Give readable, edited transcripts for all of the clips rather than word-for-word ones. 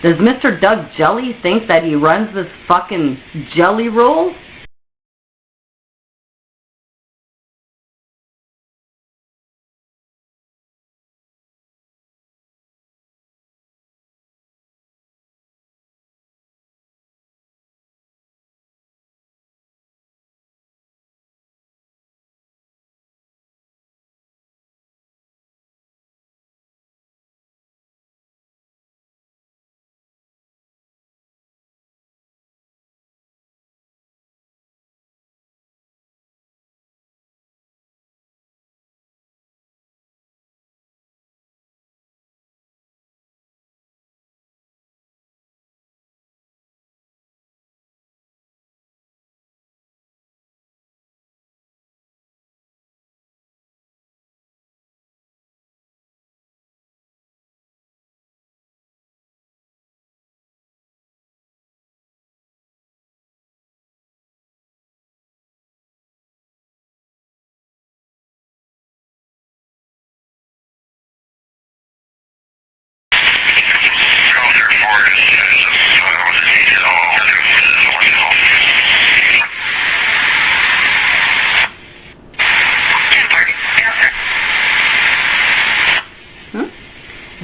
Does Mr. Doug Jelly think that he runs this fucking jelly roll?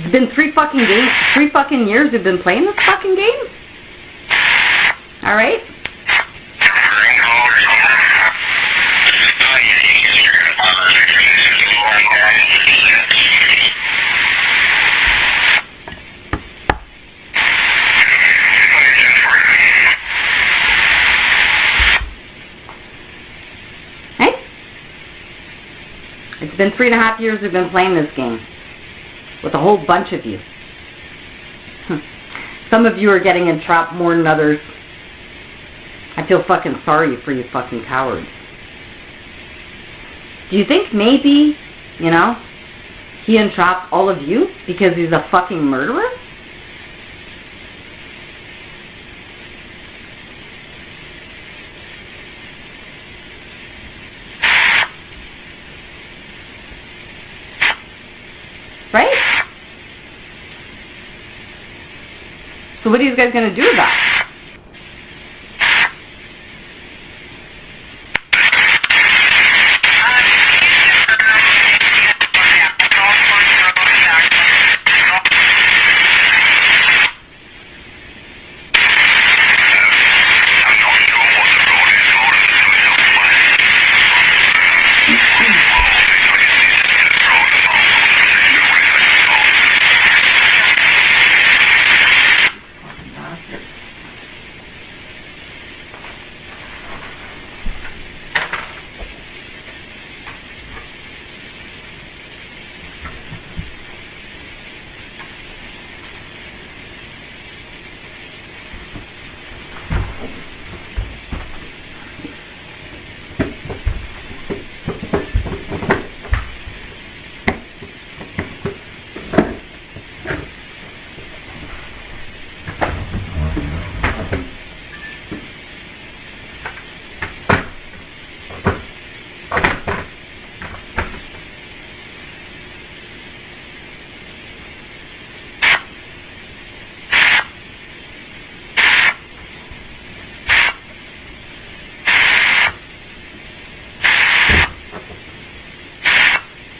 It's been 3 fucking years we've been playing this fucking game? Alright? Hey? It's been 3.5 years we've been playing this game. With a whole bunch of you. Some of you are getting entrapped more than others. I feel fucking sorry for you fucking cowards. Do you think maybe, you know, he entrapped all of you because he's a fucking murderer? Right? So what are you guys going to do about it?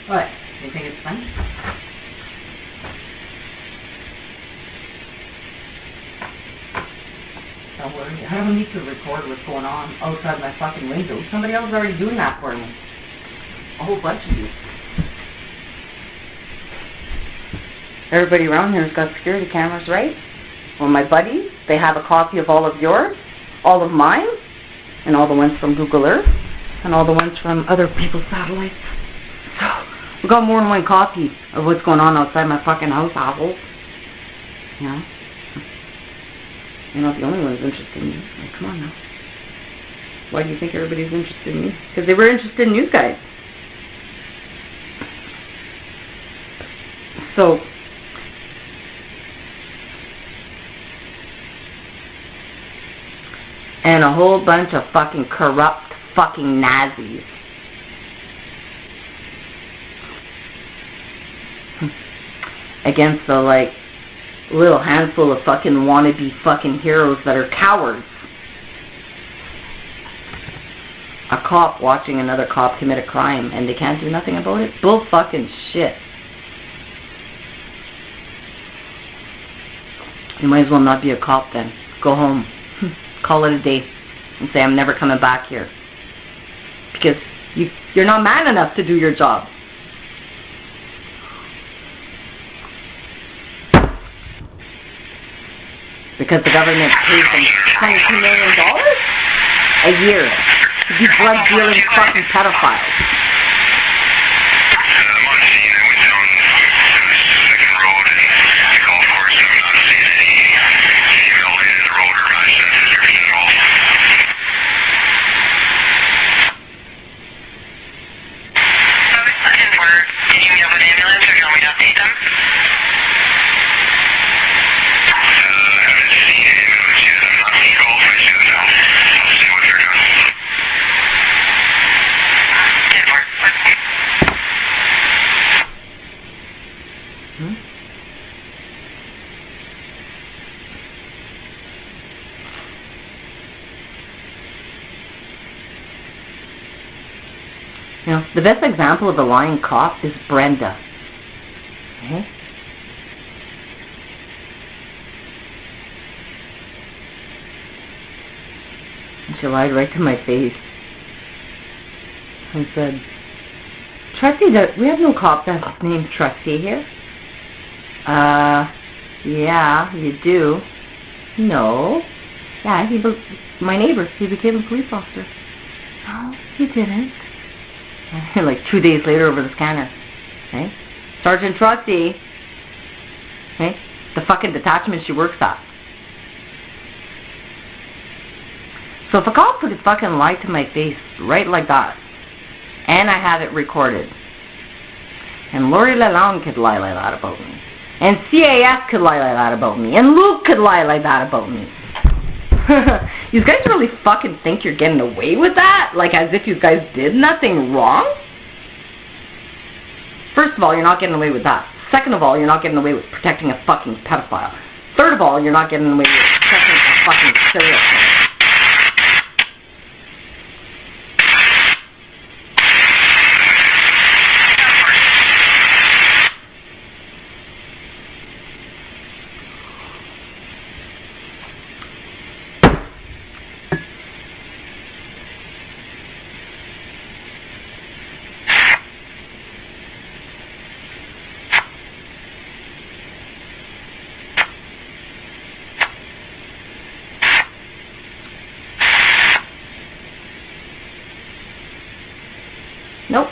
What? You think it's funny? Don't worry. I don't need to record what's going on outside my fucking window. Somebody else is already doing that for me. A whole bunch of you. Everybody around here has got security cameras, right? Well, my buddies, they have a copy of all of yours, all of mine, and all the ones from Google Earth, and all the ones from other people's satellites. So, we got more than one copy of what's going on outside my fucking house, assholes. You know? You're not the only one who's interested in me. Like, come on now. Why do you think everybody's interested in me? Because they were interested in you guys. So, and a whole bunch of fucking corrupt fucking Nazis. Against the, like, little handful of fucking wannabe fucking heroes that are cowards. A cop watching another cop commit a crime and they can't do nothing about it? Bull fucking shit. You might as well not be a cop then. Go home. Call it a day. And say, I'm never coming back here. Because you're not man enough to do your job. Because the government pays them $22 million a year to be blood-dealing fucking pedophiles. You know, the best example of a lying cop is Brenda. Okay? And she lied right to my face and said, Trusty, we have no cop that's named Trusty here. Yeah, you do. No. Yeah, my neighbor, he became a police officer. No, he didn't. Like 2 days later over the scanner. Okay? Sergeant Trusty. Okay? The fucking detachment she works at. So if a cop could fucking lie to my face right like that, and I have it recorded, and Lori Lalonde could lie like that about me, and CAS could lie like that about me, and Luke could lie like that about me. You guys really fucking think you're getting away with that? Like as if you guys did nothing wrong? First of all, you're not getting away with that. Second of all, you're not getting away with protecting a fucking pedophile. Third of all, you're not getting away with protecting a fucking serial killer. Nope.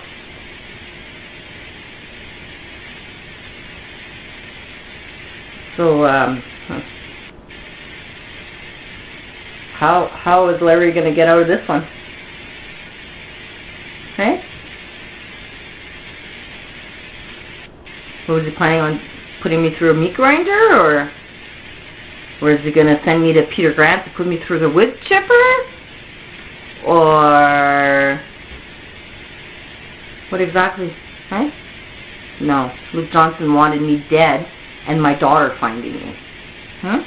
So, how is Larry going to get out of this one? Hey? Was he planning on putting me through a meat grinder, or is he going to send me to Peter Grant to put me through the wood chipper? Or what exactly? Right? No. Luke Johnson wanted me dead and my daughter finding me. Huh?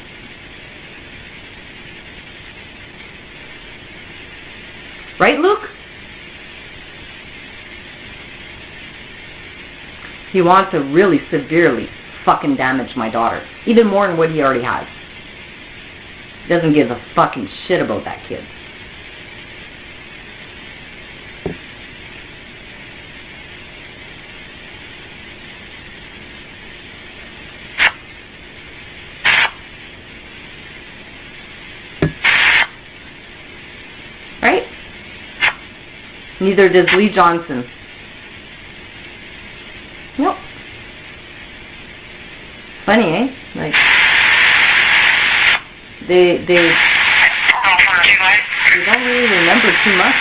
Right, Luke? He wants to really severely fucking damage my daughter. Even more than what he already has. He doesn't give a fucking shit about that kid. Right? Neither does Lee Johnson. Nope. Funny, eh? Like they don't really remember too much.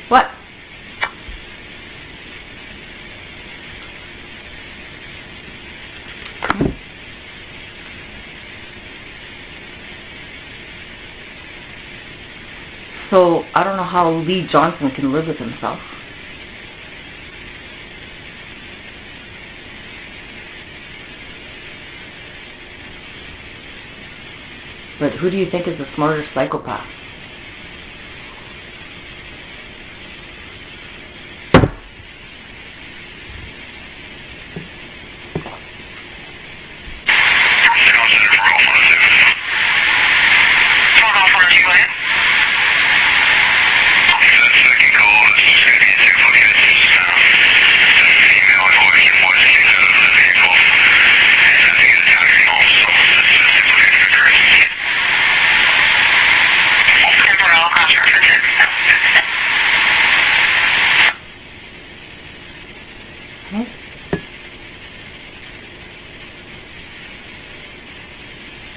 What? So, I don't know how Lee Johnson can live with himself. But who do you think is the smarter psychopath?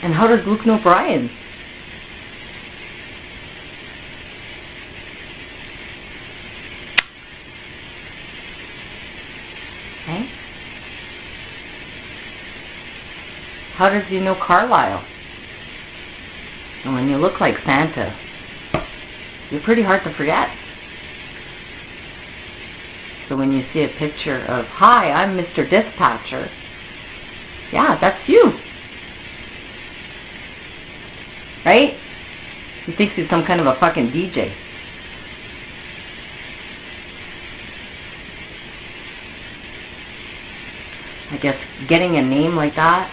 And how does Luke know Brian? Okay. How does he know Carlisle? And when you look like Santa, you're pretty hard to forget. So when you see a picture of, "Hi, I'm Mr. Dispatcher," yeah, that's you. Right? He thinks he's some kind of a fucking DJ. I guess getting a name like that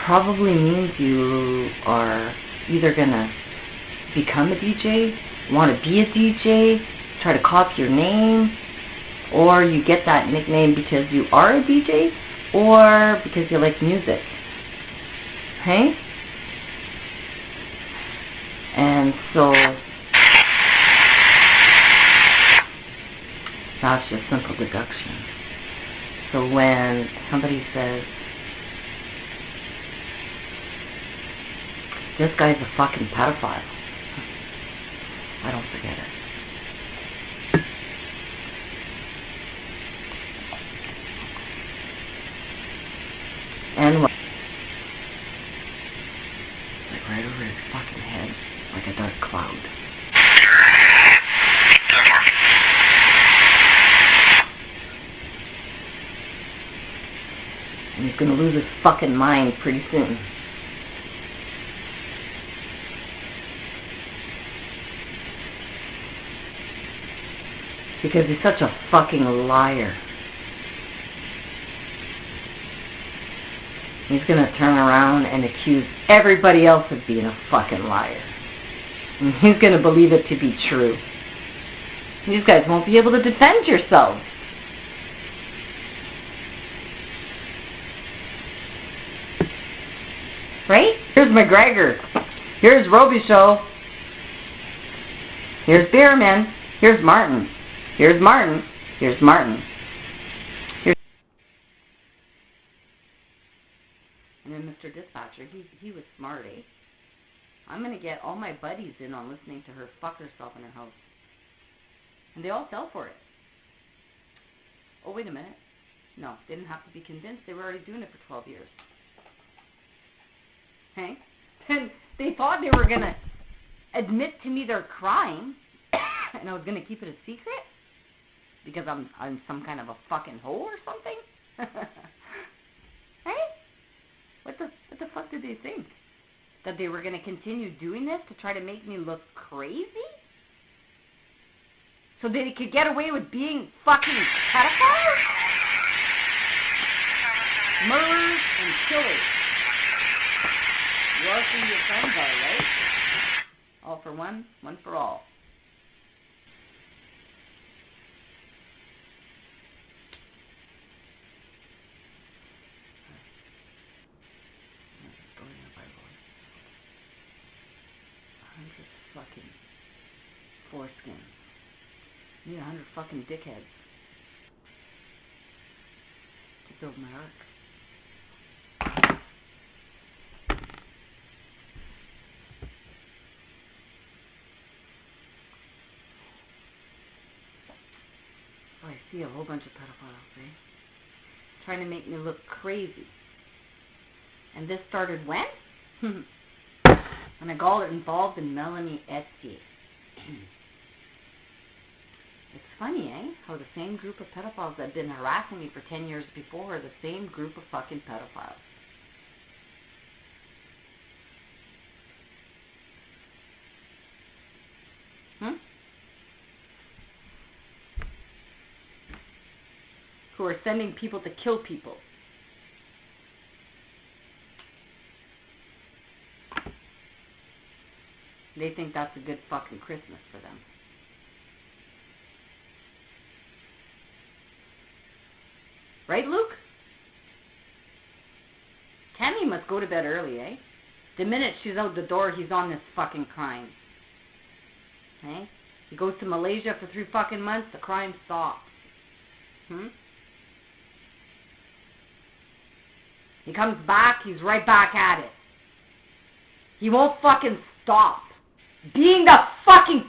probably means you are either gonna become a DJ, want to be a DJ, try to copy your name, or you get that nickname because you are a DJ, or because you like music. Hey? And so that's just simple deduction. So when somebody says, "This guy's a fucking pedophile," I don't forget it. And what? Like right over his fucking head, like a dark cloud. And he's gonna lose his fucking mind pretty soon. Because he's such a fucking liar. He's gonna turn around and accuse everybody else of being a fucking liar. And he's gonna believe it to be true. You guys won't be able to defend yourselves. Right? Here's McGregor. Here's Robichaud. Here's Bierman. Here's Martin. Here's Martin. Here's Martin. Here's and then Mr. Dispatcher, he was smart, eh? I'm going to get all my buddies in on listening to her fuck herself in her house. And they all fell for it. Oh, wait a minute. No, they didn't have to be convinced. They were already doing it for 12 years. Okay? And they thought they were going to admit to me their crime, and I was going to keep it a secret because I'm some kind of a fucking hoe or something. Hey? What the fuck did they think? That they were going to continue doing this to try to make me look crazy? So that they could get away with being fucking pedophiles? Murderers and killers. You are who your friends are, right? All for one, one for all. fucking foreskin. I need 100 fucking dickheads to build my ark. Oh, I see a whole bunch of pedophiles, eh? Trying to make me look crazy. And this started when? When I got involved in Melanie Etsy. It's funny, eh? How the same group of pedophiles that had been harassing me for 10 years before are the same group of fucking pedophiles. Who are sending people to kill people. They think that's a good fucking Christmas for them. Right, Luke? Tammy must go to bed early, eh? The minute she's out the door, he's on this fucking crime. Eh? He goes to Malaysia for 3 fucking months, the crime stops. He comes back, he's right back at it. He won't fucking stop being the fucking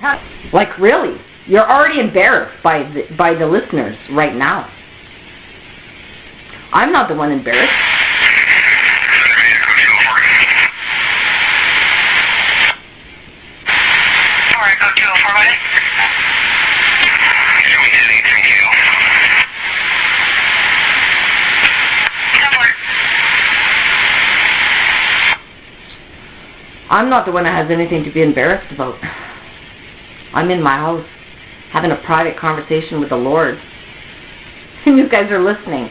like, really, you're already embarrassed by the listeners right now. I'm not the one embarrassed. Alright, go 204, buddy. I'm not the one that has anything to be embarrassed about. I'm in my house having a private conversation with the Lord. And you guys are listening.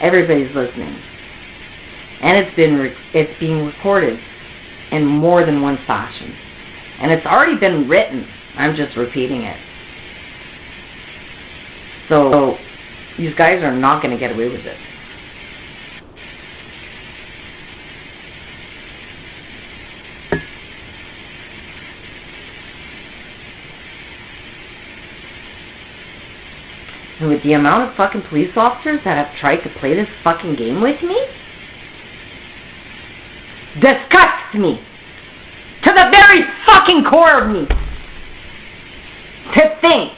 Everybody's listening. And it's being recorded in more than one fashion. And it's already been written. I'm just repeating it. So you guys are not going to get away with it. And with the amount of fucking police officers that have tried to play this fucking game with me, disgusts me to the very fucking core of me. To think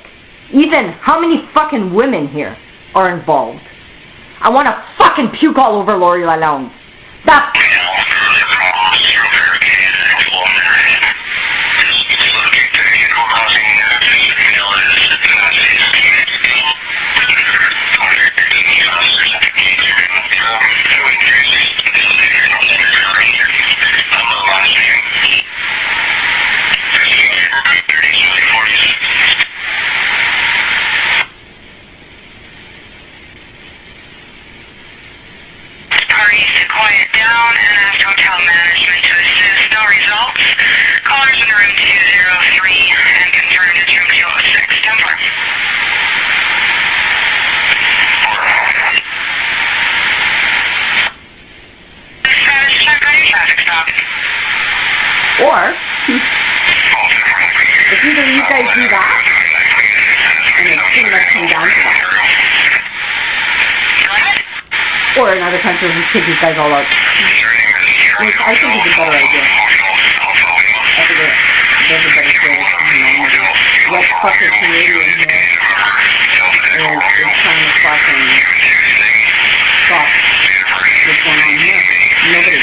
even how many fucking women here are involved. I want to fucking puke all over Lori Lalonde. That or, if either you guys do that, and it's pretty much come down to that. Or in other countries, we kick these guys all out. Which I think is a better idea. I think everybody says, what fucking Canadian here is trying to fucking stop what's going on here. Nobody.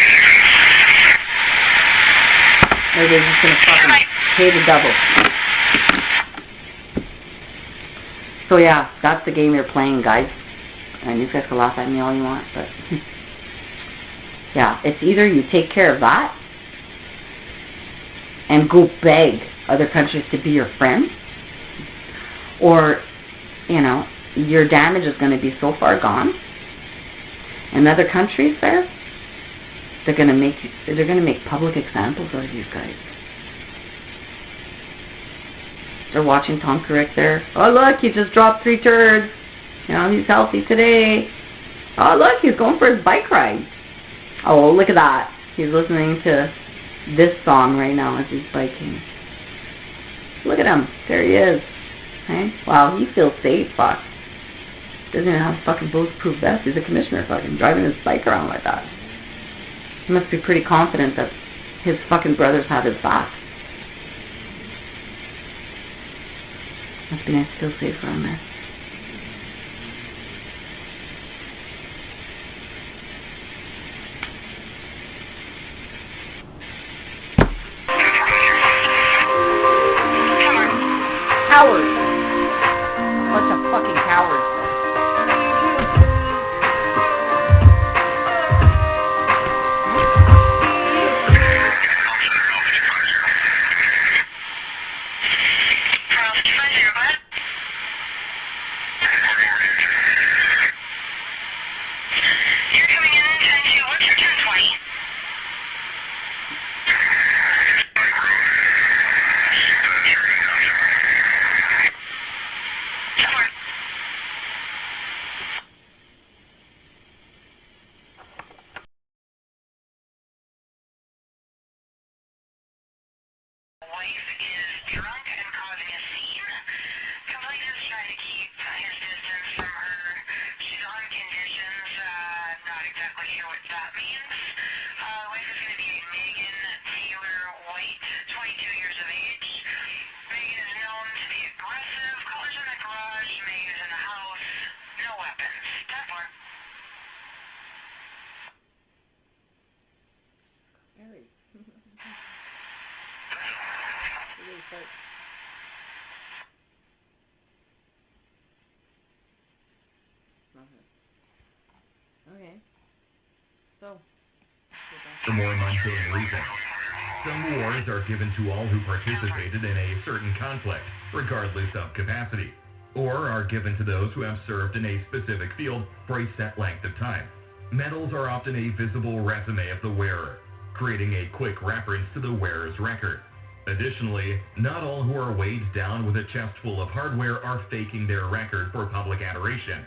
Everybody's just gonna fucking pay the double. So yeah, that's the game you're playing, guys. And you guys can laugh at me all you want, but yeah, it's either you take care of that and go beg other countries to be your friend, or, you know, your damage is going to be so far gone. And other countries there, they're going to make public examples out of these guys. They're watching Tom Carrick there. Oh look, he just dropped 3 turds. You know, he's healthy today. Oh look, he's going for his bike ride. Oh, look at that. He's listening to this song right now as he's biking. Look at him. There he is. Hey? Wow, he feels safe, fuck. Doesn't even have a fucking bulletproof vest. He's a commissioner, fucking driving his bike around like that. He must be pretty confident that his fucking brothers have his back. Must be nice to feel safe around there. Cowards! Bunch of fucking cowards. Wife is drunk and causing a scene. Complaint is trying to keep his distance from her. She's on conditions. Not exactly sure what that means. Wife is going to be Megan Taylor White, 22 years of age. Megan is known to be aggressive. Callers in the garage. Megan is in the house. No weapons. 10-4. Harry. Okay. So. For more mundane reasons. Some awards are given to all who participated in a certain conflict, regardless of capacity, or are given to those who have served in a specific field for a set length of time. Medals are often a visible resume of the wearer, creating a quick reference to the wearer's record. Additionally, not all who are weighed down with a chest full of hardware are faking their record for public adoration.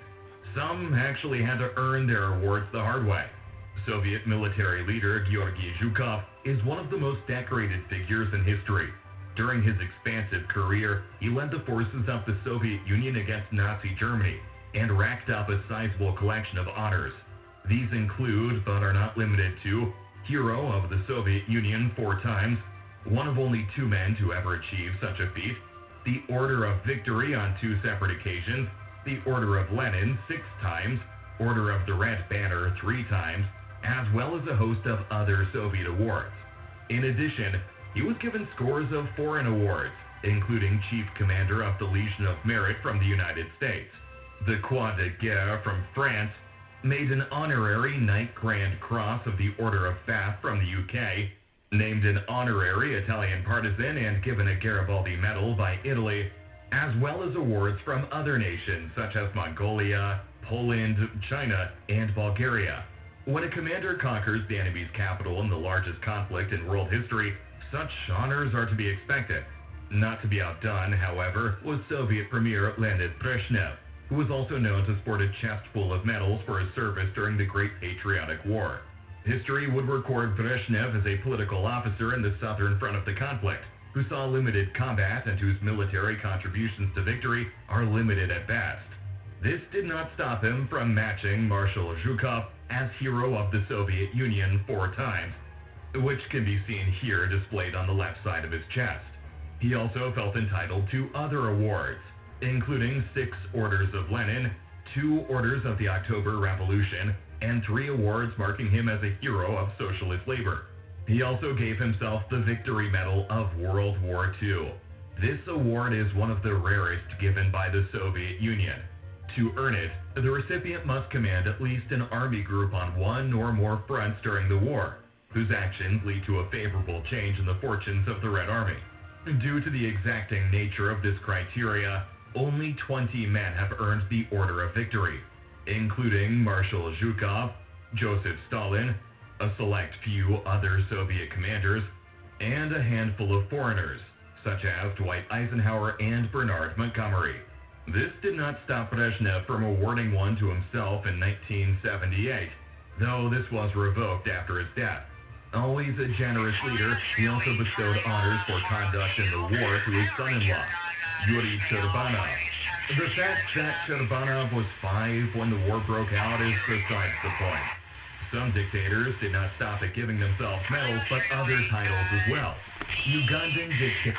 Some actually had to earn their awards the hard way. Soviet military leader Georgy Zhukov is one of the most decorated figures in history. During his expansive career, he led the forces of the Soviet Union against Nazi Germany and racked up a sizable collection of honors. These include, but are not limited to, Hero of the Soviet Union 4 times, one of only 2 men to ever achieve such a feat, the Order of Victory on 2 separate occasions, the Order of Lenin 6 times, Order of the Red Banner 3 times, as well as a host of other Soviet awards. In addition, he was given scores of foreign awards, including Chief Commander of the Legion of Merit from the United States, the Croix de Guerre from France, made an honorary Knight Grand Cross of the Order of Bath from the UK, named an honorary Italian partisan and given a Garibaldi Medal by Italy, as well as awards from other nations such as Mongolia, Poland, China, and Bulgaria. When a commander conquers the enemy's capital in the largest conflict in world history, such honors are to be expected. Not to be outdone, however, was Soviet Premier Leonid Brezhnev, who was also known to sport a chest full of medals for his service during the Great Patriotic War. History would record Brezhnev as a political officer in the southern front of the conflict, who saw limited combat and whose military contributions to victory are limited at best. This did not stop him from matching Marshal Zhukov as Hero of the Soviet Union 4 times, which can be seen here displayed on the left side of his chest. He also felt entitled to other awards, including 6 Orders of Lenin, 2 Orders of the October Revolution, and 3 awards marking him as a hero of socialist labor. He also gave himself the Victory Medal of World War II. This award is one of the rarest given by the Soviet Union. To earn it, the recipient must command at least an army group on one or more fronts during the war, whose actions lead to a favorable change in the fortunes of the Red Army. Due to the exacting nature of this criteria, only 20 men have earned the Order of Victory, including Marshal Zhukov, Joseph Stalin, a select few other Soviet commanders, and a handful of foreigners, such as Dwight Eisenhower and Bernard Montgomery. This did not stop Brezhnev from awarding one to himself in 1978, though this was revoked after his death. Always a generous leader, he also bestowed honors for conduct in the war to his son-in-law, Yuri Cherbanov. The fact that Cherbanov was 5 when the war broke out is besides the point. Some dictators did not stop at giving themselves medals, but other titles as well. Ugandan dictator.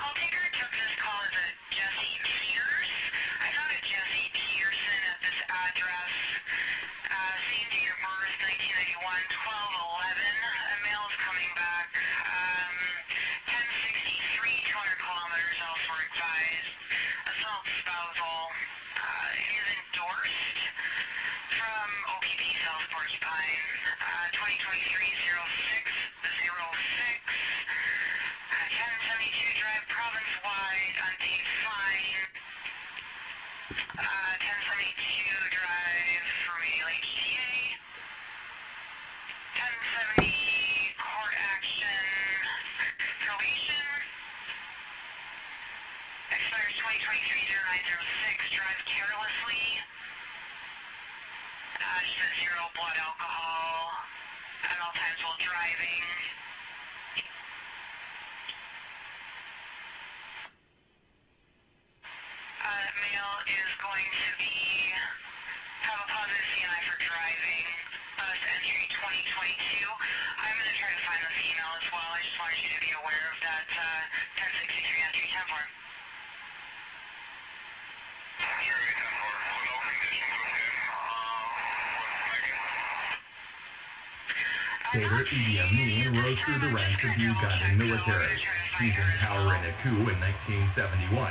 Dictator Idi Amin rose through the ranks of the Ugandan military, seizing power in a coup in 1971.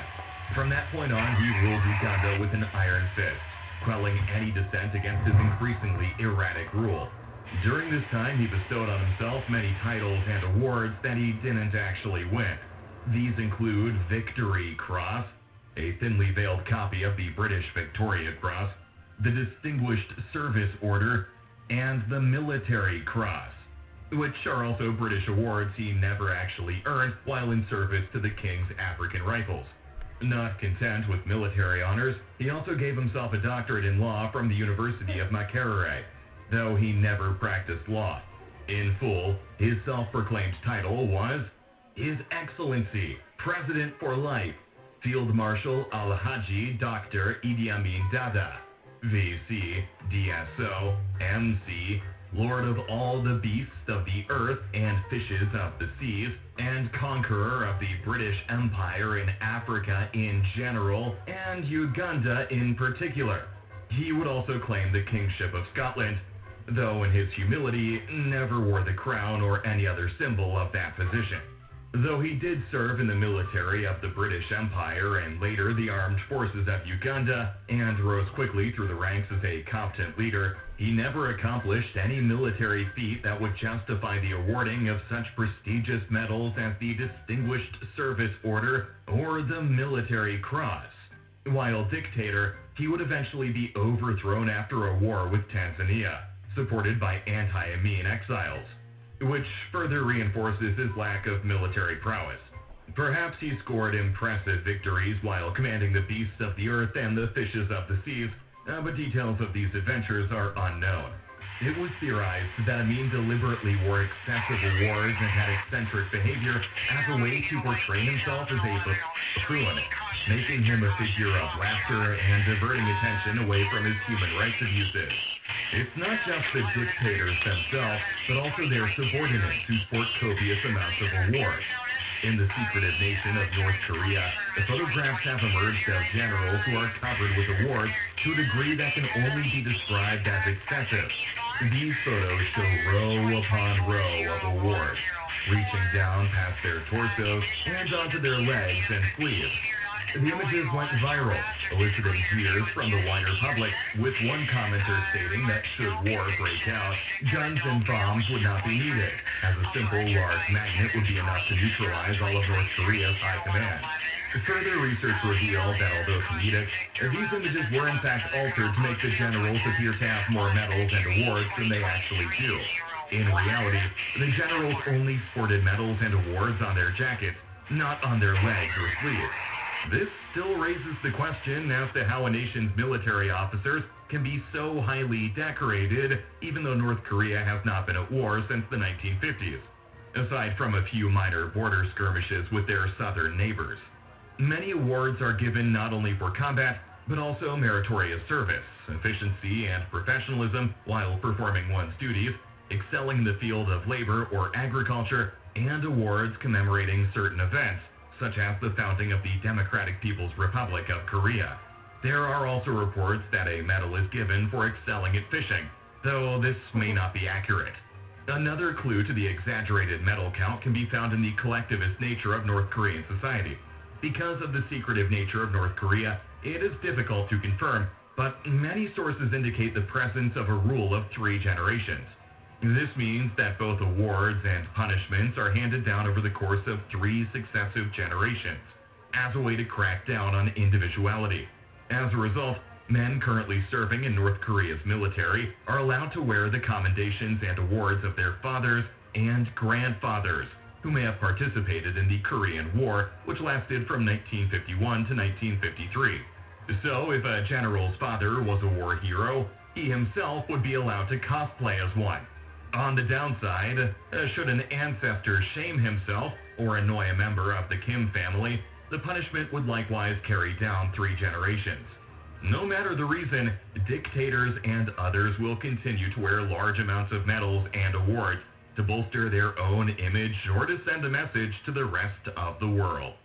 From that point on, he ruled Uganda with an iron fist, quelling any dissent against his increasingly erratic rule. During this time, he bestowed on himself many titles and awards that he didn't actually win. These include Victory Cross, a thinly veiled copy of the British Victoria Cross, the Distinguished Service Order, and the Military Cross, which are also British awards he never actually earned while in service to the King's African Rifles. Not content with military honors, he also gave himself a doctorate in law from the University of Makerere, though he never practiced law. In full, his self-proclaimed title was His Excellency, President for Life, Field Marshal Alhaji Dr. Idi Amin Dada, VC, DSO, MC, Lord of all the beasts of the earth and fishes of the seas, and conqueror of the British Empire in Africa in general, and Uganda in particular. He would also claim the kingship of Scotland, though in his humility never wore the crown or any other symbol of that position. Though he did serve in the military of the British Empire and later the armed forces of Uganda, and rose quickly through the ranks as a competent leader, he never accomplished any military feat that would justify the awarding of such prestigious medals as the Distinguished Service Order or the Military Cross. While dictator, he would eventually be overthrown after a war with Tanzania, supported by anti-Amin exiles, which further reinforces his lack of military prowess. Perhaps he scored impressive victories while commanding the beasts of the earth and the fishes of the seas, but details of these adventures are unknown. It was theorized that Amin deliberately wore excessive awards and had eccentric behavior as a way to portray himself as a buffoon, making him a figure of laughter and diverting attention away from his human rights abuses. It's not just the dictators themselves, but also their subordinates who sport copious amounts of awards. In the secretive nation of North Korea, the photographs have emerged of generals who are covered with awards to a degree that can only be described as excessive. These photos show row upon row of awards, reaching down past their torsos and onto their legs and sleeves. The images went viral, eliciting jeers from the wider public, with one commenter stating that should war break out, guns and bombs would not be needed, as a simple large magnet would be enough to neutralize all of North Korea's high command. Further research revealed that although comedic, these images were in fact altered to make the generals appear to have more medals and awards than they actually do. In reality, the generals only sported medals and awards on their jackets, not on their legs or sleeves. This still raises the question as to how a nation's military officers can be so highly decorated, even though North Korea has not been at war since the 1950s. aside from a few minor border skirmishes with their southern neighbors. Many awards are given not only for combat, but also meritorious service, efficiency, and professionalism while performing one's duties, excelling in the field of labor or agriculture, and awards commemorating certain events, such as the founding of the Democratic People's Republic of Korea. There are also reports that a medal is given for excelling at fishing, though this may not be accurate. Another clue to the exaggerated medal count can be found in the collectivist nature of North Korean society. Because of the secretive nature of North Korea, it is difficult to confirm, but many sources indicate the presence of a rule of 3 generations. This means that both awards and punishments are handed down over the course of 3 successive generations, as a way to crack down on individuality. As a result, men currently serving in North Korea's military are allowed to wear the commendations and awards of their fathers and grandfathers, who may have participated in the Korean War, which lasted from 1951 to 1953. So, if a general's father was a war hero, he himself would be allowed to cosplay as one. On the downside, should an ancestor shame himself or annoy a member of the Kim family, the punishment would likewise carry down 3 generations. No matter the reason, dictators and others will continue to wear large amounts of medals and awards to bolster their own image or to send a message to the rest of the world.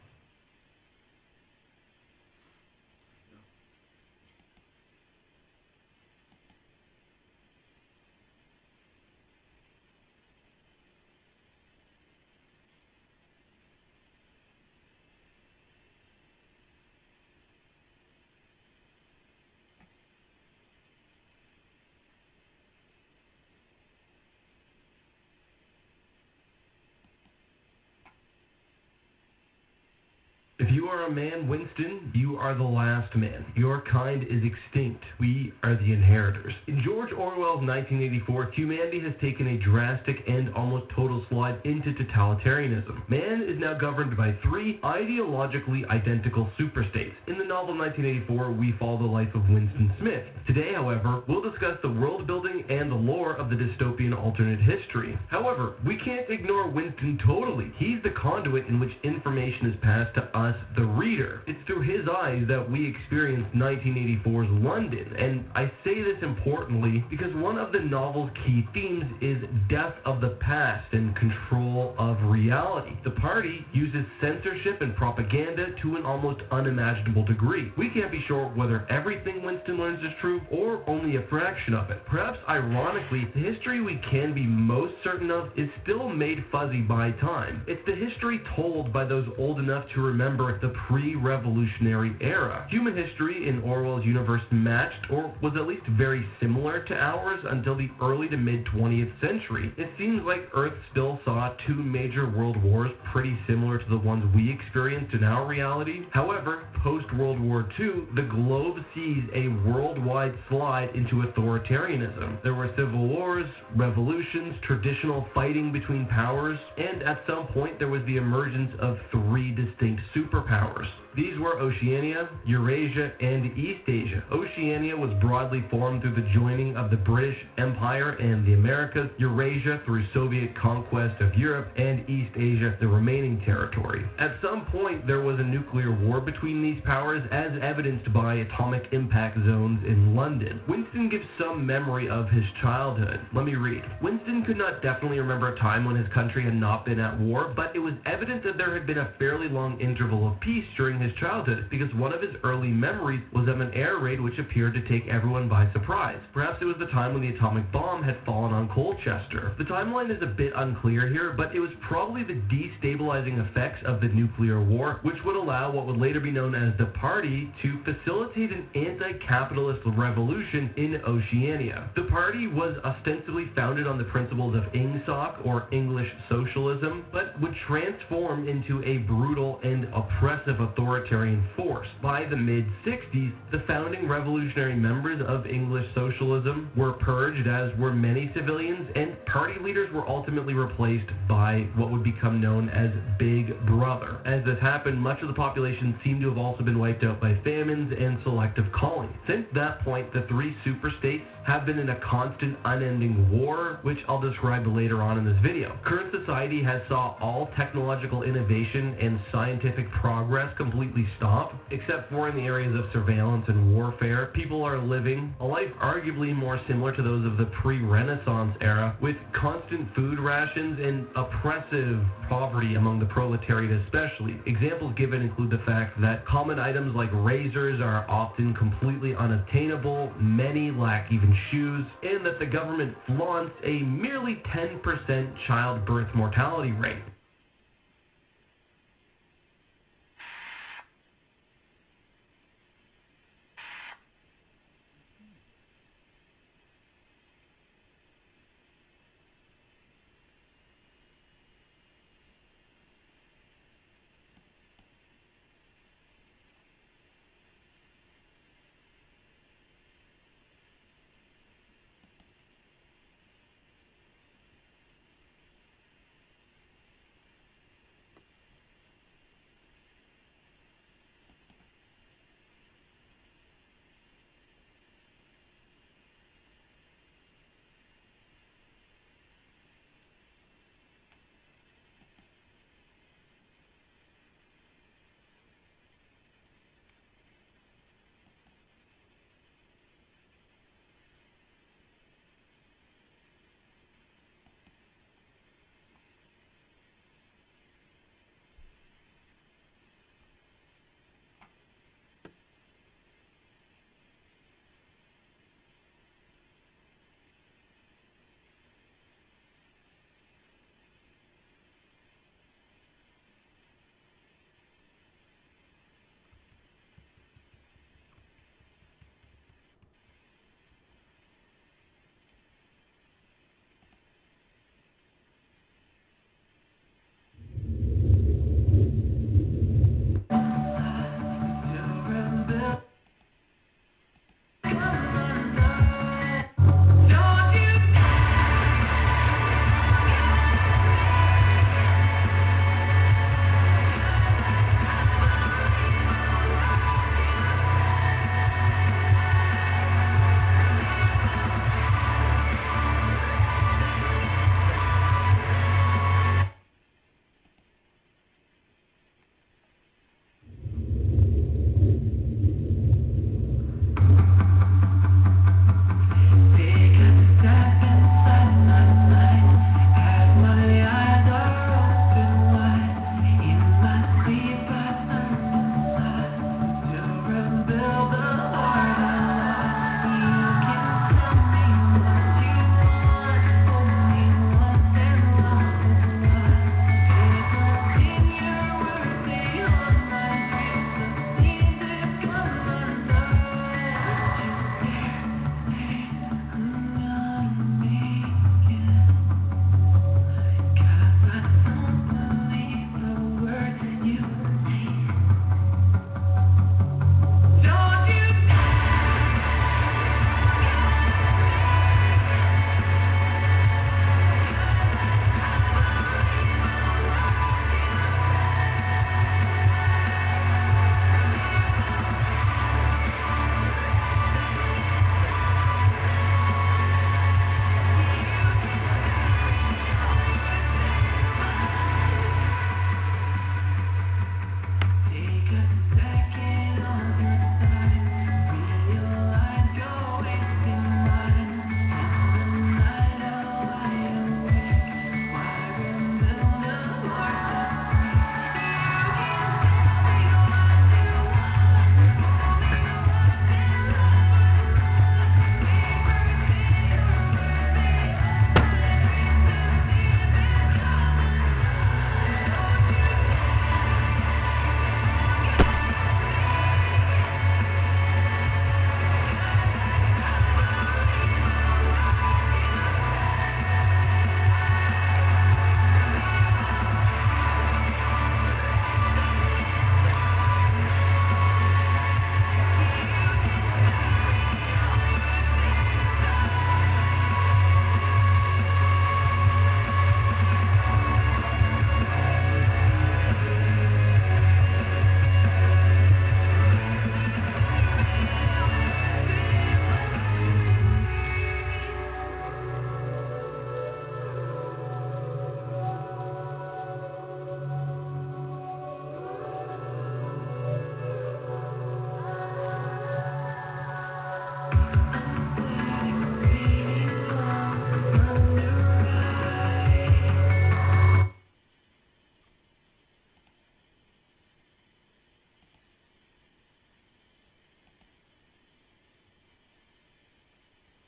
If you are a man, Winston, you are the last man. Your kind is extinct. We are the inheritors. In George Orwell's 1984, humanity has taken a drastic and almost total slide into totalitarianism. Man is now governed by 3 ideologically identical superstates. In the novel 1984, we follow the life of Winston Smith. Today, however, we'll discuss the world building and the lore of the dystopian alternate history. However, we can't ignore Winston totally. He's the conduit in which information is passed to us, the reader. It's through his eyes that we experience 1984's London, and I say this importantly because one of the novel's key themes is death of the past and control of reality. The party uses censorship and propaganda to an almost unimaginable degree. We can't be sure whether everything Winston learns is true or only a fraction of it. Perhaps ironically, the history we can be most certain of is still made fuzzy by time. It's the history told by those old enough to remember the pre-revolutionary era. Human history in Orwell's universe matched, or was at least very similar to ours until the early to mid-20th century. It seems like Earth still saw 2 major world wars pretty similar to the ones we experienced in our reality. However, post-World War II, the globe sees a worldwide slide into authoritarianism. There were civil wars, revolutions, traditional fighting between powers, and at some point there was the emergence of 3 distinct superpowers. These were Oceania, Eurasia, and East Asia. Oceania was broadly formed through the joining of the British Empire and the Americas, Eurasia through Soviet conquest of Europe, and East Asia, the remaining territory. At some point, there was a nuclear war between these powers, as evidenced by atomic impact zones in London. Winston gives some memory of his childhood. Let me read. Winston could not definitely remember a time when his country had not been at war, but it was evident that there had been a fairly long interval of peace during his childhood, because one of his early memories was of an air raid which appeared to take everyone by surprise. Perhaps it was the time when the atomic bomb had fallen on Colchester. The timeline is a bit unclear here, but it was probably the destabilizing effects of the nuclear war which would allow what would later be known as the Party to facilitate an anti-capitalist revolution in Oceania. The Party was ostensibly founded on the principles of Ingsoc, or English socialism, but would transform into a brutal and oppressive authority authoritarian force. By the mid-60s, the founding revolutionary members of English socialism were purged, as were many civilians, and party leaders were ultimately replaced by what would become known as Big Brother. As this happened, much of the population seemed to have also been wiped out by famines and selective culling. Since that point, the three superstates have been in a constant, unending war, which I'll describe later on in this video. Current society has saw all technological innovation and scientific progress completely stop, except for in the areas of surveillance and warfare. People are living a life arguably more similar to those of the pre-Renaissance era, with constant food rations and oppressive poverty among the proletariat especially. Examples given include the fact that common items like razors are often completely unattainable, many lack even shoes, and that the government flaunts a merely 10% childbirth mortality rate.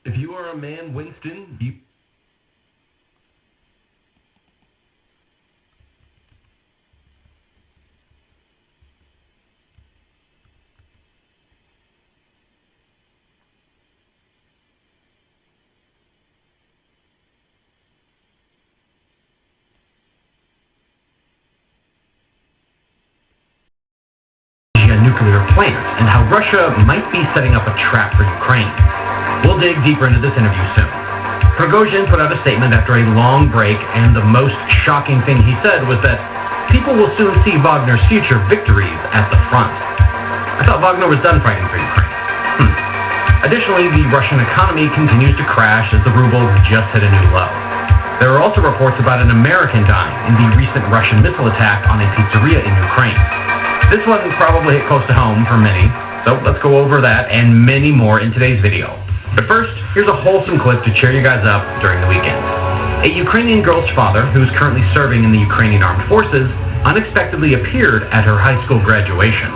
If you are a man, Winston, you... nuclear plant and how Russia might be setting up a trap for Ukraine. We'll dig deeper into this interview soon. Prigozhin put out a statement after a long break, and the most shocking thing he said was that people will soon see Wagner's future victories at the front. I thought Wagner was done fighting for Ukraine. Additionally, the Russian economy continues to crash as the ruble just hit a new low. There are also reports about an American dying in the recent Russian missile attack on a pizzeria in Ukraine. This one probably hit close to home for many, so let's go over that and many more in today's video. But first, here's a wholesome clip to cheer you guys up during the weekend. A Ukrainian girl's father, who is currently serving in the Ukrainian Armed Forces, unexpectedly appeared at her high school graduation.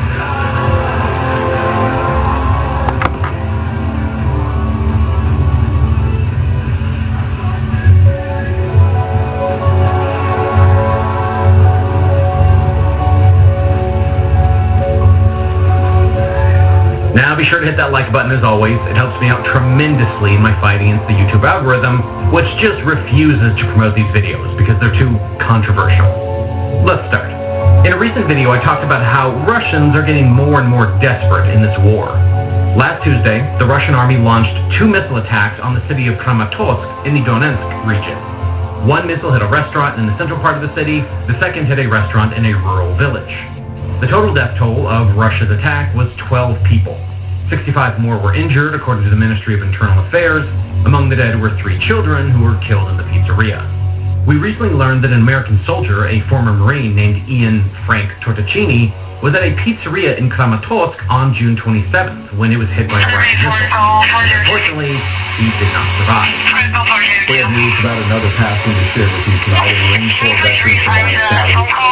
Now be sure to hit that like button as always. It helps me out tremendously in my fight against the YouTube algorithm, which just refuses to promote these videos because they're too controversial. Let's start. In a recent video, I talked about how Russians are getting more and more desperate in this war. Last Tuesday, the Russian army launched 2 missile attacks on the city of Kramatorsk in the Donetsk region. One missile hit a restaurant in the central part of the city, the second hit a restaurant in a rural village. The total death toll of Russia's attack was 12 people. 65 more were injured, according to the Ministry of Internal Affairs. Among the dead were 3 children who were killed in the pizzeria. We recently learned that an American soldier, a former Marine named Ian Frank Tortacini, was at a pizzeria in Kramatorsk on June 27th when it was hit by a Russian missile. Unfortunately, he did not survive. We have news about another passing to share with you tonight. A Marine Corps veteran from Saudi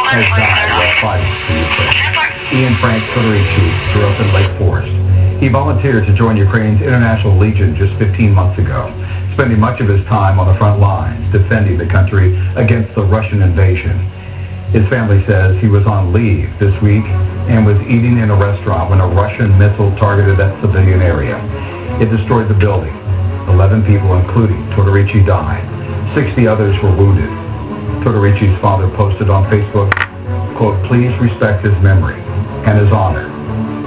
has died while fighting for Ukraine. Ian Frank Tortacini grew up in Lake Forest. He volunteered to join Ukraine's International Legion just 15 months ago, spending much of his time on the front lines defending the country against the Russian invasion. His family says he was on leave this week and was eating in a restaurant when a Russian missile targeted that civilian area. It destroyed the building. 11 people, including Tortacini, died. 60 others were wounded. Tortacini's father posted on Facebook, quote, "Please respect his memory and his honor.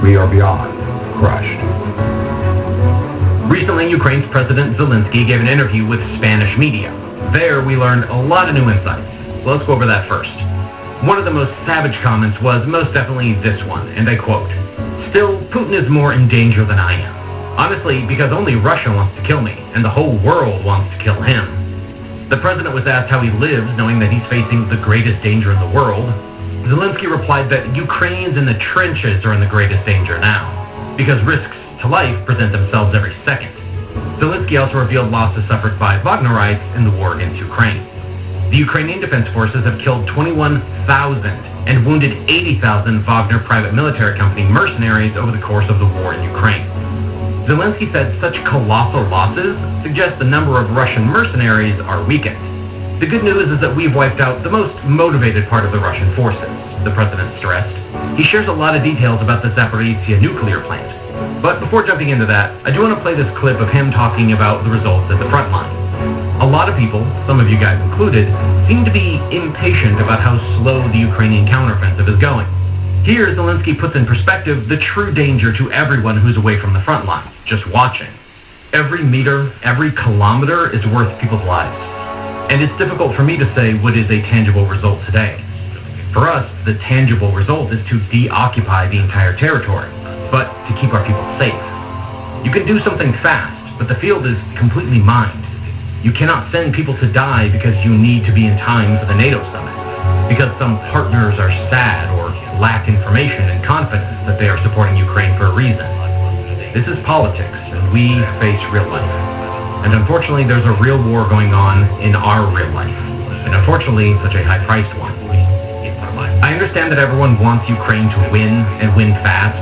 We are beyond crushed." Recently, Ukraine's President Zelensky gave an interview with Spanish media. There, we learned a lot of new insights. Let's go over that first. One of the most savage comments was most definitely this one, and I quote, "Still, Putin is more in danger than I am. Honestly, because only Russia wants to kill me, and the whole world wants to kill him." The president was asked how he lives, knowing that he's facing the greatest danger in the world. Zelensky replied that Ukrainians in the trenches are in the greatest danger now, because risks to life present themselves every second. Zelensky also revealed losses suffered by Wagnerites in the war against Ukraine. The Ukrainian Defense Forces have killed 21,000 and wounded 80,000 Wagner private military company mercenaries over the course of the war in Ukraine. Zelensky said such colossal losses suggest the number of Russian mercenaries are weakened. The good news is that we've wiped out the most motivated part of the Russian forces, the president stressed. He shares a lot of details about the Zaporizhzhia nuclear plant. But before jumping into that, I do want to play this clip of him talking about the results at the front line. A lot of people, some of you guys included, seem to be impatient about how slow the Ukrainian counteroffensive is going. Here, Zelensky puts in perspective the true danger to everyone who's away from the front line, just watching. Every meter, every kilometer is worth people's lives. And it's difficult for me to say what is a tangible result today. For us, the tangible result is to deoccupy the entire territory, but to keep our people safe. You can do something fast, but the field is completely mined. You cannot send people to die because you need to be in time for the NATO summit, because some partners are sad or lack information and confidence that they are supporting Ukraine for a reason. This is politics, and we face real life. And unfortunately, there's a real war going on in our real life, and unfortunately, such a high-priced one. I understand that everyone wants Ukraine to win, and win fast,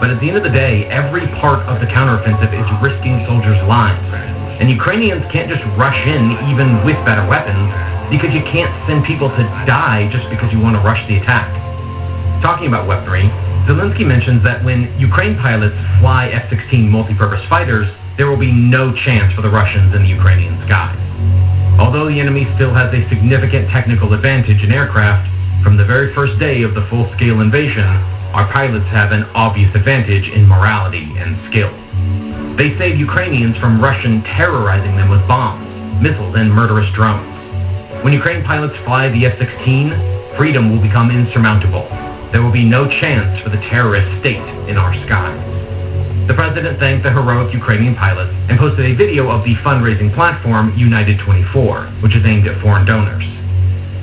but at the end of the day, every part of the counteroffensive is risking soldiers' lives. And Ukrainians can't just rush in even with better weapons, because you can't send people to die just because you want to rush the attack. Talking about weaponry, Zelensky mentions that when Ukraine pilots fly F-16 multi-purpose fighters, there will be no chance for the Russians in the Ukrainian skies. Although the enemy still has a significant technical advantage in aircraft, from the very first day of the full-scale invasion, our pilots have an obvious advantage in morality and skill. They save Ukrainians from Russian terrorizing them with bombs, missiles, and murderous drones. When Ukraine pilots fly the F-16, freedom will become insurmountable. There will be no chance for the terrorist state in our skies. The president thanked the heroic Ukrainian pilots and posted a video of the fundraising platform United 24, which is aimed at foreign donors.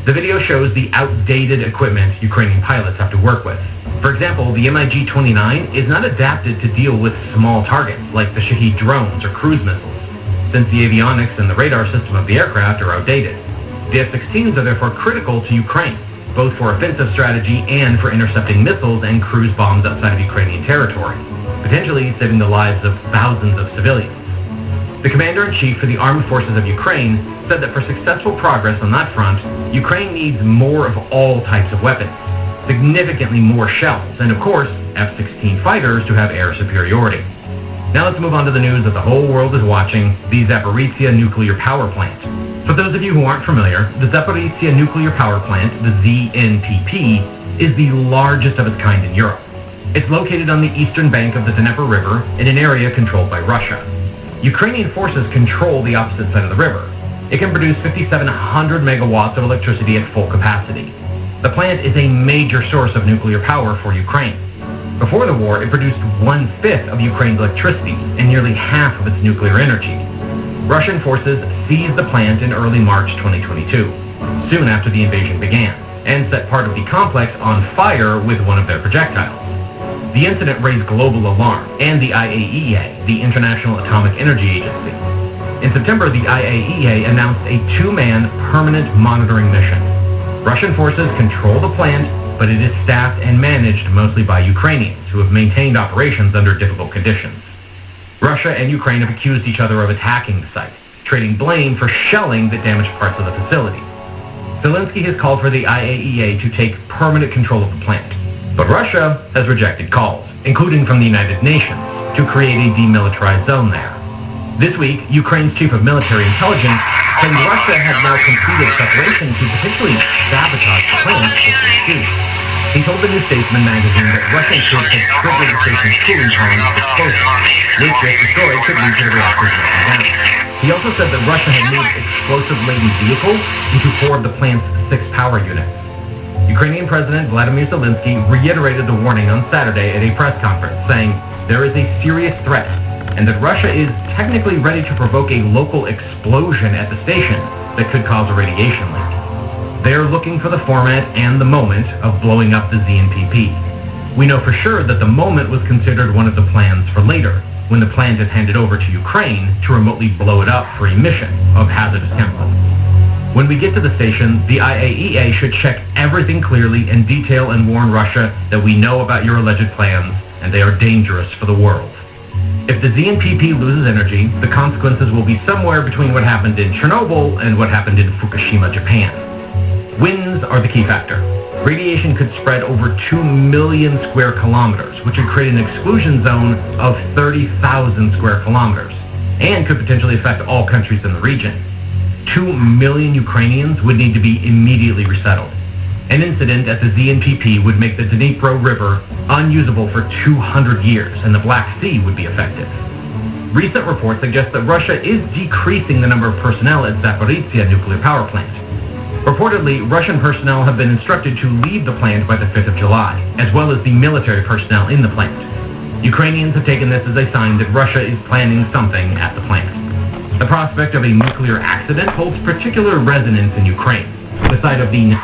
The video shows the outdated equipment Ukrainian pilots have to work with. For example, the MiG-29 is not adapted to deal with small targets like the Shahed drones or cruise missiles, since the avionics and the radar system of the aircraft are outdated. The F-16s are therefore critical to Ukraine, both for offensive strategy and for intercepting missiles and cruise bombs outside of Ukrainian territory, potentially saving the lives of thousands of civilians. The commander-in-chief for the armed forces of Ukraine said that for successful progress on that front, Ukraine needs more of all types of weapons, significantly more shells, and of course, F-16 fighters to have air superiority. Now let's move on to the news that the whole world is watching, the Zaporizhzhia nuclear power plant. For those of you who aren't familiar, the Zaporizhzhia nuclear power plant, the ZNPP, is the largest of its kind in Europe. It's located on the eastern bank of the Dnieper River in an area controlled by Russia. Ukrainian forces control the opposite side of the river. It can produce 5,700 megawatts of electricity at full capacity. The plant is a major source of nuclear power for Ukraine. Before the war, it produced 1/5 of Ukraine's electricity and nearly half of its nuclear energy. Russian forces seized the plant in early March 2022, soon after the invasion began, and set part of the complex on fire with one of their projectiles. The incident raised global alarm, and the IAEA, the International Atomic Energy Agency. In September, the IAEA announced a 2-man permanent monitoring mission. Russian forces control the plant, but it is staffed and managed mostly by Ukrainians, who have maintained operations under difficult conditions. Russia and Ukraine have accused each other of attacking the site, trading blame for shelling that damaged parts of the facility. Zelensky has called for the IAEA to take permanent control of the plant, but Russia has rejected calls, including from the United Nations, to create a demilitarized zone there. This week, Ukraine's chief of military intelligence said Russia had now completed preparation to potentially sabotage the plant if they choose. He told the New Statesman magazine that Russian troops had triggered the station's cooling column with explosives, which, if destroyed, could lead to the reactors melting down. He also said that Russia had moved explosive-laden vehicles into 4 of the plant's 6 power units. Ukrainian President Vladimir Zelensky reiterated the warning on Saturday at a press conference, saying there is a serious threat and that Russia is technically ready to provoke a local explosion at the station that could cause a radiation leak. They're looking for the format and the moment of blowing up the ZNPP. We know for sure that the moment was considered one of the plans for later, when the plant is handed over to Ukraine to remotely blow it up for emission of hazardous chemicals. When we get to the station, the IAEA should check everything clearly in detail and warn Russia that we know about your alleged plans and they are dangerous for the world. If the ZNPP loses energy, the consequences will be somewhere between what happened in Chernobyl and what happened in Fukushima, Japan. Winds are the key factor. Radiation could spread over 2 million square kilometers, which would create an exclusion zone of 30,000 square kilometers, and could potentially affect all countries in the region. 2 million Ukrainians would need to be immediately resettled. An incident at the ZNPP would make the Dnipro River unusable for 200 years, and the Black Sea would be affected. Recent reports suggest that Russia is decreasing the number of personnel at Zaporizhzhia nuclear power plant. Reportedly, Russian personnel have been instructed to leave the plant by the 5th of July, as well as the military personnel in the plant. Ukrainians have taken this as a sign that Russia is planning something at the plant. The prospect of a nuclear accident holds particular resonance in Ukraine, the site of the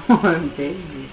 Poor baby.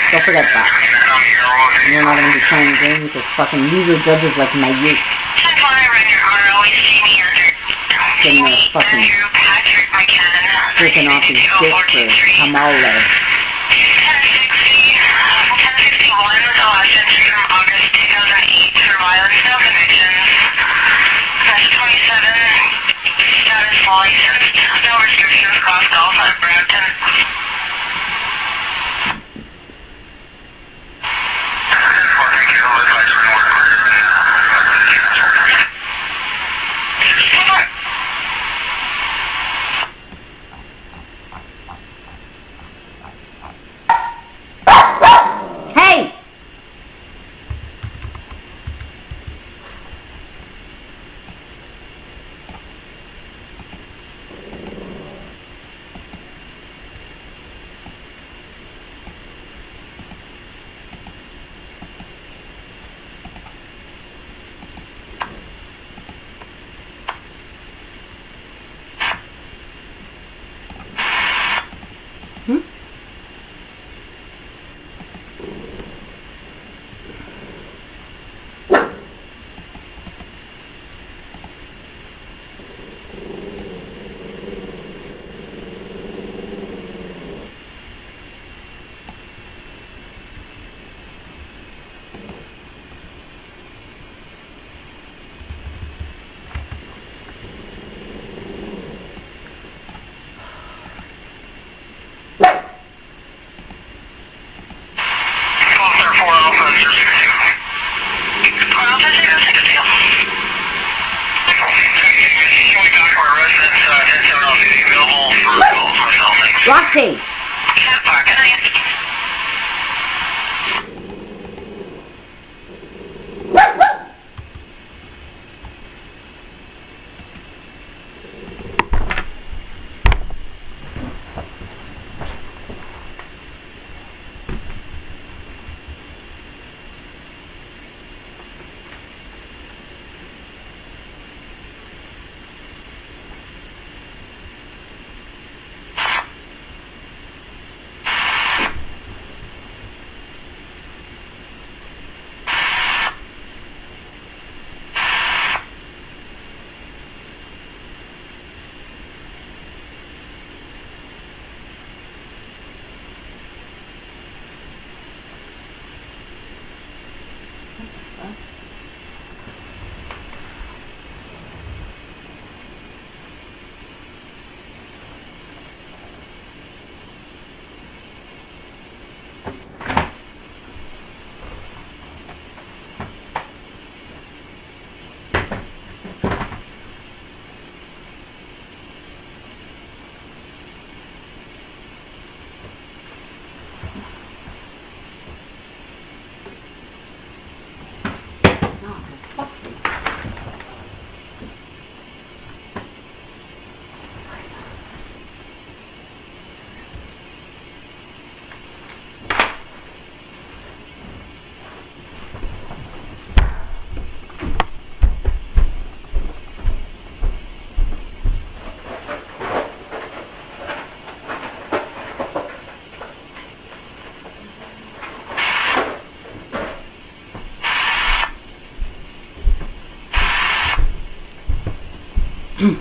Don't forget that. You're not going to be playing games with fucking loser judges like my youth. Getting their fucking freaking off his dick for Kamala. 1061 was the last entry from August 2008 for violence, no convictions. That's 27. Status licensed. No restrictions crossed off at Brampton. Latte. Cat bar, good night.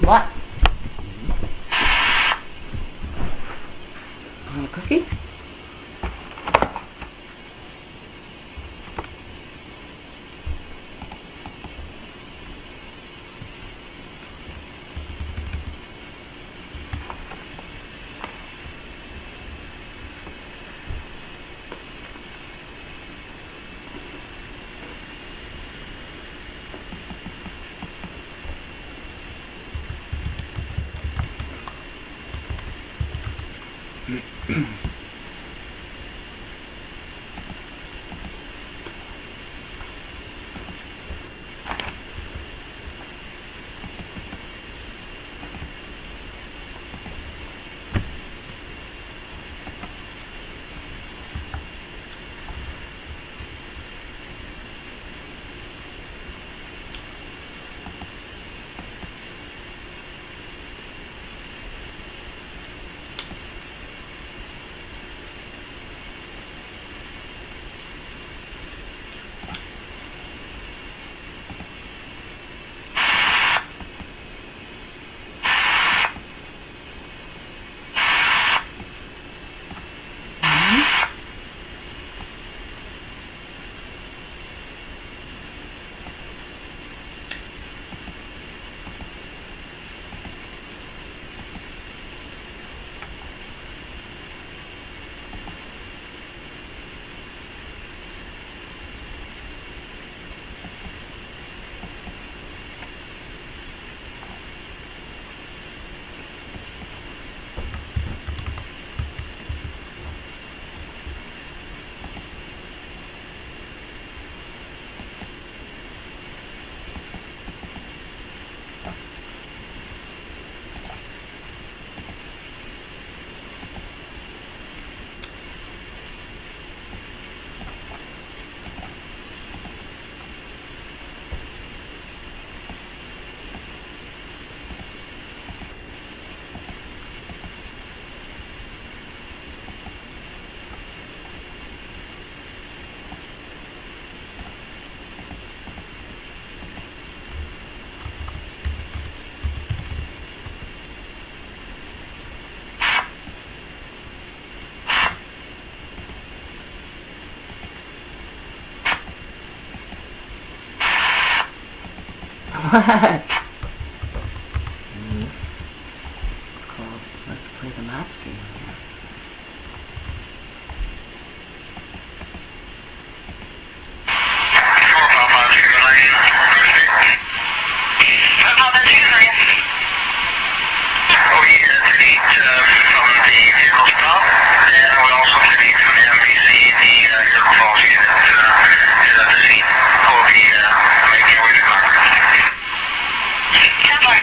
What? Want a cookie? What? It's called Let's Play the Maps game here. We delete from the vehicle stop, and we also delete from the MVC the air quality that is at the scene. We'll be making your way to car. 10-4.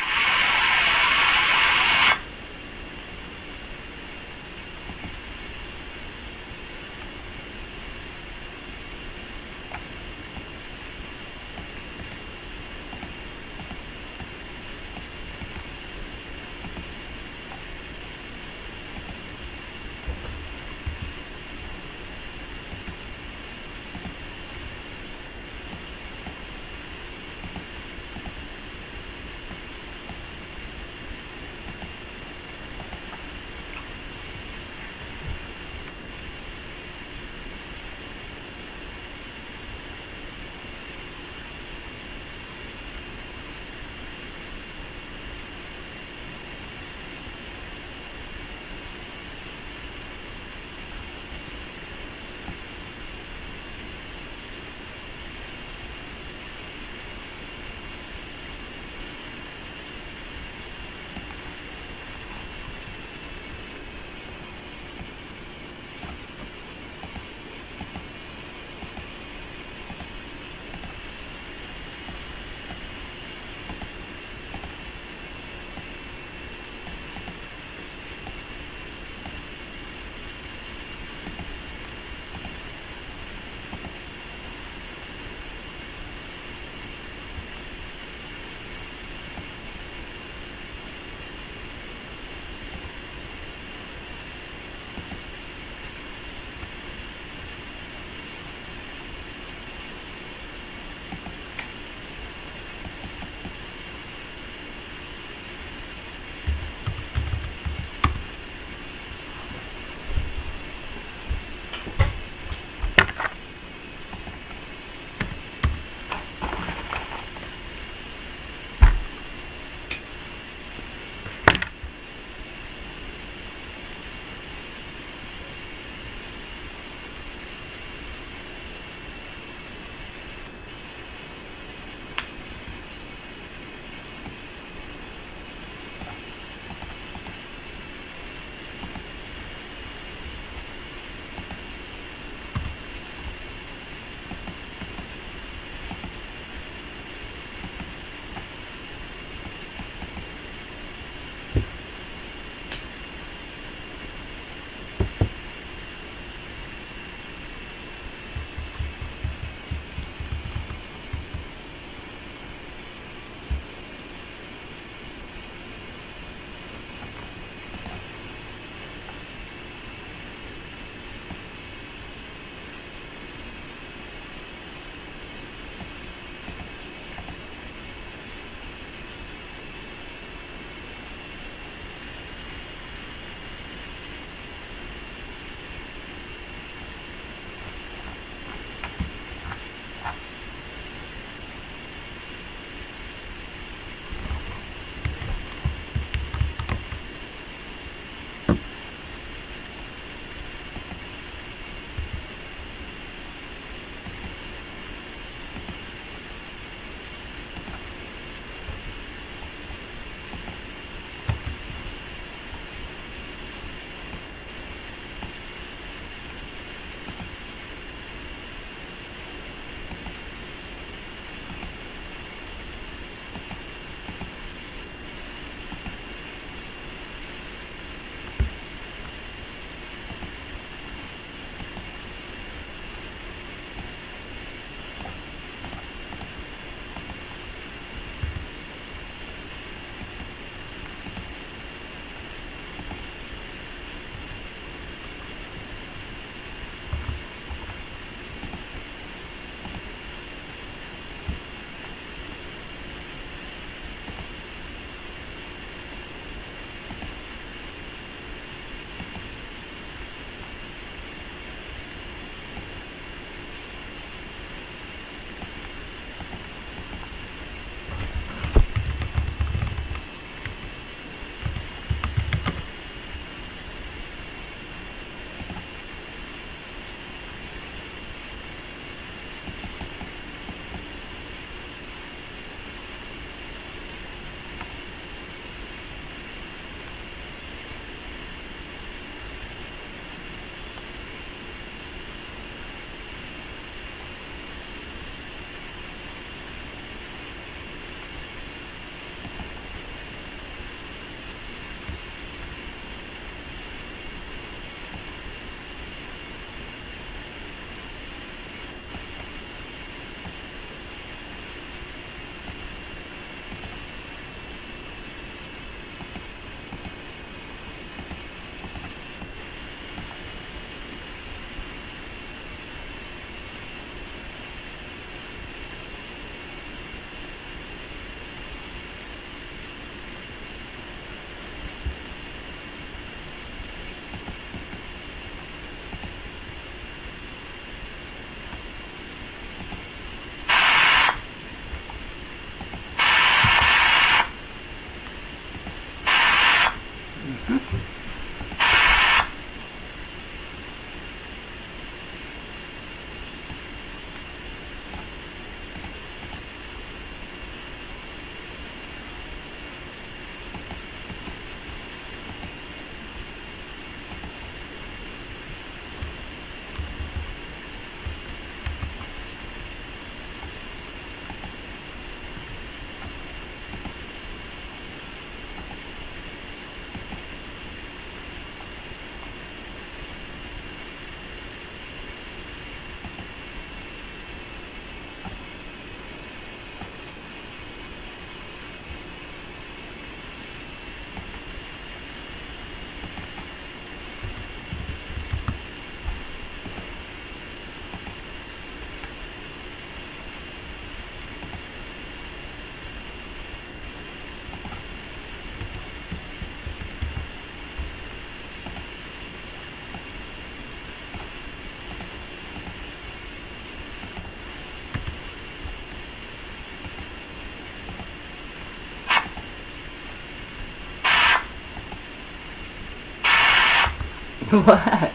What?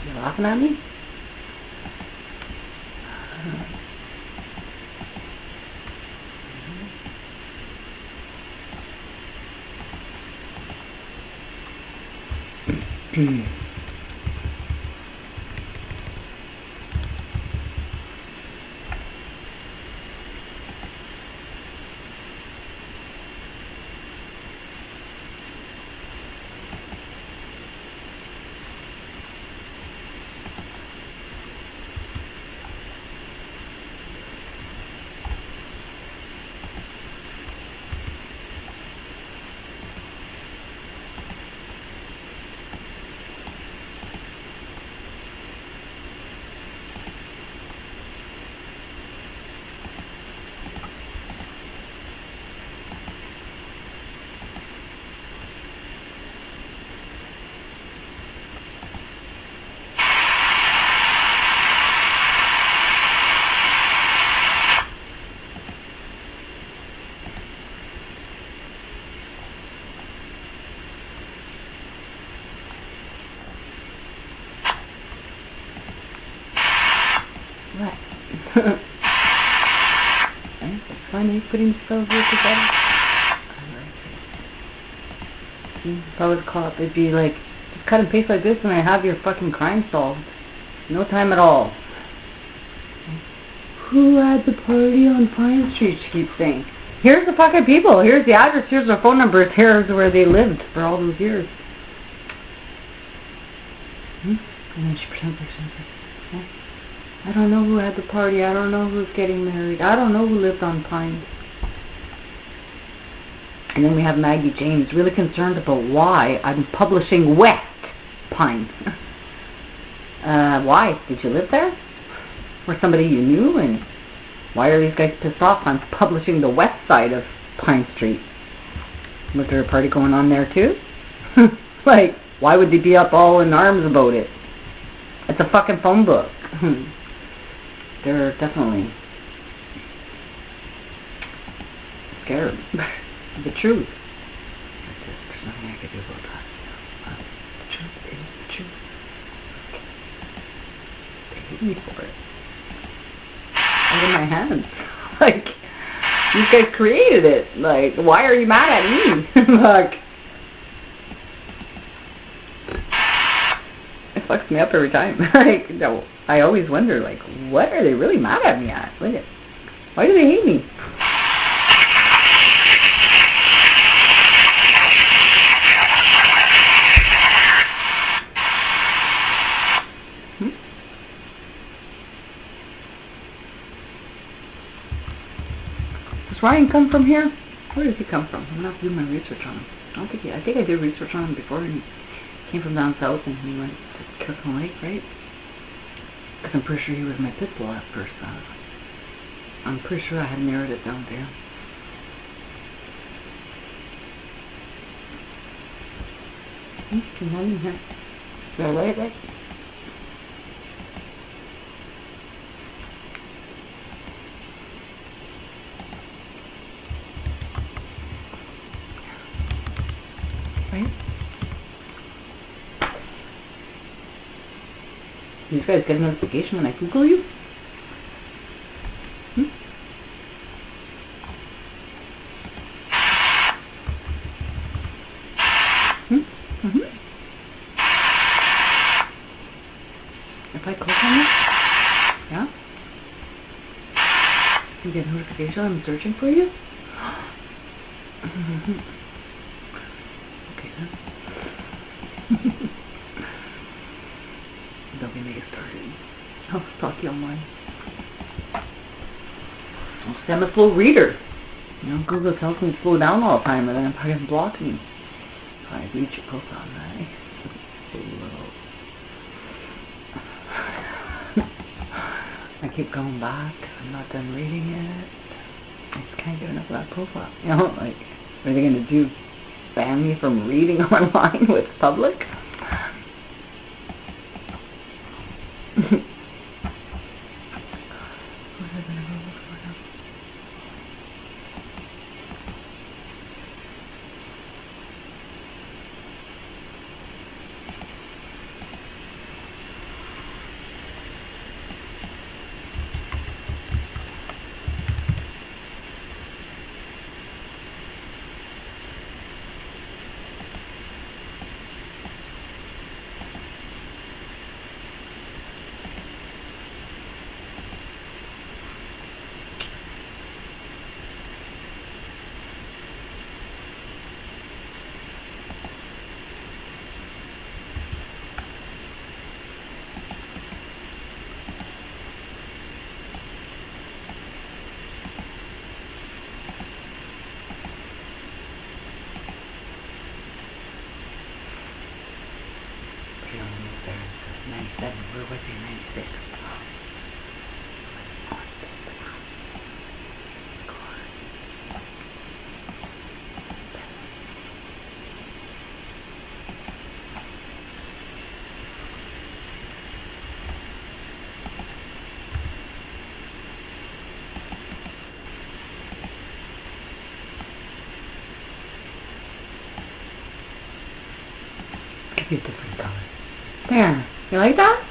You laughing at me? What? It's funny putting spells together. If I was a cop, it'd be like, just cut and paste like this and I have your fucking crime solved. No time at all. Who had the party on Pine Street, she keeps saying. Here's the fucking people. Here's the address. Here's their phone numbers. Here's where they lived for all those years. And then she pretends like something. Yeah. I don't know who had the party. I don't know who's getting married. I don't know who lived on Pine. And then we have Maggie James, really concerned about why I'm publishing West Pine. Why? Did you live there? Or somebody you knew? And why are these guys pissed off? I'm publishing the west side of Pine Street. Was there a party going on there too? Like, why would they be up all in arms about it? It's a fucking phone book. They're definitely scared of the truth. There's nothing I could do about that. The truth is the truth. They hate me for it. Out of my hands. Like, you guys created it. Like, why are you mad at me? Like, it fucks me up every time. Like, no, I always wonder, like, what are they really mad at me at? Look at, why do they hate me? Does Ryan come from here? Where does he come from? I'm gonna have to do my research on him. I think I did research on him before, and he came from down south, and he went to Kirkland Lake, right? Because I'm pretty sure he was my pit bull at first. I'm pretty sure I had narrowed it down there. Can I hear? Is that right, right? You guys get a notification when I Google you? If I click on it, yeah? You get a notification I'm searching for you? Okay then. Don't get me started. I'll stalk you online. I'm a slow reader. You know, Google tells me to slow down all the time and then it blocks me. I read your profile now. I keep going back. I'm not done reading it. I just can't get enough of that profile. You know, like, what are they going to do? Ban me from reading online with public? What am I going to go look for now? Almost there. 97. Where was he? 96. Give you a different color. There. You like that?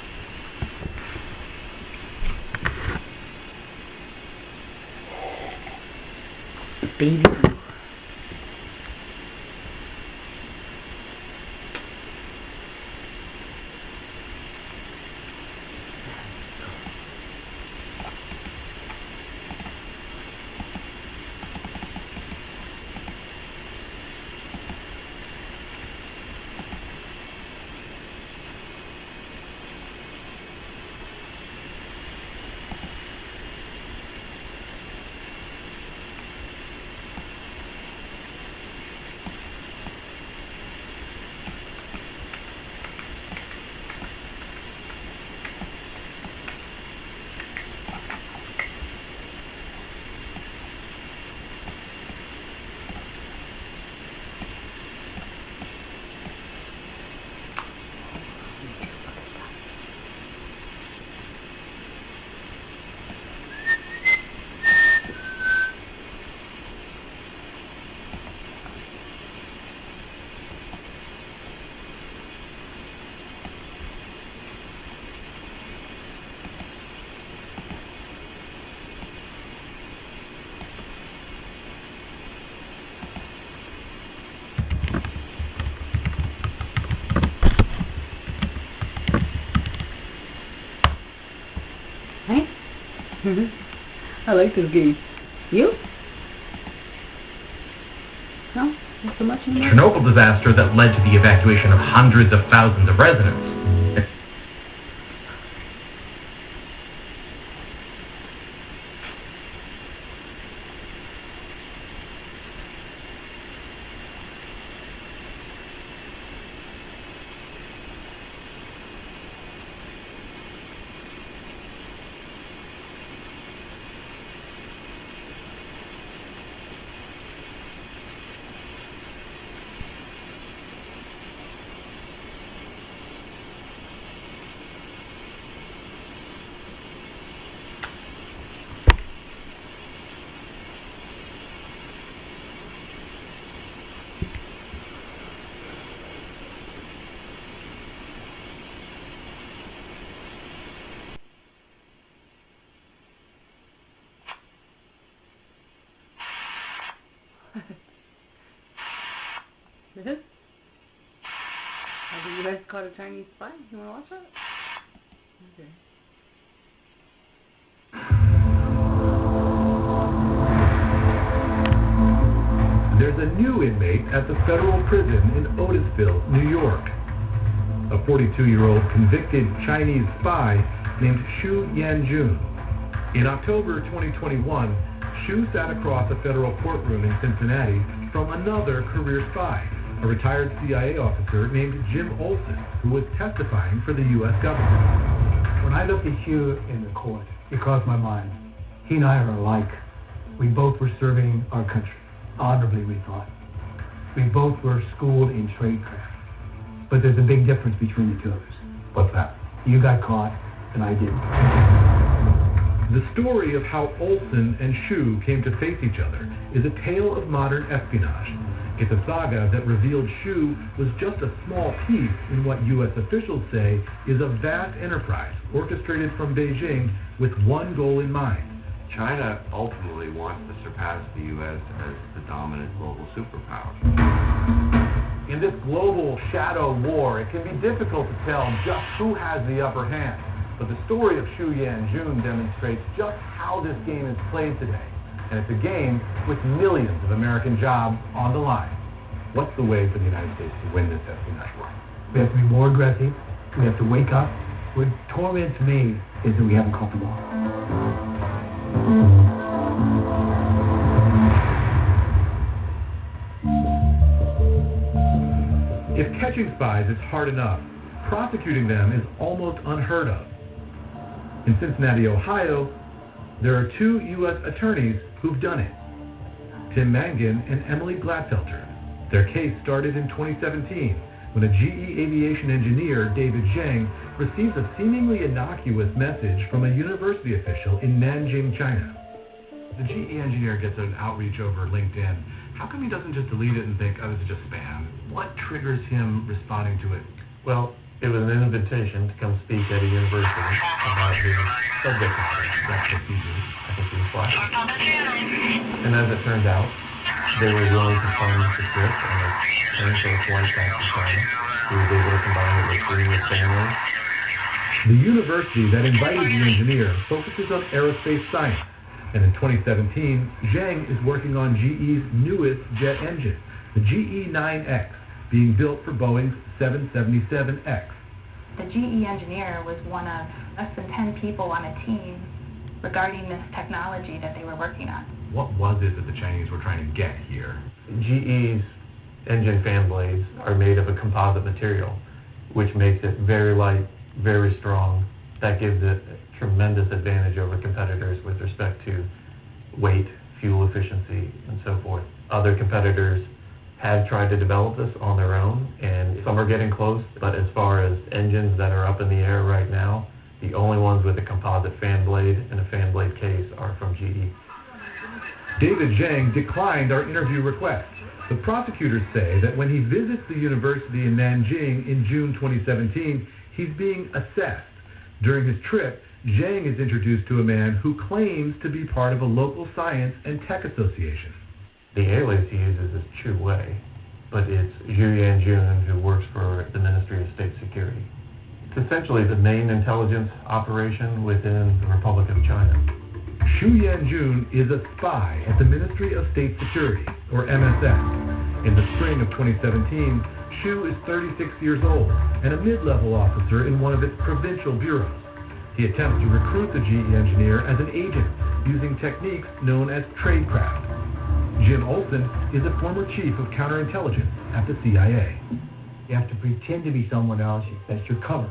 Baby blue. I like this game. You? No? Not so much anymore? Chernobyl disaster that led to the evacuation of hundreds of thousands of residents. The U.S. caught a Chinese spy. You want to watch that? Okay. There's a new inmate at the federal prison in Otisville, New York. A 42-year-old convicted Chinese spy named Xu Yanjun. In October 2021, Xu sat across a federal courtroom in Cincinnati from another career spy, a retired CIA officer named Jim Olsen, who was testifying for the U.S. government. When I looked at Hugh in the court, it crossed my mind. He and I are alike. We both were serving our country. Honorably, we thought. We both were schooled in tradecraft. But there's a big difference between the two of us. What's that? You got caught, and I didn't. The story of how Olsen and Xu came to face each other is a tale of modern espionage. It's a saga that revealed Xu was just a small piece in what U.S. officials say is a vast enterprise orchestrated from Beijing with one goal in mind. China ultimately wants to surpass the U.S. as the dominant global superpower. In this global shadow war, it can be difficult to tell just who has the upper hand. But the story of Xu Yanjun demonstrates just how this game is played today. And it's a game with millions of American jobs on the line. What's the way for the United States to win this espionage war? We have to be more aggressive. We have to wake up. What torments me is that we haven't caught them all. If catching spies is hard enough, prosecuting them is almost unheard of. In Cincinnati, Ohio, there are two U.S. attorneys who've done it, Tim Mangan and Emily Glatfelter. Their case started in 2017 when a GE aviation engineer, David Zhang, received a seemingly innocuous message from a university official in Nanjing, China. The GE engineer gets an outreach over LinkedIn. How come he doesn't just delete it and think, oh, this is just spam? What triggers him responding to it? Well, it was an invitation to come speak at a university about his subject matter. That's what he did. I think he was flashed. And as it turned out, they were willing to fund the trip and return for a flight back to China. He was able to combine it with being with family. The university that invited the engineer focuses on aerospace science. And in 2017, Zhang is working on GE's newest jet engine, the GE9X, being built for Boeing's 777X. The GE engineer was one of less than 10 people on a team regarding this technology that they were working on. What was it that the Chinese were trying to get here? GE's engine fan blades are made of a composite material, which makes it very light, very strong. That gives it a tremendous advantage over competitors with respect to weight, fuel efficiency, and so forth. Other competitors have tried to develop this on their own, and some are getting close, but as far as engines that are up in the air right now, the only ones with a composite fan blade and a fan blade case are from GE. David Zhang declined our interview request. The prosecutors say that when he visits the university in Nanjing in June 2017, he's being assessed. During his trip, Zhang is introduced to a man who claims to be part of a local science and tech association. The alias he uses is Chu Wei, but it's Xu Yanjun, who works for the Ministry of State Security. It's essentially the main intelligence operation within the Republic of China. Xu Yanjun is a spy at the Ministry of State Security, or MSS. In the spring of 2017, Xu is 36 years old and a mid-level officer in one of its provincial bureaus. He attempts to recruit the GE engineer as an agent using techniques known as tradecraft. Jim Olsen is a former chief of counterintelligence at the CIA. You have to pretend to be someone else. That's your cover.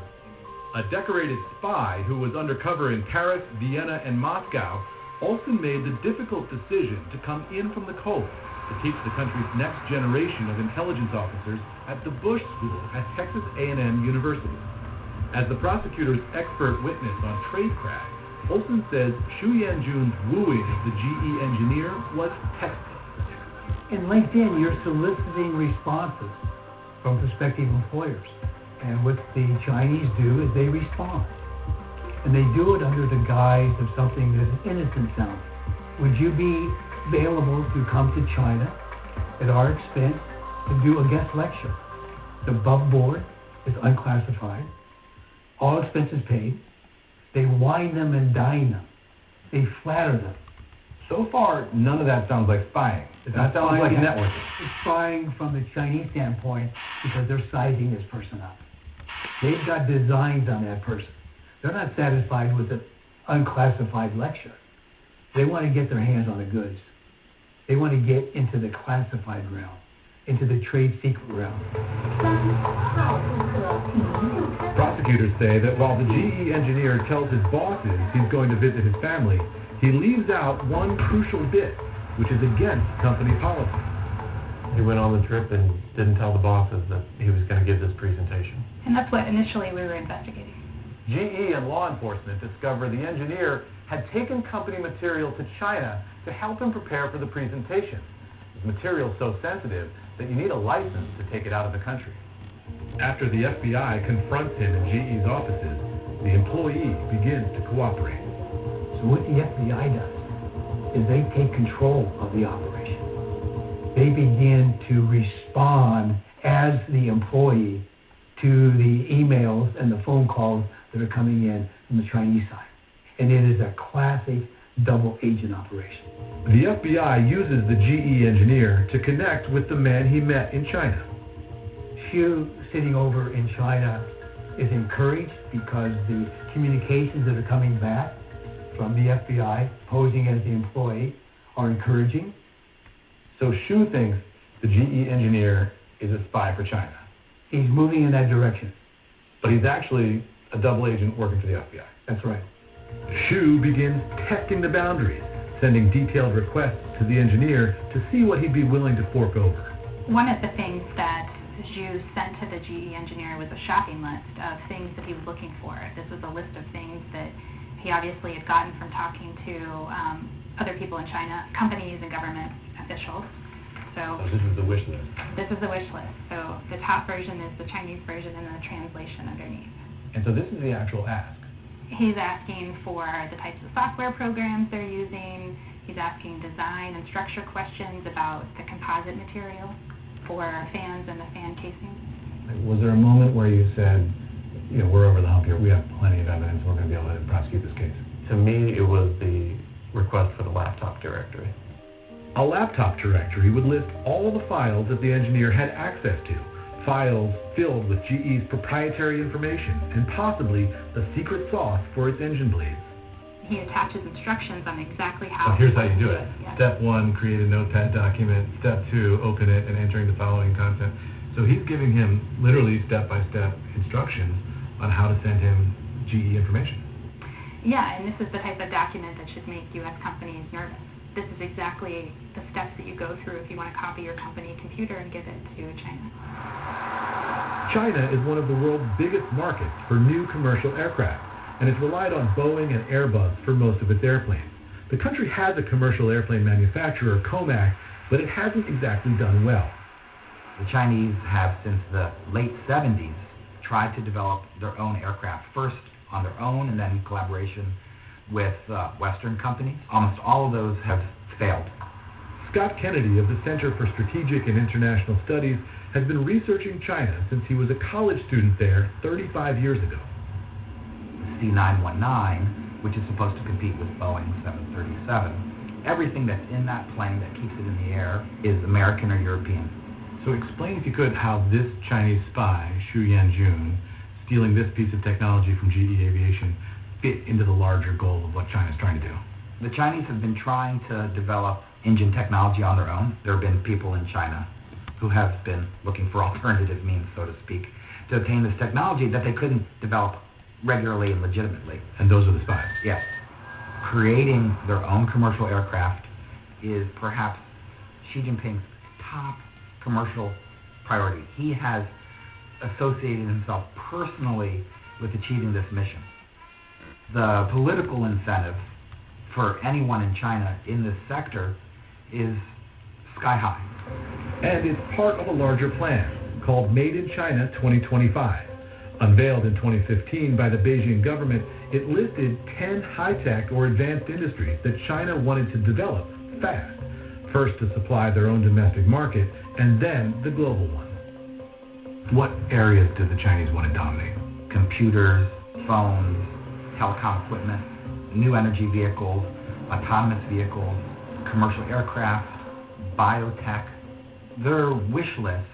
A decorated spy who was undercover in Paris, Vienna, and Moscow, Olsen made the difficult decision to come in from the coast to teach the country's next generation of intelligence officers at the Bush School at Texas A&M University. As the prosecutor's expert witness on tradecraft, Olsen says Xu Yanjun's wooing of the GE engineer was textbook. In LinkedIn, you're soliciting responses from prospective employers. And what the Chinese do is they respond. And they do it under the guise of something that's innocent sounding. Would you be available to come to China at our expense to do a guest lecture. The above board is unclassified, all expenses paid. They wine them and dine them. They flatter them. So far, none of that sounds like spying. That sounds like networking. It's spying from the Chinese standpoint because they're sizing this person up. They've got designs on that person. They're not satisfied with an unclassified lecture. They want to get their hands on the goods. They want to get into the classified realm, into the trade secret realm. Prosecutors say that while the GE engineer tells his bosses he's going to visit his family, he leaves out one crucial bit, which is against company policy. He went on the trip and didn't tell the bosses that he was going to give this presentation. And that's what initially we were investigating. GE and law enforcement discovered the engineer had taken company material to China to help him prepare for the presentation. The material is so sensitive that you need a license to take it out of the country. After the FBI confronts him in GE's offices, the employee begins to cooperate. So what the FBI does is they take control of the operation. They begin to respond as the employee to the emails and the phone calls that are coming in from the Chinese side. And it is a classic double agent operation. The FBI uses the GE engineer to connect with the man he met in China. Xu, sitting over in China, is encouraged because the communications that are coming back from the FBI, posing as the employee, are encouraging. So Xu thinks the GE engineer is a spy for China. He's moving in that direction. But he's actually a double agent working for the FBI. That's right. Xu begins testing the boundaries, sending detailed requests to the engineer to see what he'd be willing to fork over. One of the things that Xu sent to the GE engineer was a shopping list of things that he was looking for. This was a list of things that he obviously had gotten from talking to other people in China, companies and government officials. So this is the wish list. This is the wish list. So the top version is the Chinese version and the translation underneath. And so this is the actual ask. He's asking for the types of software programs they're using. He's asking design and structure questions about the composite material for fans and the fan casing. Was there a moment where you said, you know, we're over the hump here, we have plenty of evidence, we're going to be able to prosecute this case? To me, it was the request for the laptop directory. A laptop directory would list all the files that the engineer had access to, files filled with GE's proprietary information and possibly the secret sauce for its engine blades. He attaches instructions on exactly how. So here's how you do it. Yes. Step 1, create a notepad document. Step 2, open it and entering the following content. So he's giving him literally step-by-step instructions on how to send him GE information. Yeah, and this is the type of document that should make U.S. companies nervous. This is exactly the steps that you go through if you want to copy your company computer and give it to China. China is one of the world's biggest markets for new commercial aircraft, and it's relied on Boeing and Airbus for most of its airplanes. The country has a commercial airplane manufacturer, COMAC, but it hasn't exactly done well. The Chinese have, since the late 70s, tried to develop their own aircraft, first on their own and then in collaboration with Western companies. Almost all of those have failed. Scott Kennedy of the Center for Strategic and International Studies has been researching China since he was a college student there 35 years ago. The C919, which is supposed to compete with Boeing 737, everything that's in that plane that keeps it in the air is American or European. So explain, if you could, how this Chinese spy, Xu Yanjun, stealing this piece of technology from GE Aviation, fit into the larger goal of what China's trying to do. The Chinese have been trying to develop engine technology on their own. There have been people in China who have been looking for alternative means, so to speak, to obtain this technology that they couldn't develop regularly and legitimately. And those are the spies? Yes. Creating their own commercial aircraft is perhaps Xi Jinping's top commercial priority. He has associated himself personally with achieving this mission. The political incentive for anyone in China in this sector is sky high. And it's part of a larger plan called Made in China 2025. Unveiled in 2015 by the Beijing government, it listed 10 high-tech or advanced industries that China wanted to develop fast. first to supply their own domestic market and then the global one. What areas do the Chinese want to dominate? Computers, phones, telecom equipment, new energy vehicles, autonomous vehicles, commercial aircraft, biotech. Their wish list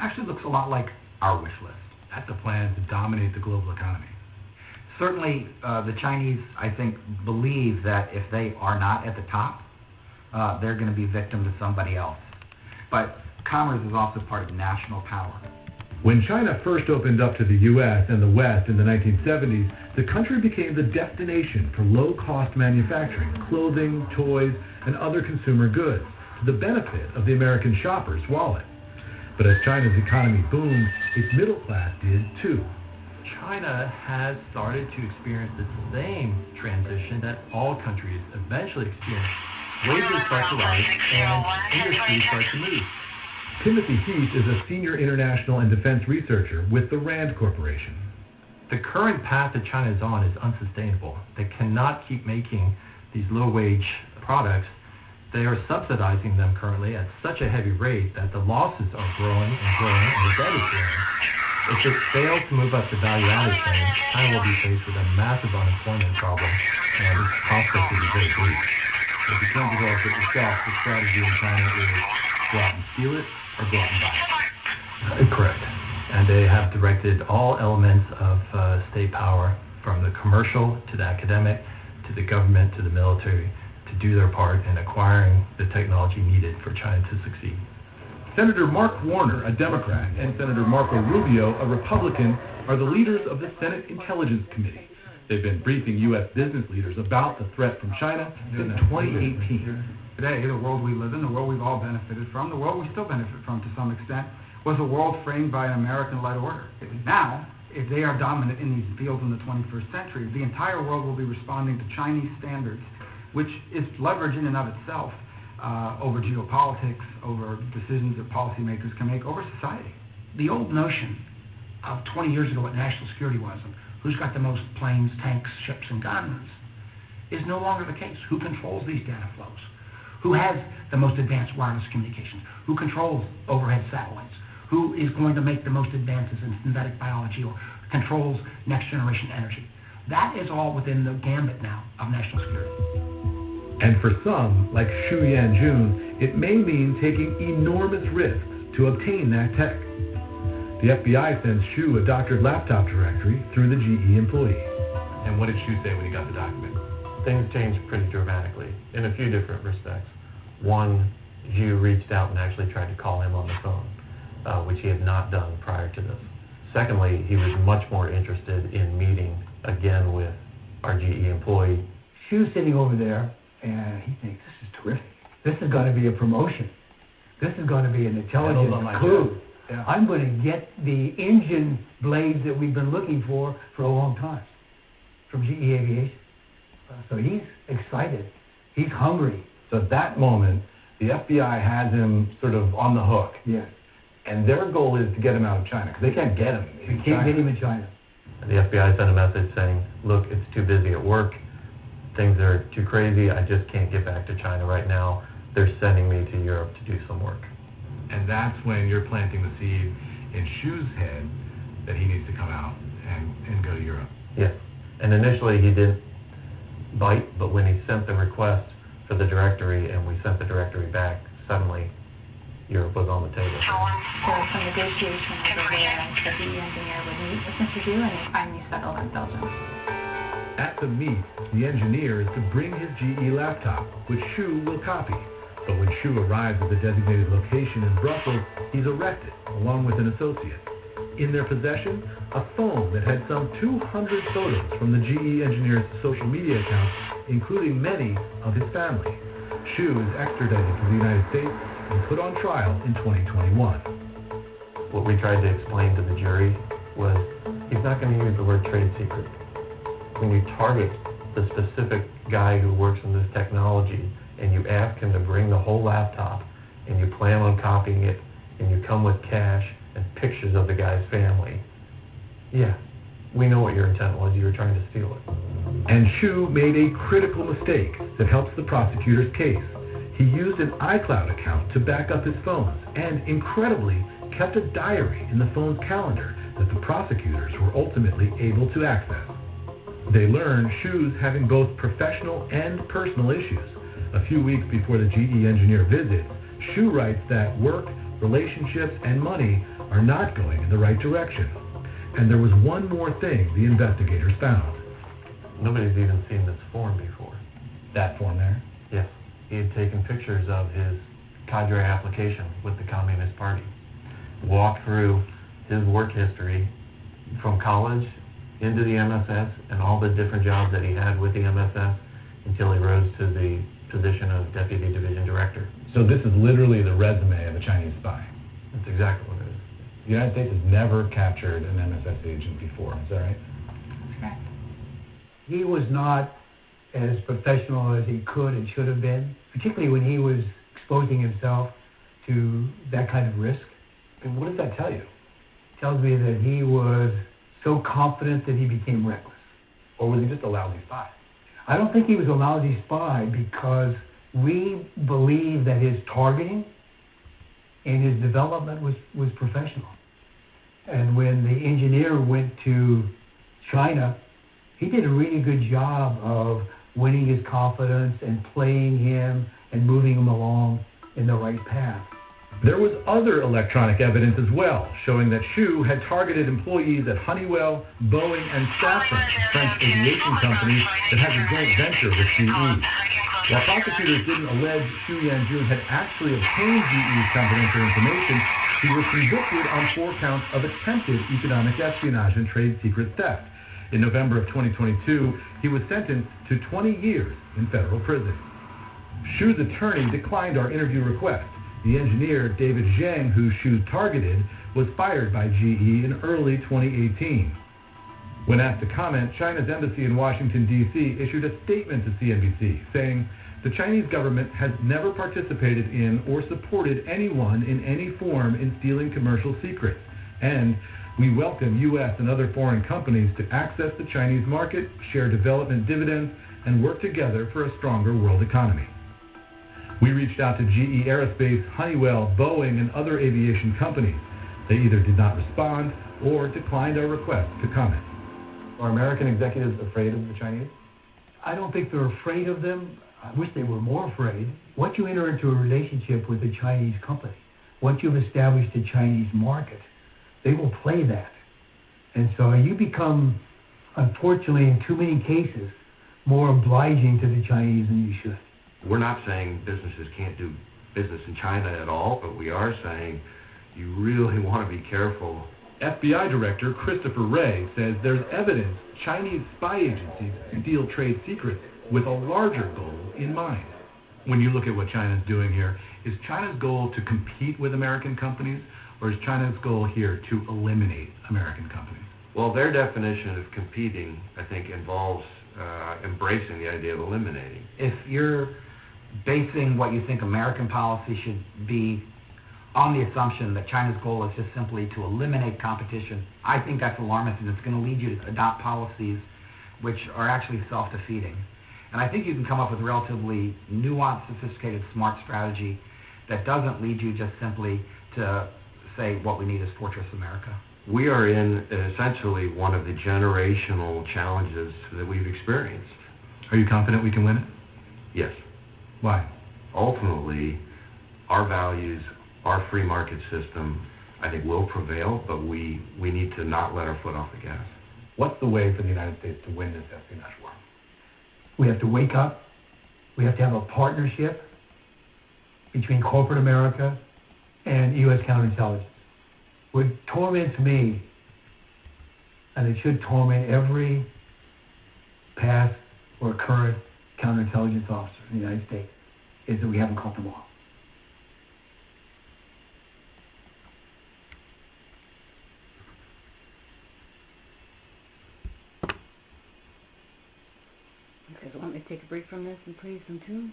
actually looks a lot like our wish list. That's a plan to dominate the global economy. Certainly, the Chinese, I think, believe that if they are not at the top, they're going to be victim to somebody else. But commerce is also part of national power. When China first opened up to the U.S. and the West in the 1970s, the country became the destination for low-cost manufacturing, clothing, toys, and other consumer goods, to the benefit of the American shopper's wallet. But as China's economy boomed, its middle class did too. China has started to experience the same transition that all countries eventually experience. Wages start to rise and industries start to move. Timothy Heath is a senior international and defense researcher with the RAND Corporation. The current path that China is on is unsustainable. They cannot keep making these low-wage products. They are subsidizing them currently at such a heavy rate that the losses are growing and growing, and the debt is growing. If it fails to move up the value-added chain, China will be faced with a massive unemployment problem, and its prospects will be very bleak. If you can't develop it yourself, the strategy in China is go out and steal it or go out and buy it. Correct. And they have directed all elements of state power, from the commercial to the academic, to the government, to the military, to do their part in acquiring the technology needed for China to succeed. Senator Mark Warner, a Democrat, and Senator Marco Rubio, a Republican, are the leaders of the Senate Intelligence Committee. They've been briefing U.S. business leaders about the threat from China since 2018. Today, the world we live in, the world we've all benefited from, the world we still benefit from to some extent, was a world framed by an American-led order. Now, if they are dominant in these fields in the 21st century, the entire world will be responding to Chinese standards, which is leverage in and of itself over geopolitics, over decisions that policymakers can make, over society. The old notion of 20 years ago what national security was, and who's got the most planes, tanks, ships, and guns, is no longer the case. Who controls these data flows? Who has the most advanced wireless communications? Who controls overhead satellites? Who is going to make the most advances in synthetic biology or controls next generation energy? That is all within the gambit now of national security. And for some, like Xu Yanjun, it may mean taking enormous risks to obtain that tech. The FBI sends Xu a doctored laptop directory through the GE employee. And what did Xu say when he got the document? Things changed pretty dramatically in a few different respects. One, Xu reached out and actually tried to call him on the phone, which he had not done prior to this. Secondly, he was much more interested in meeting again with our GE employee. Xu's sitting over there, and he thinks, this is terrific. This is going to be a promotion. This is going to be an intelligence coup. Yeah. I'm going to get the engine blades that we've been looking for a long time from GE Aviation. So he's excited. He's hungry. So at that moment, the FBI has him sort of on the hook. Yes. And their goal is to get him out of China, because they can't get him in China. They can't get him in China. And the FBI sent a message saying, look, it's too busy at work. Things are too crazy. I just can't get back to China right now. They're sending me to Europe to do some work. And that's when you're planting the seed in Xu's head that he needs to come out and go to Europe. Yes. And initially he didn't bite, but when he sent the request for the directory and we sent the directory back, suddenly Europe was on the table. There was some negotiation over where the GE engineer would meet with Mr. Xu, and they finally settled on Belgium. At the meet, the engineer is to bring his GE laptop, which Xu will copy. But when Xu arrives at the designated location in Brussels, he's arrested, along with an associate. In their possession, a phone that had some 200 photos from the GE engineer's social media accounts, including many of his family. Xu is extradited to the United States and put on trial in 2021. What we tried to explain to the jury was he's not going to use the word trade secret. When you target the specific guy who works in this technology and you ask him to bring the whole laptop and you plan on copying it and you come with cash and pictures of the guy's family, yeah, we know what your intent was. You were trying to steal it. And Xu made a critical mistake that helps the prosecutor's case. He used an iCloud account to back up his phones and, incredibly, kept a diary in the phone's calendar that the prosecutors were ultimately able to access. They learned Shu's having both professional and personal issues. A few weeks before the GE engineer visits, Shu writes that work, relationships, and money are not going in the right direction. And there was one more thing the investigators found. Nobody's even seen this form before. That form there? Yes. He had taken pictures of his cadre application with the Communist Party, walked through his work history from college into the MSS and all the different jobs that he had with the MSS until he rose to the position of Deputy Division Director. So this is literally the resume of a Chinese spy. That's exactly what it is. The United States has never captured an MSS agent before, is that right? That's correct. He was not as professional as he could and should have been, particularly when he was exposing himself to that kind of risk. And what does that tell you? It tells me that he was so confident that he became reckless. Or was he just a lousy spy? I don't think he was a lousy spy because we believe that his targeting and his development was professional. And when the engineer went to China, he did a really good job of winning his confidence and playing him and moving him along in the right path. There was other electronic evidence as well, showing that Shu had targeted employees at Honeywell, Boeing, and Safran, French aviation companies that had a joint venture with GE. While prosecutors didn't allege Xu Yanjun had actually obtained GE's confidential information, he was convicted on 4 counts of attempted economic espionage and trade secret theft. In November of 2022, he was sentenced to 20 years in federal prison. Shu's attorney declined our interview request. The engineer, David Zhang, who Shu targeted, was fired by GE in early 2018. When asked to comment, China's embassy in Washington, D.C. issued a statement to CNBC saying, "The Chinese government has never participated in or supported anyone in any form in stealing commercial secrets, and we welcome U.S. and other foreign companies to access the Chinese market, share development dividends, and work together for a stronger world economy." We reached out to GE Aerospace, Honeywell, Boeing, and other aviation companies. They either did not respond or declined our request to comment. Are American executives afraid of the Chinese? I don't think they're afraid of them. I wish they were more afraid. Once you enter into a relationship with a Chinese company, once you've established a Chinese market, they will play that. And so you become, unfortunately, in too many cases, more obliging to the Chinese than you should. We're not saying businesses can't do business in China at all, but we are saying you really want to be careful. FBI Director Christopher Wray says there's evidence Chinese spy agencies steal trade secrets with a larger goal in mind. When you look at what China's doing here, is China's goal to compete with American companies, or is China's goal here to eliminate American companies? Well, their definition of competing, I think, involves embracing the idea of eliminating. If you're basing what you think American policy should be on the assumption that China's goal is just simply to eliminate competition, I think that's alarmist, and it's going to lead you to adopt policies which are actually self-defeating. And I think you can come up with a relatively nuanced, sophisticated, smart strategy that doesn't lead you just simply to say what we need is Fortress America. We are in essentially one of the generational challenges that we've experienced. Are you confident we can win it? Yes. Why? Ultimately, our values, our free market system, I think will prevail, but we need to not let our foot off the gas. What's the way for the United States to win this espionage war? We have to wake up. We have to have a partnership between corporate America and U.S. counterintelligence. What torments me, and it should torment every past or current counterintelligence officer in the United States, is that we haven't caught them all. Okay, so let me take a break from this and play some tunes.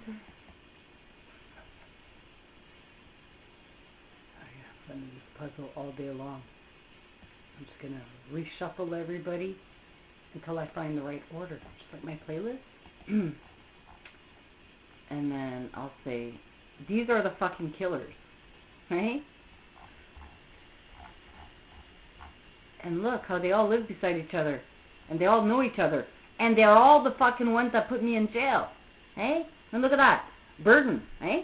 Let me just puzzle all day long. I'm just going to reshuffle everybody until I find the right order, just like my playlist. And then I'll say These are the fucking killers, right? And look how they all live beside each other. And they all know each other. And they're all the fucking ones that put me in jail. Hey? And look at that. Burden, eh?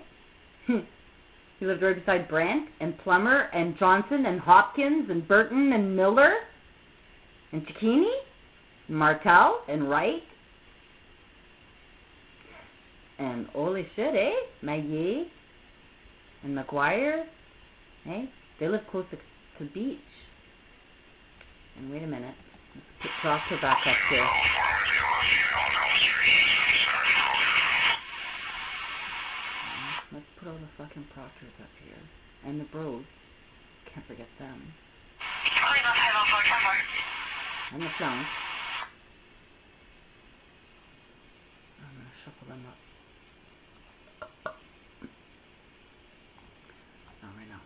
He lived right beside Brandt and Plummer and Johnson and Hopkins and Burton and Miller and Cicchini and Martel and Wright. And holy shit, eh? Maillet and McGuire. Eh? They live close to the beach. And wait a minute. Let's put Proctor back up here. Let's put all the fucking Proctors up here. And the Bros. Can't forget them. And the Flunks. I'm going to shuffle them up. Not right now.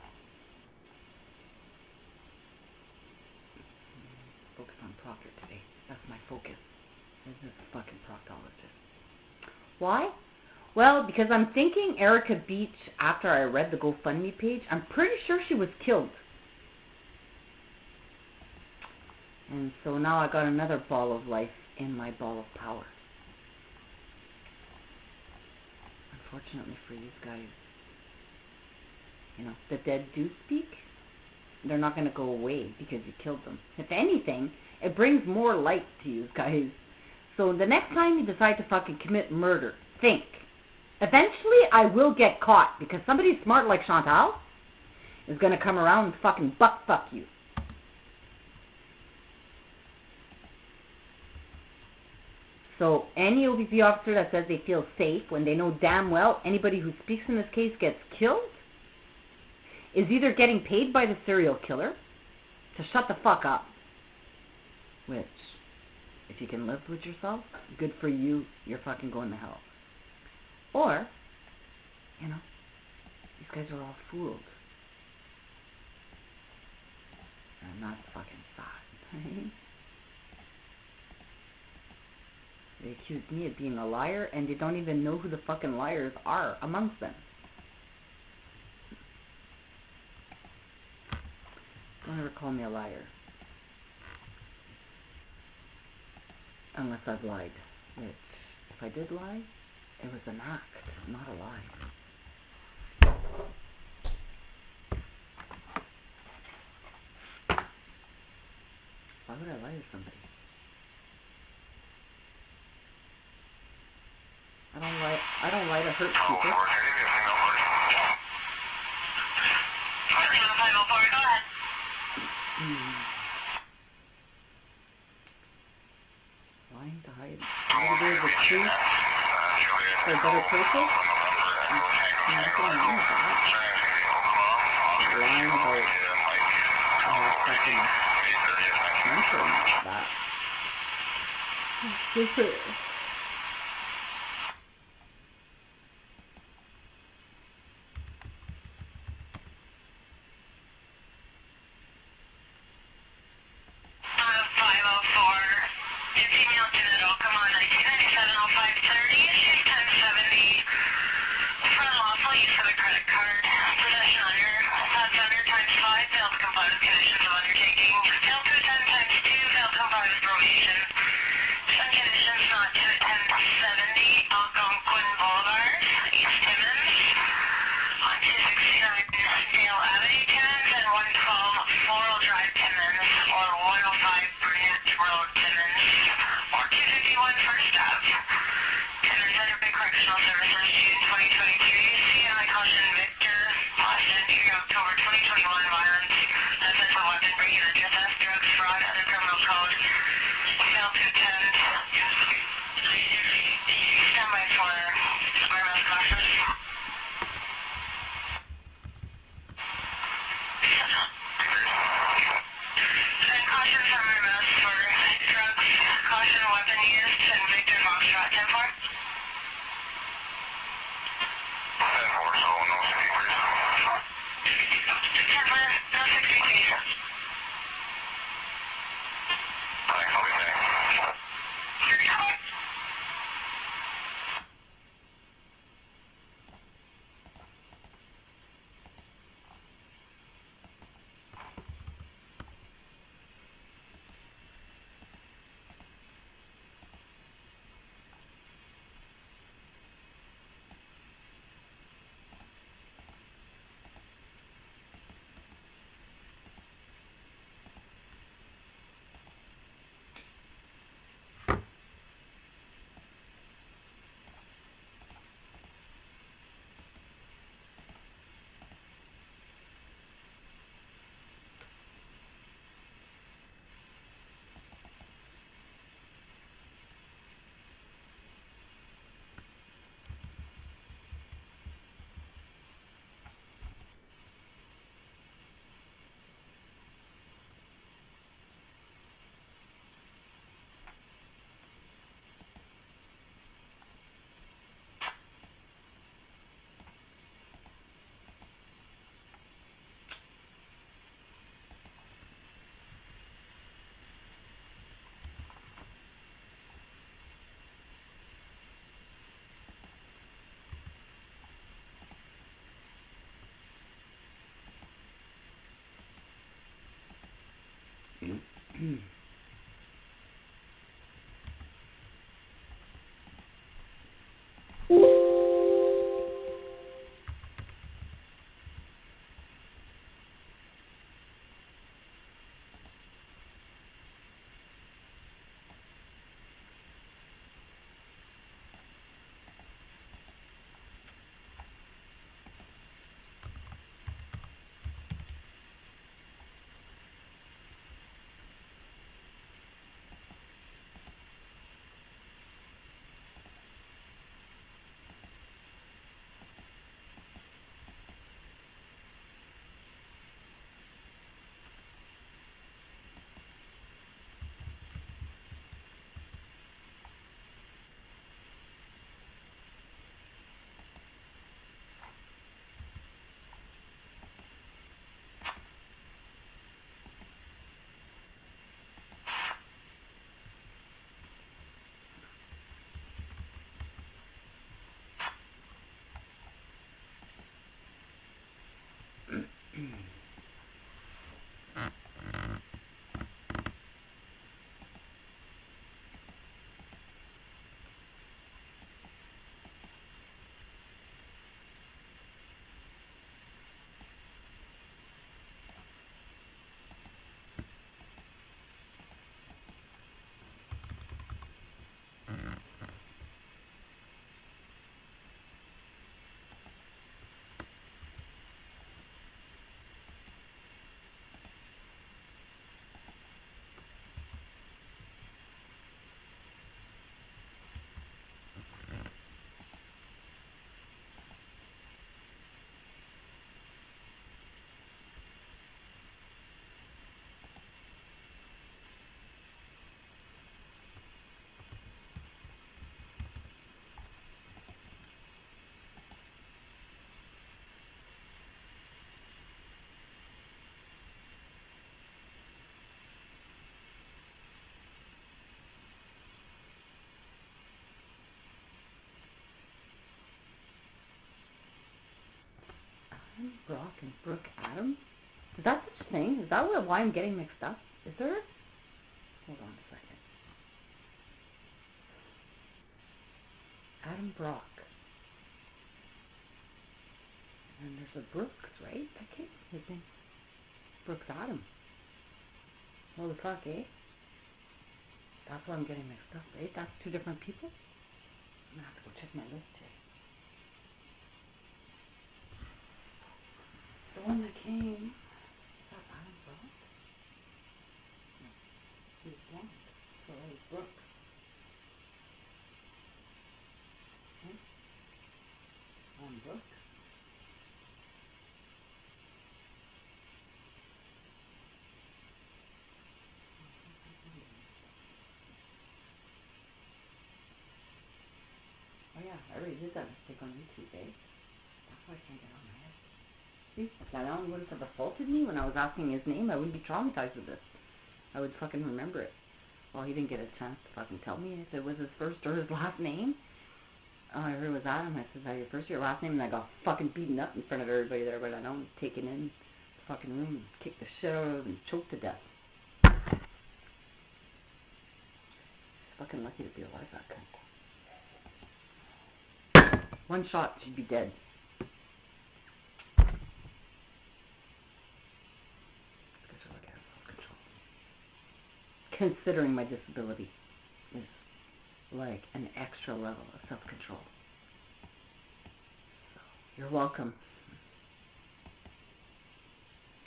Focus on Proctor today. That's my focus. This is a fucking proctologist. Why? Well, because I'm thinking Erica Beach, after I read the GoFundMe page, I'm pretty sure she was killed. And so now I got another ball of life in my ball of power. Unfortunately for you guys, you know, the dead do speak. They're not going to go away because you killed them. If anything, it brings more light to you guys. So the next time you decide to fucking commit murder, think. Eventually I will get caught because somebody smart like Chantal is going to come around and fucking butt fuck you. So any OPP officer that says they feel safe when they know damn well anybody who speaks in this case gets killed is either getting paid by the serial killer to shut the fuck up, which, if you can live with yourself, good for you, you're fucking going to hell. Or, you know, these guys are all fooled. And that's fucking sad. They accuse me of being a liar, and they don't even know who the fucking liars are amongst them. Don't ever call me a liar. Unless I've lied. Which, if I did lie, it was an act, not a lie. Why would I lie to somebody? I don't lie to hurt people. Lying to hide a bit of the truth for a better purpose? Nothing wrong with that. Lying about I have fucking cancer and that. It's different. Brock and Brooke Adams? Is that such a thing? Is that why I'm getting mixed up? Is there? Hold on a second. Adam Brock. And there's a Brooks, right? That kid? His name? Brooks Adams. What the fuck, eh? That's why I'm getting mixed up, right? That's two different people? I'm gonna have to go check my list here. The one that came. Is that Adam Brock? No. He was blonde. So it was Brooks. Hmm? Adam Brooks? Oh yeah, I already did that mistake on YouTube, eh? That's why I can't get on my head. See, if that Alan wouldn't have assaulted me when I was asking his name, I wouldn't be traumatized with this. I would fucking remember it. Well, he didn't get a chance to fucking tell me if it was his first or his last name. Oh, I heard it was Adam. I said, is that your first or your last name? And I got fucking beaten up in front of everybody there, but I don't take it in the fucking room and kick the shit out of him and choke to death. Fucking lucky to be alive, that cunt. One shot, she'd be dead. Considering my disability is like an extra level of self-control. So, you're welcome.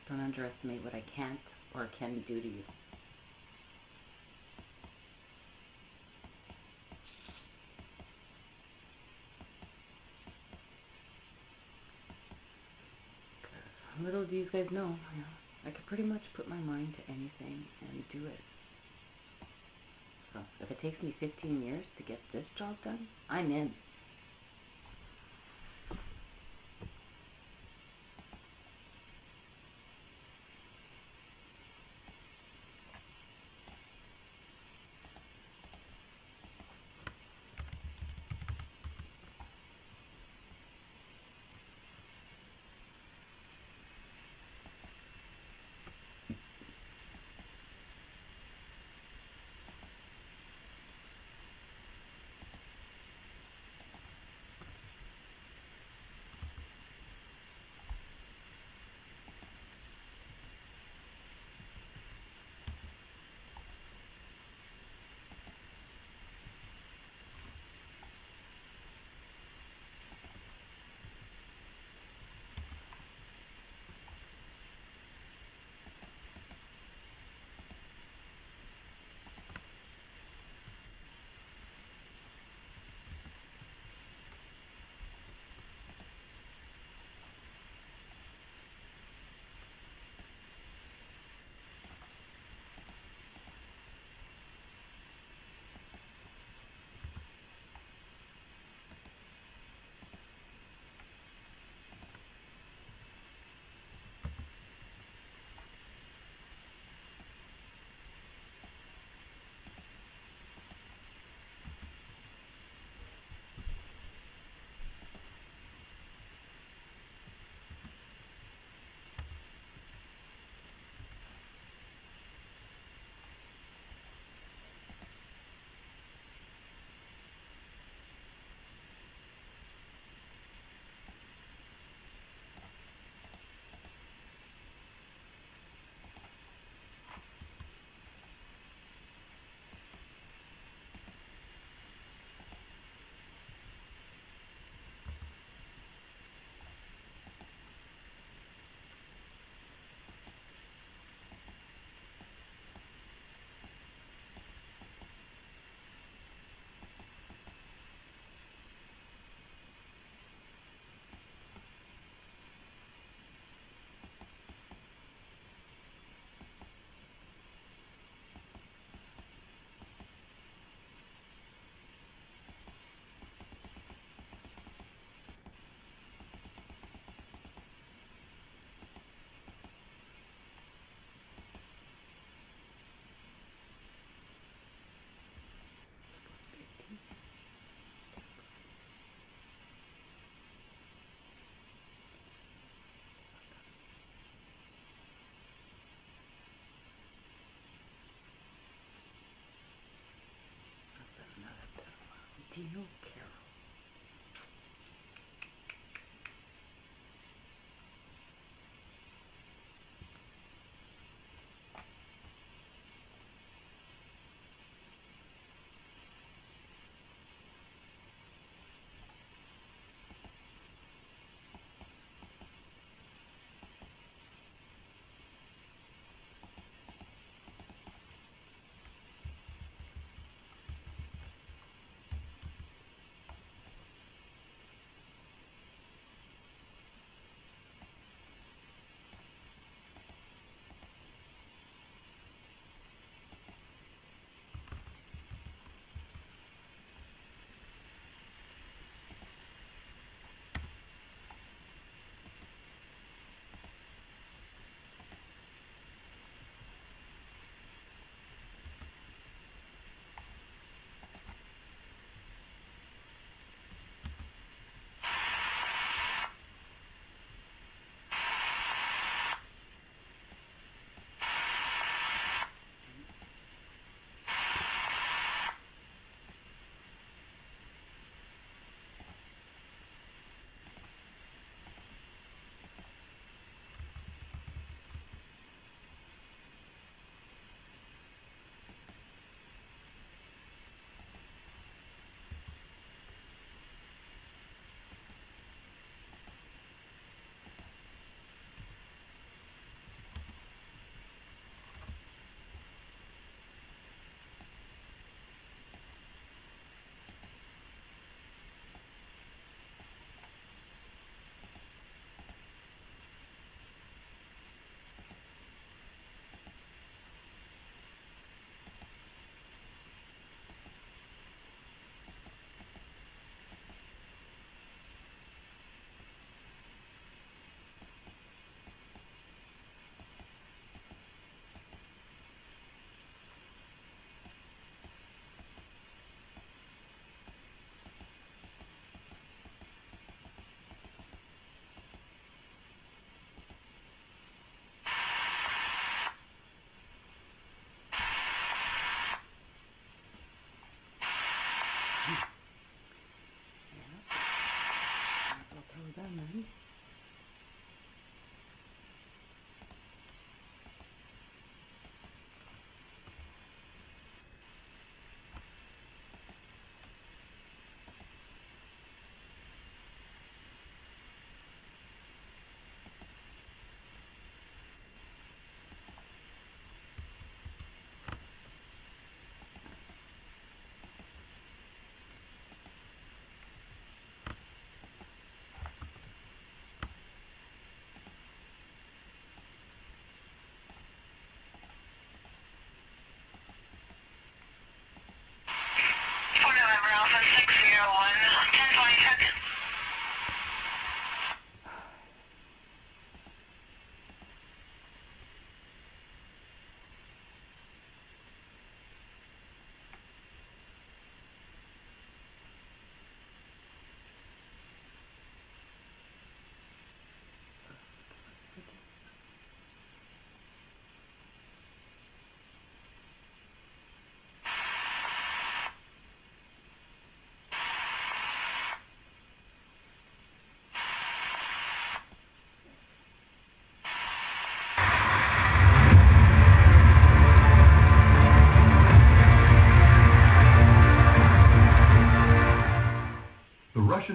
Don't underestimate what I can't or can do to you. Little do you guys know, I could pretty much put my mind to anything and do it. So, if it takes me 15 years to get this job done, I'm in.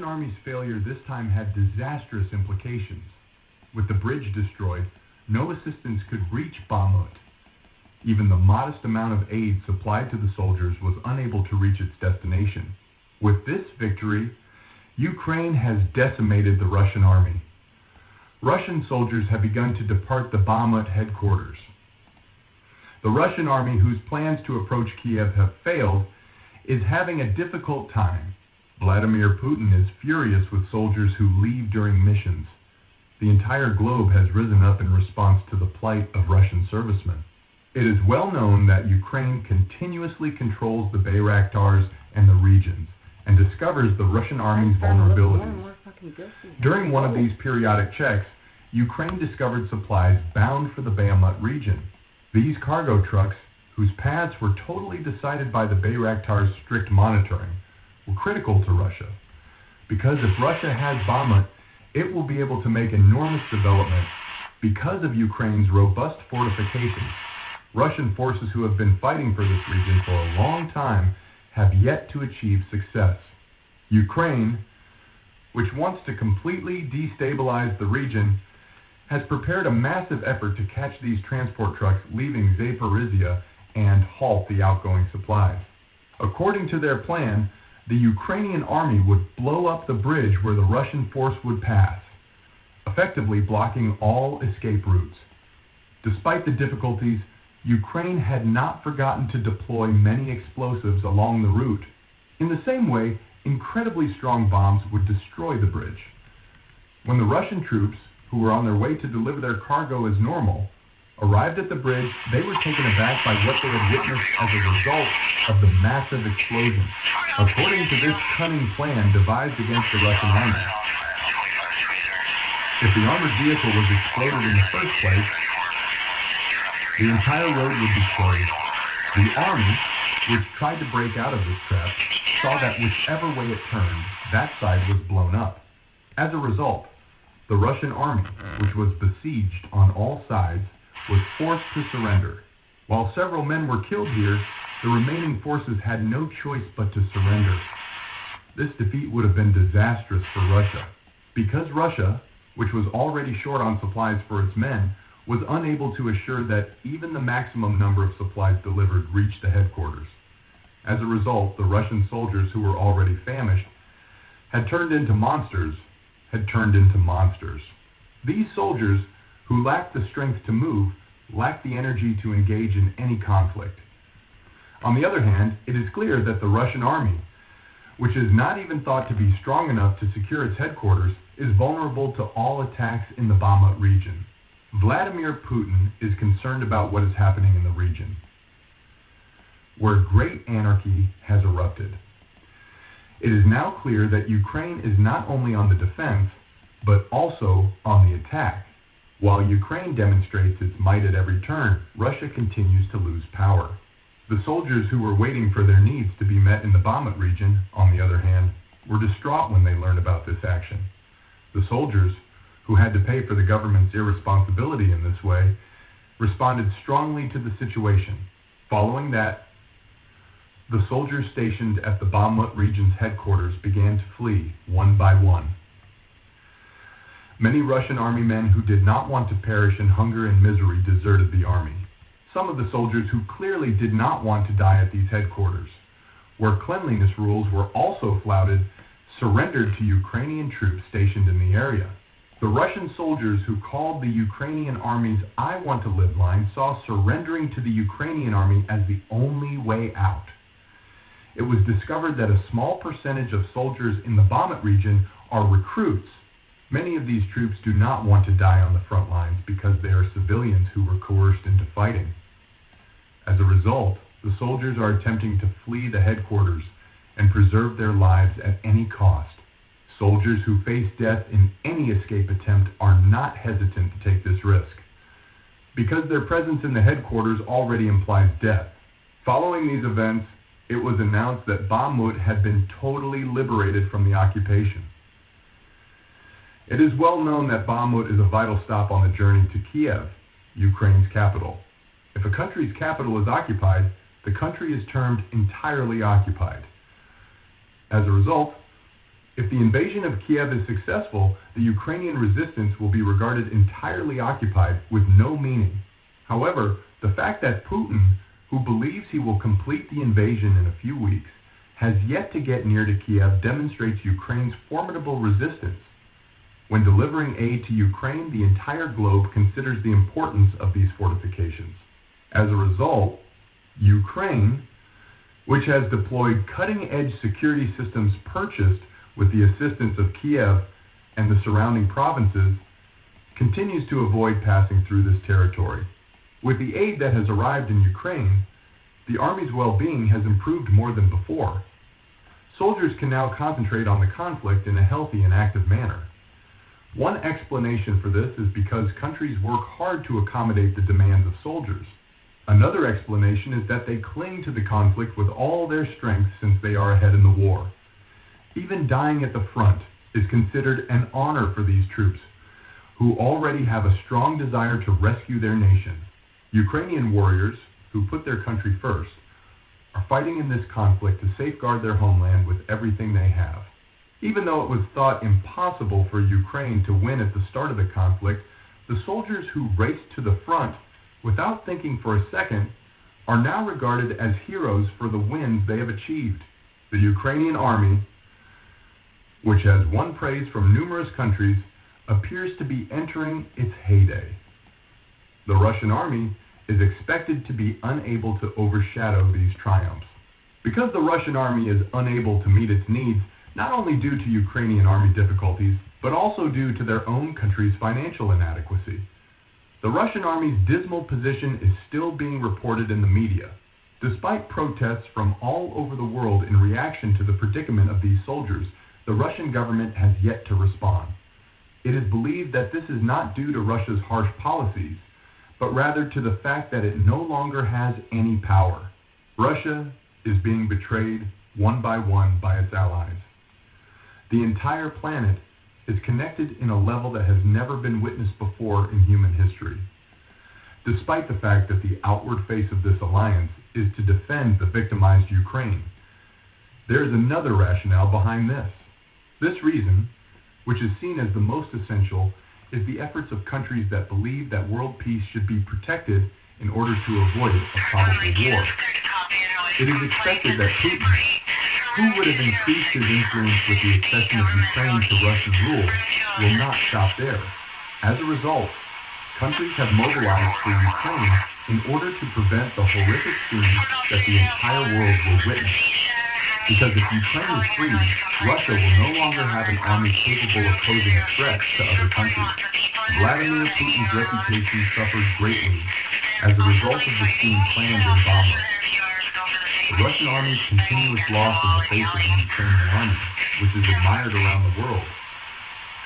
army's failure this time had disastrous implications. With the bridge destroyed, no assistance could reach Bakhmut. Even the modest amount of aid supplied to the soldiers was unable to reach its destination. With this victory, Ukraine has decimated the Russian army. Russian soldiers have begun to depart the Bakhmut headquarters. The Russian army, whose plans to approach Kiev have failed, is having a difficult time. Vladimir Putin is furious with soldiers who leave during missions. The entire globe has risen up in response to the plight of Russian servicemen. It is well known that Ukraine continuously controls the Bayraktars and the regions, and discovers the Russian army's vulnerabilities. During one of these periodic checks, Ukraine discovered supplies bound for the Bakhmut region. These cargo trucks, whose paths were totally decided by the Bayraktar's strict monitoring, were critical to Russia. Because if Russia has Bakhmut, it will be able to make enormous development because of Ukraine's robust fortifications. Russian forces who have been fighting for this region for a long time have yet to achieve success. Ukraine, which wants to completely destabilize the region, has prepared a massive effort to catch these transport trucks leaving Zaporizhia and halt the outgoing supplies. According to their plan, the Ukrainian army would blow up the bridge where the Russian force would pass, effectively blocking all escape routes. Despite the difficulties, Ukraine had not forgotten to deploy many explosives along the route. In the same way, incredibly strong bombs would destroy the bridge. When the Russian troops, who were on their way to deliver their cargo as normal, arrived at the bridge, they were taken aback by what they had witnessed as a result of the massive explosion. According to this cunning plan devised against the Russian army, if the armored vehicle was exploded in the first place, the entire road would be closed. The army, which tried to break out of this trap, saw that whichever way it turned, that side was blown up. As a result, the Russian army, which was besieged on all sides, was forced to surrender. While several men were killed here, the remaining forces had no choice but to surrender. This defeat would have been disastrous for Russia, because Russia, which was already short on supplies for its men, was unable to assure that even the maximum number of supplies delivered reached the headquarters. As a result, the Russian soldiers, who were already famished, had turned into monsters. These soldiers, who lacked the strength to move, lacked the energy to engage in any conflict. On the other hand, it is clear that the Russian army, which is not even thought to be strong enough to secure its headquarters, is vulnerable to all attacks in the Bakhmut region. Vladimir Putin is concerned about what is happening in the region, where great anarchy has erupted. It is now clear that Ukraine is not only on the defense, but also on the attack. While Ukraine demonstrates its might at every turn, Russia continues to lose power. The soldiers who were waiting for their needs to be met in the Bakhmut region, on the other hand, were distraught when they learned about this action. The soldiers, who had to pay for the government's irresponsibility in this way, responded strongly to the situation. Following that, the soldiers stationed at the Bakhmut region's headquarters began to flee one by one. Many Russian army men who did not want to perish in hunger and misery deserted the army. Some of the soldiers who clearly did not want to die at these headquarters, where cleanliness rules were also flouted, surrendered to Ukrainian troops stationed in the area. The Russian soldiers who called the Ukrainian army's "I want to live" line saw surrendering to the Ukrainian army as the only way out. It was discovered that a small percentage of soldiers in the Bakhmut region are recruits. Many of these troops do not want to die on the front lines because they are civilians who were coerced into fighting. As a result, the soldiers are attempting to flee the headquarters and preserve their lives at any cost. Soldiers who face death in any escape attempt are not hesitant to take this risk, because their presence in the headquarters already implies death. Following these events, it was announced that Bakhmut had been totally liberated from the occupation. It is well known that Bakhmut is a vital stop on the journey to Kiev, Ukraine's capital. If a country's capital is occupied, the country is termed entirely occupied. As a result, If the invasion of Kiev is successful, the Ukrainian resistance will be regarded entirely occupied with no meaning. However, the fact that Putin, who believes he will complete the invasion in a few weeks, has yet to get near to Kiev demonstrates Ukraine's formidable resistance. When delivering aid to Ukraine, the entire globe considers the importance of these fortifications. As a result, Ukraine, which has deployed cutting-edge security systems purchased with the assistance of Kiev and the surrounding provinces, continues to avoid passing through this territory. With the aid that has arrived in Ukraine, the Army's well-being has improved more than before. Soldiers can now concentrate on the conflict in a healthy and active manner. One explanation for this is because countries work hard to accommodate the demands of soldiers. Another explanation is that they cling to the conflict with all their strength since they are ahead in the war. Even dying at the front is considered an honor for these troops, who already have a strong desire to rescue their nation. Ukrainian warriors, who put their country first, are fighting in this conflict to safeguard their homeland with everything they have. Even though it was thought impossible for Ukraine to win at the start of the conflict, the soldiers who raced to the front without thinking for a second are now regarded as heroes for the wins they have achieved. The Ukrainian army, which has won praise from numerous countries, appears to be entering its heyday. The Russian army is expected to be unable to overshadow these triumphs. Because the Russian army is unable to meet its needs, not only due to Ukrainian army difficulties, but also due to their own country's financial inadequacy. The Russian army's dismal position is still being reported in the media. Despite protests from all over the world in reaction to the predicament of these soldiers, the Russian government has yet to respond. It is believed that this is not due to Russia's harsh policies, but rather to the fact that it no longer has any power. Russia is being betrayed one by its allies. The entire planet is connected in a level that has never been witnessed before in human history. Despite the fact that the outward face of this alliance is to defend the victimized Ukraine, there is another rationale behind this. This reason, which is seen as the most essential, is the efforts of countries that believe that world peace should be protected in order to avoid a probable war. It is expected that Putin, who would have increased his influence with the accession of Ukraine to Russian rule, will not stop there. As a result, countries have mobilized for Ukraine in order to prevent the horrific scenes that the entire world will witness. Because if Ukraine is free, Russia will no longer have an army capable of posing a threat to other countries. Vladimir Putin's reputation suffered greatly as a result of the scheme planned in Bakhmut. The Russian army's continuous loss in the face of the Ukrainian army, which is admired around the world,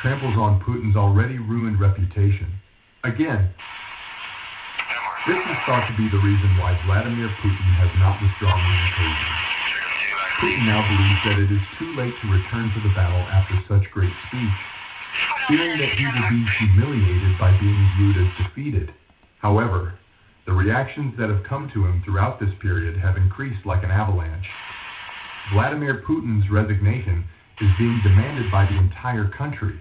tramples on Putin's already ruined reputation. Again, this is thought to be the reason why Vladimir Putin has not withdrawn the invasion. Putin now believes that it is too late to return to the battle after such great speech, fearing that he will be humiliated by being viewed as defeated. However, the reactions that have come to him throughout this period have increased like an avalanche. Vladimir Putin's resignation is being demanded by the entire country.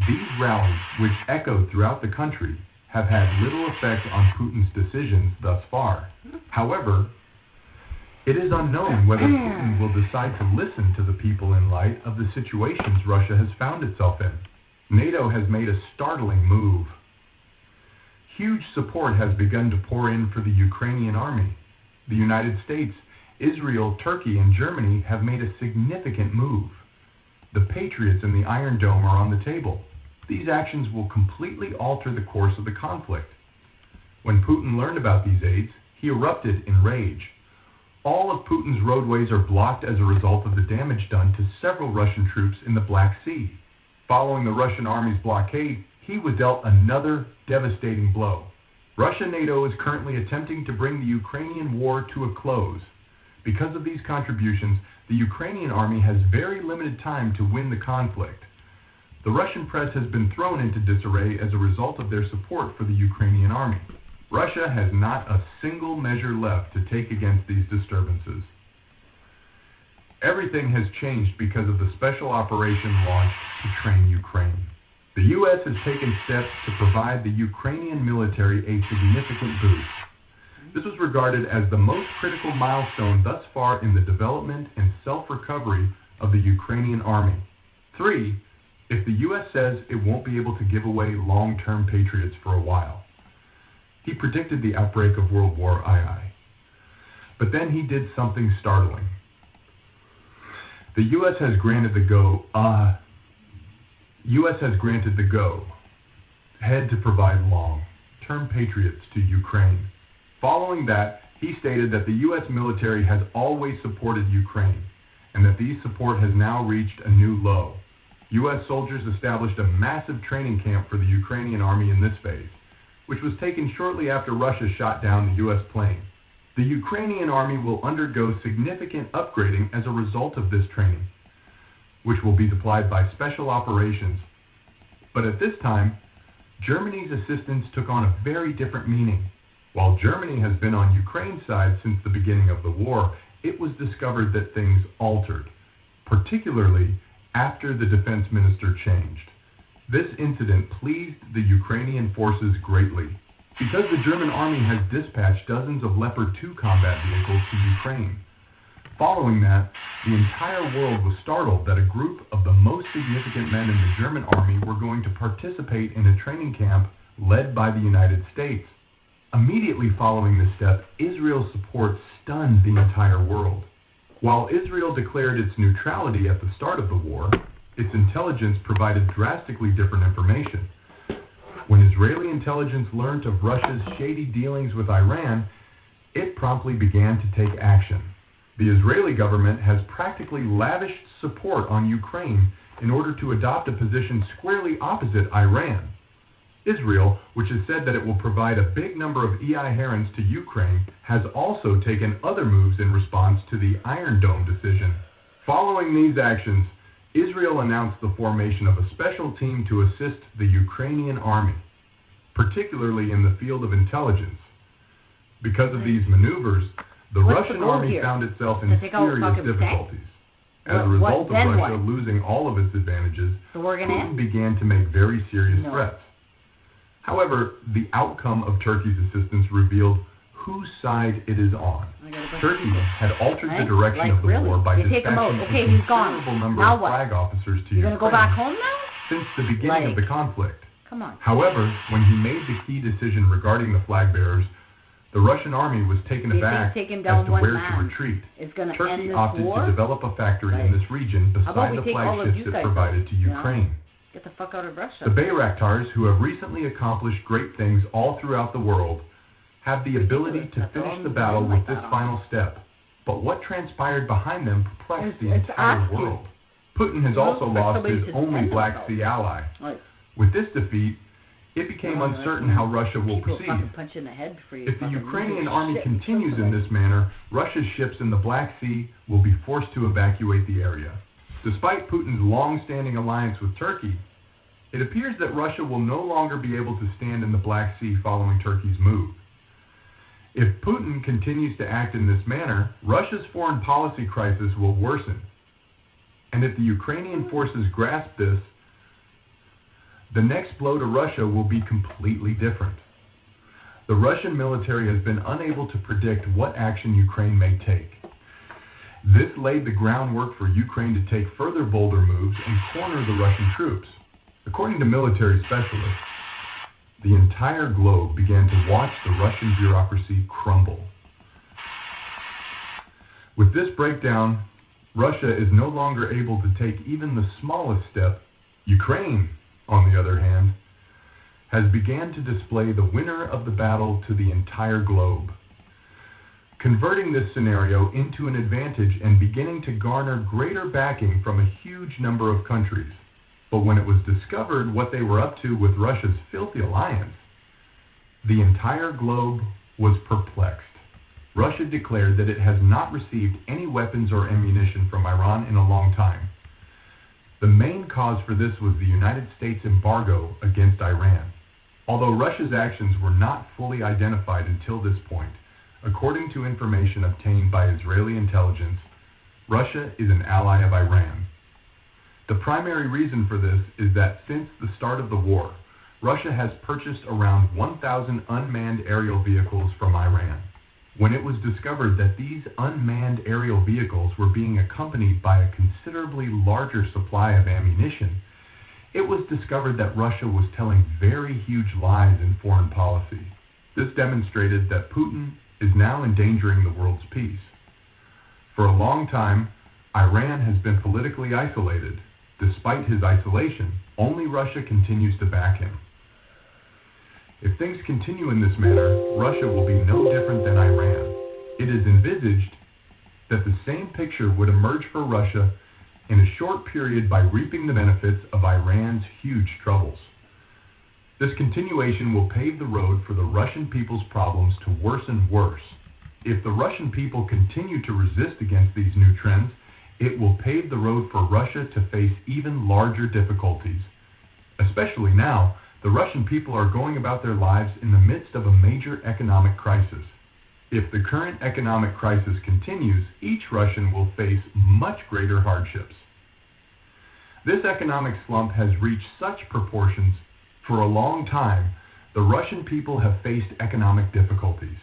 These rallies, which echo throughout the country, have had little effect on Putin's decisions thus far. However, it is unknown whether Putin will decide to listen to the people in light of the situations Russia has found itself in. NATO has made a startling move. Huge support has begun to pour in for the Ukrainian army. The United States, Israel, Turkey, and Germany have made a significant move. The Patriots and the Iron Dome are on the table. These actions will completely alter the course of the conflict. When Putin learned about these aids, he erupted in rage. All of Putin's roadways are blocked as a result of the damage done to several Russian troops in the Black Sea. Following the Russian army's blockade, he was dealt another devastating blow. Russia-NATO is currently attempting to bring the Ukrainian war to a close. Because of these contributions, the Ukrainian army has very limited time to win the conflict. The Russian press has been thrown into disarray as a result of their support for the Ukrainian army. Russia has not a single measure left to take against these disturbances. Everything has changed because of the special operation launched to train Ukraine. The U.S. has taken steps to provide the Ukrainian military a significant boost. This was regarded as the most critical milestone thus far in the development and self-recovery of the Ukrainian army. 3, if the U.S. says it won't be able to give away long-term patriots for a while. He predicted the outbreak of World War II. But then he did something startling. The U.S. has granted the go-ahead to provide long-term patriots to Ukraine. Following that, he stated that the U.S. military has always supported Ukraine, and that this support has now reached a new low. U.S. soldiers established a massive training camp for the Ukrainian army in this phase, which was taken shortly after Russia shot down the U.S. plane. The Ukrainian army will undergo significant upgrading as a result of this training, which will be supplied by special operations. But at this time, Germany's assistance took on a very different meaning. While Germany has been on Ukraine's side since the beginning of the war, it was discovered that things altered, particularly after the defense minister changed. This incident pleased the Ukrainian forces greatly, because the German army has dispatched dozens of Leopard 2 combat vehicles to Ukraine. Following that, the entire world was startled that a group of the most significant men in the German army were going to participate in a training camp led by the United States. Immediately following this step, Israel's support stunned the entire world. While Israel declared its neutrality at the start of the war, its intelligence provided drastically different information. When Israeli intelligence learned of Russia's shady dealings with Iran, it promptly began to take action. The Israeli government has practically lavished support on Ukraine in order to adopt a position squarely opposite Iran. Israel, which has said that it will provide a big number of EI herons to Ukraine, has also taken other moves in response to the Iron Dome decision. Following these actions, Israel announced the formation of a special team to assist the Ukrainian army, particularly in the field of intelligence. Because of these maneuvers, the Russian army found itself in serious difficulties. As a result of Russia losing all of its advantages, Putin began to make very serious threats. However, the outcome of Turkey's assistance revealed whose side it is on. Turkey had altered the direction of the war by dispatching a considerable number of flag officers to Ukraine since the beginning of the conflict. However, when he made the key decision regarding the flag bearers, the Russian army was taken aback as to where to retreat. Turkey opted to develop a factory in this region beside the flagships it provided to Ukraine. Get the fuck out of Russia. The Bayraktars, who have recently accomplished great things all throughout the world, have the ability to finish the battle with this final step. But what transpired behind them perplexed the entire world. Putin has also lost his only Black Sea ally. With this defeat, it became uncertain how Russia will proceed. If the Ukrainian army continues in this manner, Russia's ships in the Black Sea will be forced to evacuate the area. Despite Putin's long-standing alliance with Turkey, it appears that Russia will no longer be able to stand in the Black Sea following Turkey's move. If Putin continues to act in this manner, Russia's foreign policy crisis will worsen. And if the Ukrainian forces grasp this, the next blow to Russia will be completely different. The Russian military has been unable to predict what action Ukraine may take. This laid the groundwork for Ukraine to take further bolder moves and corner the Russian troops. According to military specialists, the entire globe began to watch the Russian bureaucracy crumble. With this breakdown, Russia is no longer able to take even the smallest step. Ukraine, on the other hand, has began to display the winner of the battle to the entire globe, converting this scenario into an advantage and beginning to garner greater backing from a huge number of countries. But when it was discovered what they were up to with Russia's filthy alliance, the entire globe was perplexed. Russia declared that it has not received any weapons or ammunition from Iran in a long time. The main cause for this was the United States embargo against Iran. Although Russia's actions were not fully identified until this point, according to information obtained by Israeli intelligence, Russia is an ally of Iran. The primary reason for this is that since the start of the war, Russia has purchased around 1,000 unmanned aerial vehicles from Iran. When it was discovered that these unmanned aerial vehicles were being accompanied by a considerably larger supply of ammunition, it was discovered that Russia was telling very huge lies in foreign policy. This demonstrated that Putin is now endangering the world's peace. For a long time, Iran has been politically isolated. Despite his isolation, only Russia continues to back him. If things continue in this manner, Russia will be no different than Iran. It is envisaged that the same picture would emerge for Russia in a short period by reaping the benefits of Iran's huge troubles. This continuation will pave the road for the Russian people's problems to worsen worse. If the Russian people continue to resist against these new trends, it will pave the road for Russia to face even larger difficulties. Especially now, the Russian people are going about their lives in the midst of a major economic crisis. If the current economic crisis continues, each Russian will face much greater hardships. This economic slump has reached such proportions. For a long time, the Russian people have faced economic difficulties.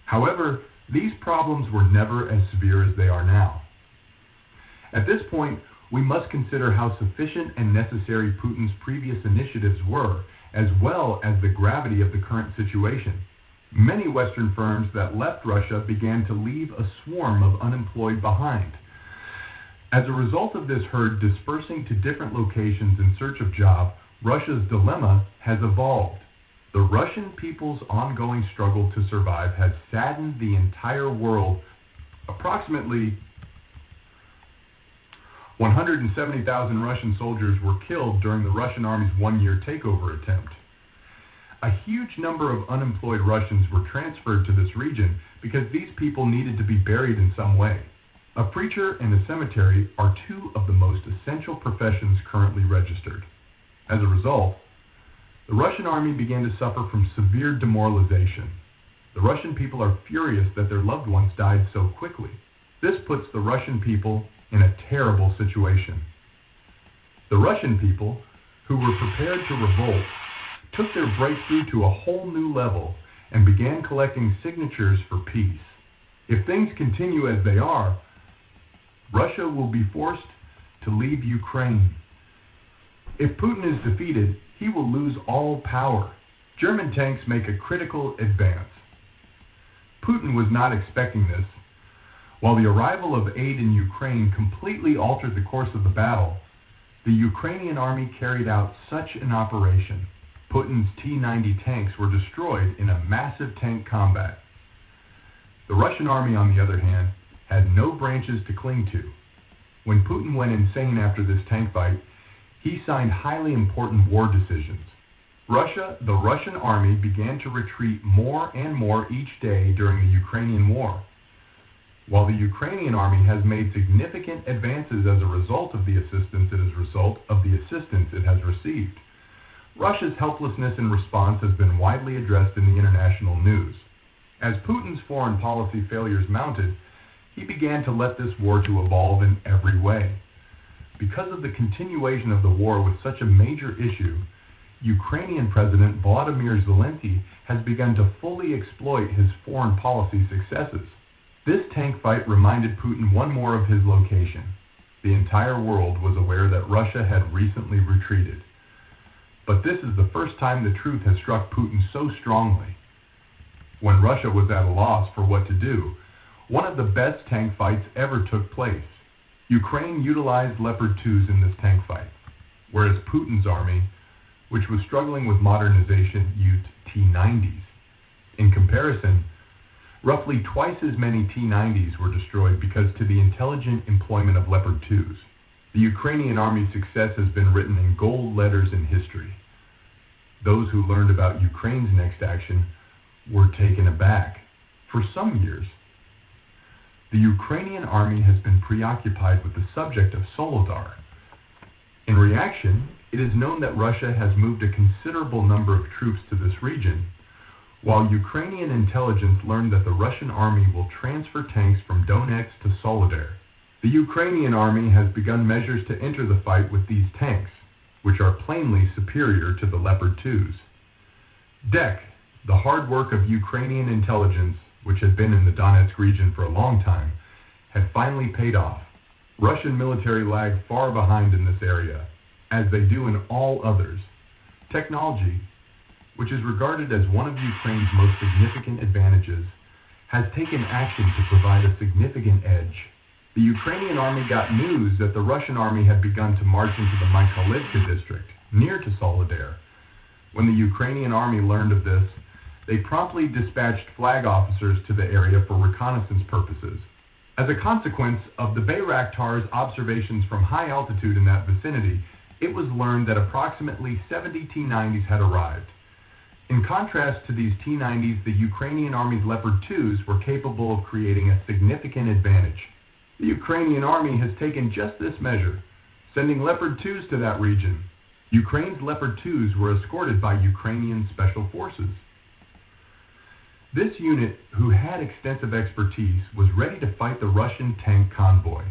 However, these problems were never as severe as they are now. At this point, we must consider how sufficient and necessary Putin's previous initiatives were, as well as the gravity of the current situation. Many Western firms that left Russia began to leave a swarm of unemployed behind. As a result of this herd dispersing to different locations in search of jobs, Russia's dilemma has evolved. The Russian people's ongoing struggle to survive has saddened the entire world. Approximately 170,000 Russian soldiers were killed during the Russian army's one-year takeover attempt. A huge number of unemployed Russians were transferred to this region because these people needed to be buried in some way. A preacher and a cemetery are two of the most essential professions currently registered. As a result, the Russian army began to suffer from severe demoralization. The Russian people are furious that their loved ones died so quickly. This puts the Russian people in a terrible situation. The Russian people, who were prepared to revolt, took their breakthrough to a whole new level and began collecting signatures for peace. If things continue as they are, Russia will be forced to leave Ukraine. If Putin is defeated, he will lose all power. German tanks make a critical advance. Putin was not expecting this. While the arrival of aid in Ukraine completely altered the course of the battle, the Ukrainian army carried out such an operation. Putin's T-90 tanks were destroyed in a massive tank combat. The Russian army, on the other hand, had no branches to cling to. When Putin went insane after this tank fight, he signed highly important war decisions. The Russian army began to retreat more and more each day during the Ukrainian war. While the Ukrainian army has made significant advances as a result of the assistance it has received, Russia's helplessness in response has been widely addressed in the international news. As Putin's foreign policy failures mounted, he began to let this war to evolve in every way. Because of the continuation of the war with such a major issue, Ukrainian President Volodymyr Zelensky has begun to fully exploit his foreign policy successes. This tank fight reminded Putin one more of his location. The entire world was aware that Russia had recently retreated. But this is the first time the truth has struck Putin so strongly. When Russia was at a loss for what to do, one of the best tank fights ever took place. Ukraine utilized Leopard 2s in this tank fight, whereas Putin's army, which was struggling with modernization, used T-90s. In comparison, roughly twice as many T-90s were destroyed because to the intelligent employment of Leopard 2s. The Ukrainian army's success has been written in gold letters in history. Those who learned about Ukraine's next action were taken aback. For some years, the Ukrainian army has been preoccupied with the subject of Soledar. In reaction, it is known that Russia has moved a considerable number of troops to this region, while Ukrainian intelligence learned that the Russian army will transfer tanks from Donetsk to Soledar. The Ukrainian army has begun measures to enter the fight with these tanks, which are plainly superior to the Leopard 2s. DEC, the hard work of Ukrainian intelligence, which had been in the Donetsk region for a long time, had finally paid off. Russian military lagged far behind in this area, as they do in all others. Technology, which is regarded as one of Ukraine's most significant advantages, has taken action to provide a significant edge. The Ukrainian army got news that the Russian army had begun to march into the Mykolaiv district, near to Soledar. When the Ukrainian army learned of this, they promptly dispatched flag officers to the area for reconnaissance purposes. As a consequence of the Bayraktar's observations from high altitude in that vicinity, it was learned that approximately 70 T-90s had arrived. In contrast to these T-90s, the Ukrainian Army's Leopard 2s were capable of creating a significant advantage. The Ukrainian Army has taken just this measure, sending Leopard 2s to that region. Ukraine's Leopard 2s were escorted by Ukrainian Special Forces. This unit, who had extensive expertise, was ready to fight the Russian tank convoy.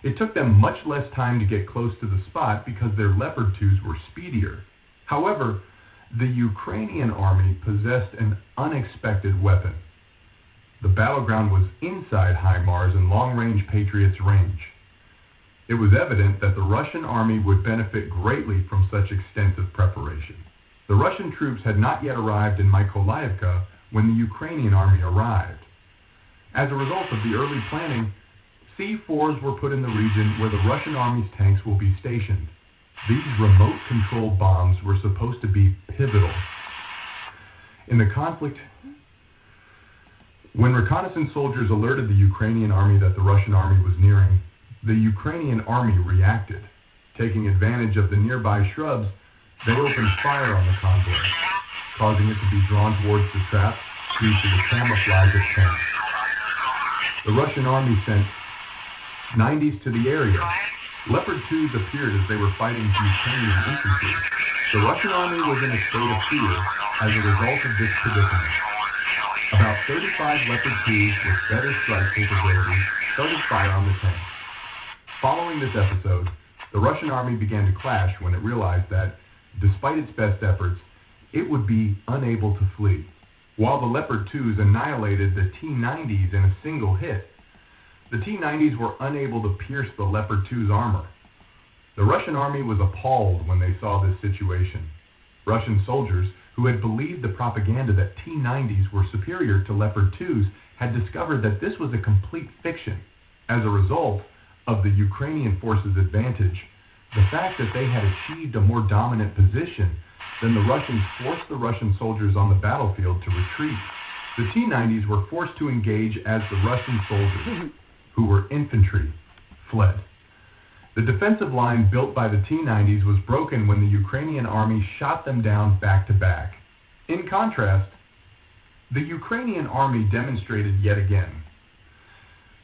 It took them much less time to get close to the spot because their Leopard 2s were speedier. However, the Ukrainian army possessed an unexpected weapon. The battleground was inside HIMARS and long-range Patriots' range. It was evident that the Russian army would benefit greatly from such extensive preparation. The Russian troops had not yet arrived in Mykolaiv when the Ukrainian army arrived. As a result of the early planning, C-4s were put in the region where the Russian army's tanks will be stationed. These remote-controlled bombs were supposed to be pivotal in the conflict. When reconnaissance soldiers alerted the Ukrainian army that the Russian army was nearing, the Ukrainian army reacted. Taking advantage of the nearby shrubs, they opened fire on the convoy, causing it to be drawn towards the trap due to the camouflage of tanks. The Russian army sent 90s to the area. Leopard 2s appeared as they were fighting Ukrainian infantry. The Russian army was in a state of fear as a result of this predicament. About 35 Leopard 2s with better strike capabilities started fire on the tanks. Following this episode, the Russian army began to clash when it realized that, despite its best efforts, it would be unable to flee. While the Leopard 2s annihilated the T-90s in a single hit, the T-90s were unable to pierce the Leopard 2's armor. The Russian army was appalled when they saw this situation. Russian soldiers, who had believed the propaganda that T-90s were superior to Leopard 2s, had discovered that this was a complete fiction. As a result of the Ukrainian forces' advantage, the fact that they had achieved a more dominant position than the Russians forced the Russian soldiers on the battlefield to retreat. The T-90s were forced to engage as the Russian soldiers, who were infantry, fled. The defensive line built by the T-90s was broken when the Ukrainian army shot them down back to back. In contrast, the Ukrainian army demonstrated yet again,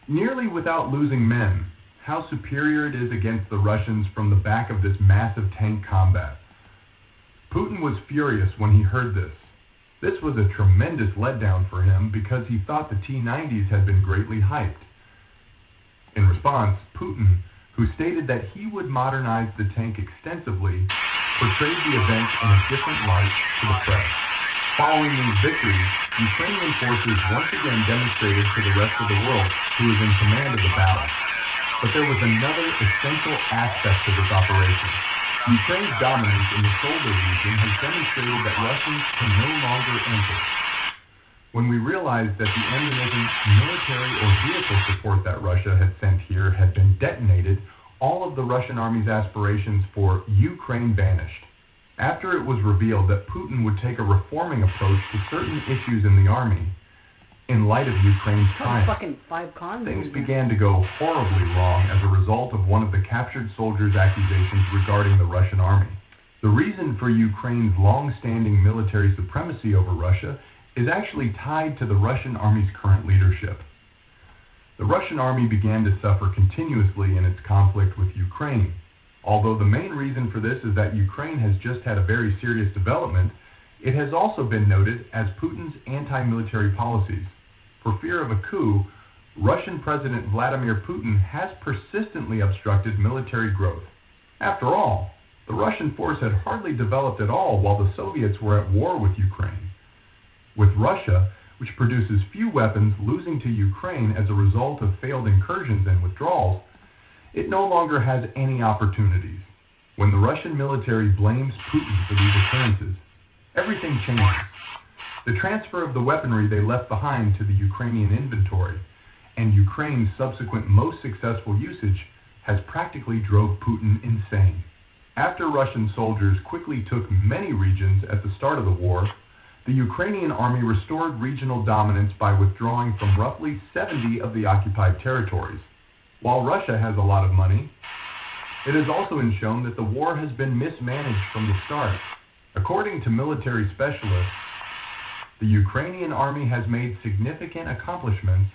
nearly without losing men, how superior it is against the Russians from the back of this massive tank combat. Putin was furious when he heard this. This was a tremendous letdown for him because he thought the T-90s had been greatly hyped. In response, Putin, who stated that he would modernize the tank extensively, portrayed the event in a different light to the press. Following these victories, Ukrainian forces once again demonstrated to the rest of the world who was in command of the battle. But there was another essential aspect to this operation. Ukraine's dominance in the Soledar region has demonstrated that Russians can no longer enter. When we realized that the ammunition, military, or vehicle support that Russia had sent here had been detonated, all of the Russian army's aspirations for Ukraine vanished. After it was revealed that Putin would take a reforming approach to certain issues in the army, in light of Ukraine's triumph, things began to go horribly wrong as a result of one of the captured soldiers' accusations regarding the Russian army. The reason for Ukraine's long-standing military supremacy over Russia is actually tied to the Russian army's current leadership. The Russian army began to suffer continuously in its conflict with Ukraine. Although the main reason for this is that Ukraine has just had a very serious development, it has also been noted as Putin's anti-military policies. For fear of a coup, Russian President Vladimir Putin has persistently obstructed military growth. After all, the Russian force had hardly developed at all while the Soviets were at war with Ukraine. With Russia, which produces few weapons, losing to Ukraine as a result of failed incursions and withdrawals, it no longer has any opportunities. When the Russian military blames Putin for these occurrences, everything changes. The transfer of the weaponry they left behind to the Ukrainian inventory and Ukraine's subsequent most successful usage has practically drove Putin insane. After Russian soldiers quickly took many regions at the start of the war, the Ukrainian army restored regional dominance by withdrawing from roughly 70 of the occupied territories. While Russia has a lot of money, it has also been shown that the war has been mismanaged from the start. According to military specialists, the Ukrainian army has made significant accomplishments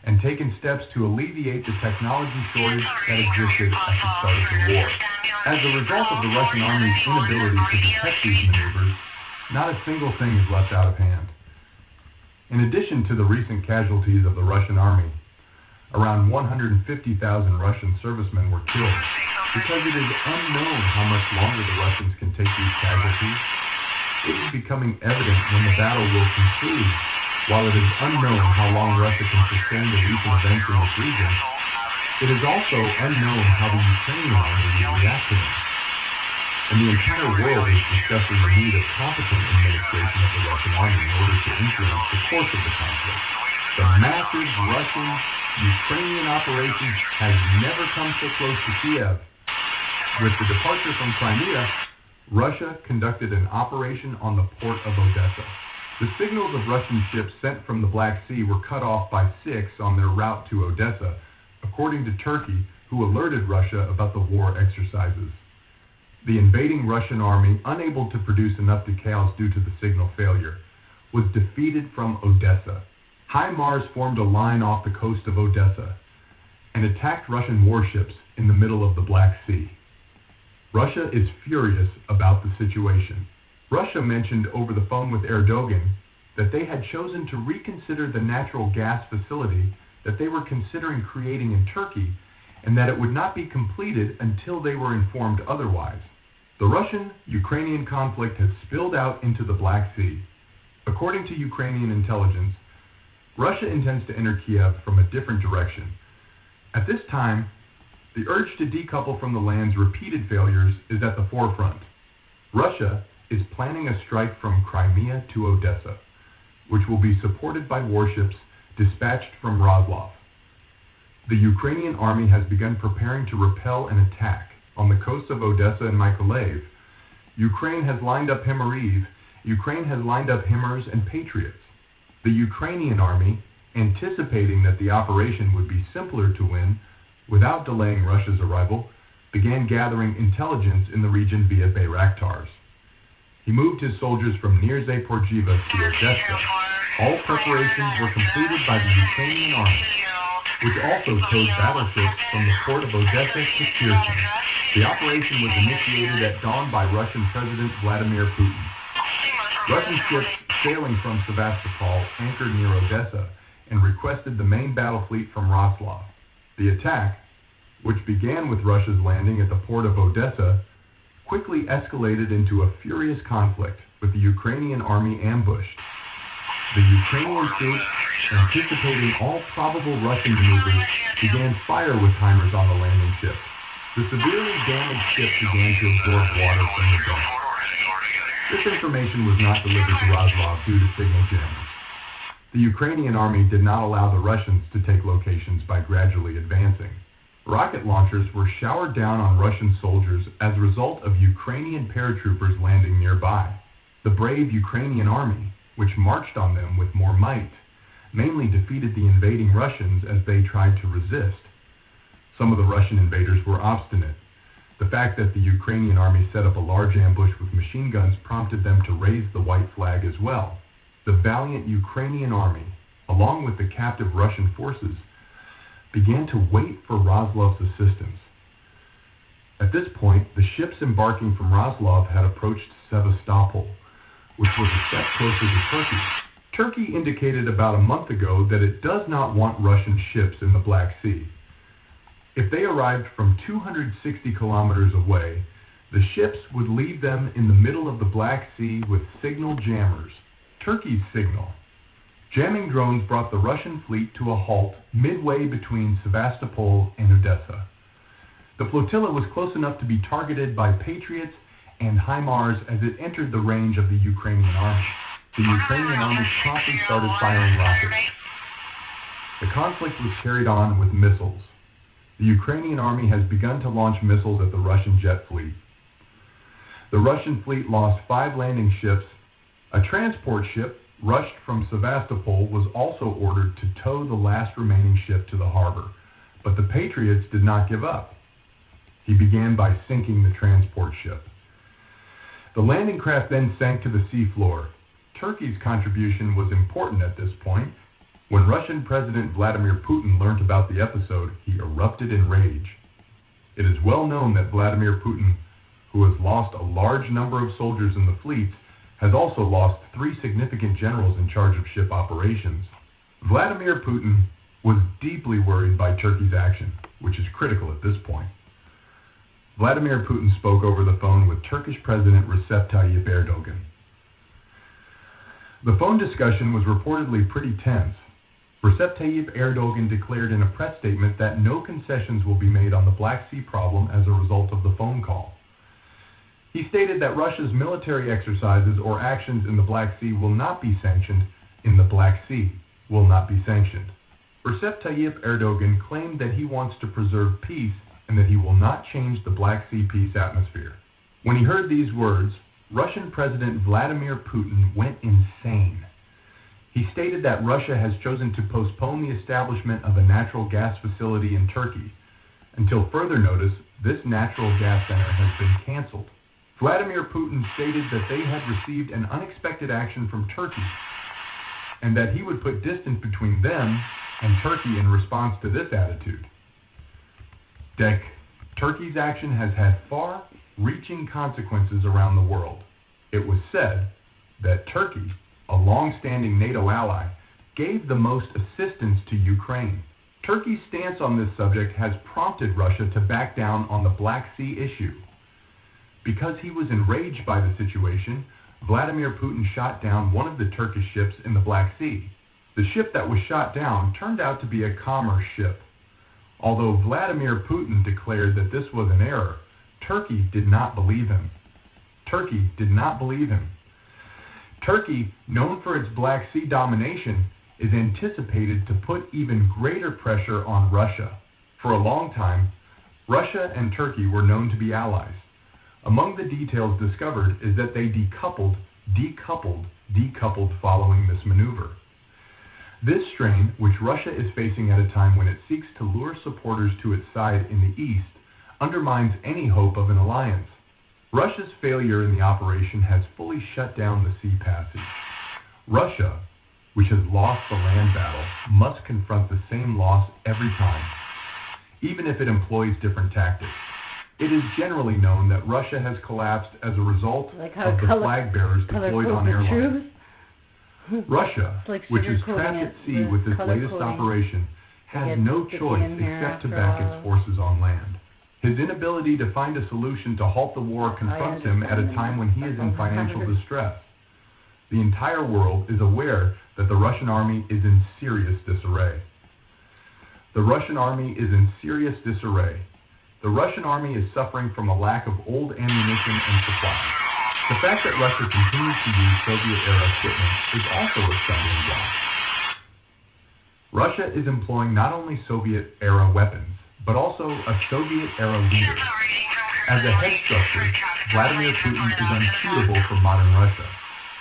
and taken steps to alleviate the technology shortage that existed at the start of the war. As a result of the Russian army's inability to detect these maneuvers, not a single thing is left out of hand. In addition to the recent casualties of the Russian army, around 150,000 Russian servicemen were killed. Because it is unknown how much longer the Russians can take these casualties, it is becoming evident when the battle will conclude. While it is unknown how long Russia can sustain the recent events in this region, it is also unknown how the Ukrainian army will react to them. And the entire world is discussing the need of competent administration of the Russian army in order to influence the course of the conflict. The massive Russian-Ukrainian operation has never come so close to Kiev. With the departure from Crimea, Russia conducted an operation on the port of Odessa. The signals of Russian ships sent from the Black Sea were cut off by 6 on their route to Odessa, according to Turkey, who alerted Russia about the war exercises. The invading Russian army, unable to produce enough decals due to the signal failure, was defeated from Odessa. HIMARS formed a line off the coast of Odessa and attacked Russian warships in the middle of the Black Sea. Russia is furious about the situation. Russia mentioned over the phone with Erdogan that they had chosen to reconsider the natural gas facility that they were considering creating in Turkey, and that it would not be completed until they were informed otherwise. The Russian-Ukrainian conflict has spilled out into the Black Sea. According to Ukrainian intelligence, Russia intends to enter Kiev from a different direction. At this time, the urge to decouple from the land's repeated failures is at the forefront. Russia is planning a strike from Crimea to Odessa, which will be supported by warships dispatched from Roslov. The Ukrainian army has begun preparing to repel an attack on the coasts of Odessa and Mykolaiv. Ukraine has lined up HIMARS and Patriots. The Ukrainian army, anticipating that the operation would be simpler to win without delaying Russia's arrival, began gathering intelligence in the region via Bayraktars. He moved his soldiers from near Zaporozhye to Odessa. All preparations were completed by the Ukrainian army, which also towed battleships from the port of Odessa to Kherson. The operation was initiated at dawn by Russian President Vladimir Putin. Russian ships sailing from Sevastopol anchored near Odessa and requested the main battle fleet from Roslov. The attack, which began with Russia's landing at the port of Odessa, quickly escalated into a furious conflict with the Ukrainian army ambushed. The Ukrainian troops, anticipating all probable Russian maneuvers, began fire with timers on the landing ship. The severely damaged ship began to absorb water from the deck. This information was not delivered to Roslov due to signal jamming. The Ukrainian army did not allow the Russians to take locations by gradually advancing. Rocket launchers were showered down on Russian soldiers as a result of Ukrainian paratroopers landing nearby. The brave Ukrainian army, which marched on them with more might, mainly defeated the invading Russians as they tried to resist. Some of the Russian invaders were obstinate. The fact that the Ukrainian army set up a large ambush with machine guns prompted them to raise the white flag as well. The valiant Ukrainian army, along with the captive Russian forces, began to wait for Roslov's assistance. At this point, the ships embarking from Roslov had approached Sevastopol, which was a step closer to Turkey. Turkey indicated about a month ago that it does not want Russian ships in the Black Sea. If they arrived from 260 kilometers away, the ships would leave them in the middle of the Black Sea with signal jammers, Turkey's signal. Jamming drones brought the Russian fleet to a halt midway between Sevastopol and Odessa. The flotilla was close enough to be targeted by Patriots and HIMARS as it entered the range of the Ukrainian army. The Ukrainian army promptly started firing rockets. The conflict was carried on with missiles. The Ukrainian army has begun to launch missiles at the Russian jet fleet. The Russian fleet lost 5 landing ships. A transport ship rushed from Sevastopol was also ordered to tow the last remaining ship to the harbor, but the Patriots did not give up. He began by sinking the transport ship. The landing craft then sank to the seafloor. Turkey's contribution was important at this point. When Russian President Vladimir Putin learned about the episode, he erupted in rage. It is well known that Vladimir Putin, who has lost a large number of soldiers in the fleets, has also lost 3 significant generals in charge of ship operations. Vladimir Putin was deeply worried by Turkey's action, which is critical at this point. Vladimir Putin spoke over the phone with Turkish President Recep Tayyip Erdogan. The phone discussion was reportedly pretty tense. Recep Tayyip Erdogan declared in a press statement that no concessions will be made on the Black Sea problem as a result of the phone call. He stated that Russia's military exercises or actions in the Black Sea will not be sanctioned. Recep Tayyip Erdogan claimed that he wants to preserve peace and that he will not change the Black Sea peace atmosphere. When he heard these words, Russian President Vladimir Putin went insane. He stated that Russia has chosen to postpone the establishment of a natural gas facility in Turkey. Until further notice, this natural gas center has been canceled. Vladimir Putin stated that they had received an unexpected action from Turkey, and that he would put distance between them and Turkey in response to this attitude. Turkey's action has had far-reaching consequences around the world. It was said that Turkey, a long-standing NATO ally, gave the most assistance to Ukraine. Turkey's stance on this subject has prompted Russia to back down on the Black Sea issue. Because he was enraged by the situation, Vladimir Putin shot down one of the Turkish ships in the Black Sea. The ship that was shot down turned out to be a commerce ship. Although Vladimir Putin declared that this was an error, Turkey did not believe him. Turkey, known for its Black Sea domination, is anticipated to put even greater pressure on Russia. For a long time, Russia and Turkey were known to be allies. Among the details discovered is that they decoupled following this maneuver. This strain, which Russia is facing at a time when it seeks to lure supporters to its side in the east, undermines any hope of an alliance. Russia's failure in the operation has fully shut down the sea passage. Russia, which has lost the land battle, must confront the same loss every time, even if it employs different tactics. It is generally known that Russia has collapsed as a result of the flag bearers deployed on airlines. Russia, which is trapped at sea with its latest operation, has no choice except to back its forces on land. His inability to find a solution to halt the war confronts him at a time when he is in financial distress. The entire world is aware that the Russian army is in serious disarray. The Russian army is suffering from a lack of old ammunition and supplies. The fact that Russia continues to use Soviet-era equipment is also a stumbling block. Russia is employing not only Soviet-era weapons, but also a Soviet-era leader. As a head structure, Vladimir Putin is unsuitable for modern Russia.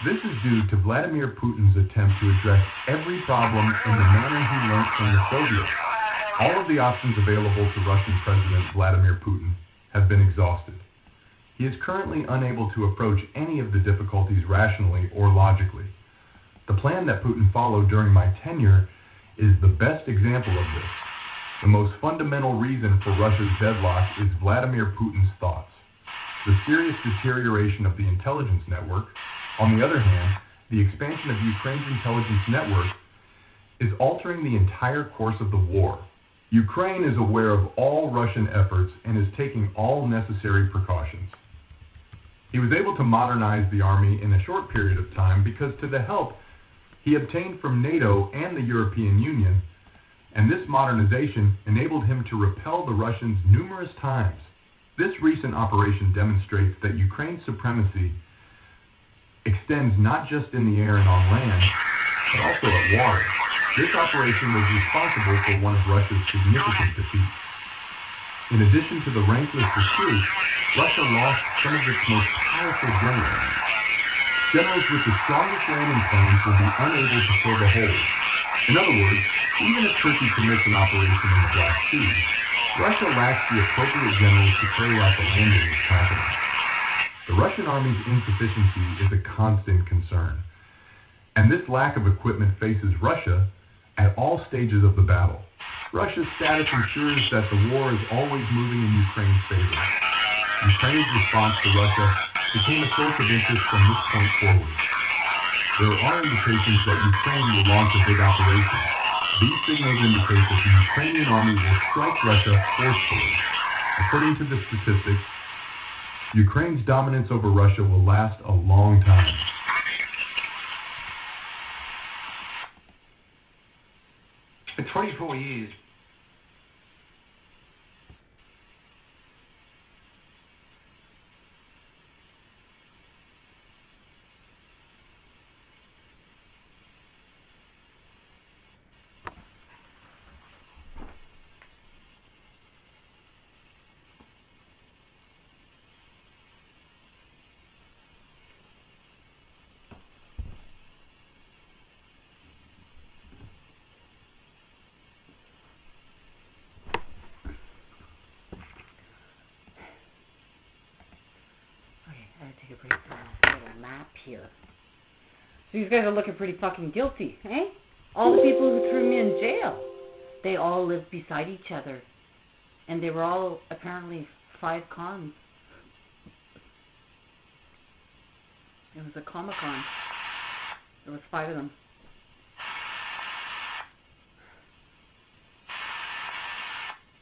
This is due to Vladimir Putin's attempt to address every problem in the manner he learned from the Soviets. All of the options available to Russian President Vladimir Putin have been exhausted. He is currently unable to approach any of the difficulties rationally or logically. The plan that Putin followed during my tenure is the best example of this. The most fundamental reason for Russia's deadlock is Vladimir Putin's thoughts. The serious deterioration of the intelligence network, on the other hand, the expansion of Ukraine's intelligence network is altering the entire course of the war. Ukraine is aware of all Russian efforts and is taking all necessary precautions. He was able to modernize the army in a short period of time because to the help he obtained from NATO and the European Union, and this modernization enabled him to repel the Russians numerous times. This recent operation demonstrates that Ukraine's supremacy extends not just in the air and on land, but also at water. This operation was responsible for one of Russia's significant defeats. In addition to the rankless recruits, Russia lost some of its most powerful generals. Generals with the strongest landing planes will be unable to fill the holes. In other words, even if Turkey commits an operation in the Black Sea, Russia lacks the appropriate generals to carry out the landing with confidence. The Russian army's insufficiency is a constant concern, and this lack of equipment faces Russia at all stages of the battle. Russia's status ensures that the war is always moving in Ukraine's favor. Ukraine's response to Russia became a source of interest from this point forward. There are indications that Ukraine will launch a big operation. These signals indicate that the Ukrainian army will strike Russia forcefully. According to the statistics, Ukraine's dominance over Russia will last a long time. For 24 years, Take a break from this little map here. So you guys are looking pretty fucking guilty, eh? All the people who threw me in jail, they all lived beside each other. And they were all apparently 5 cons. It was a Comic-Con. There was 5 of them.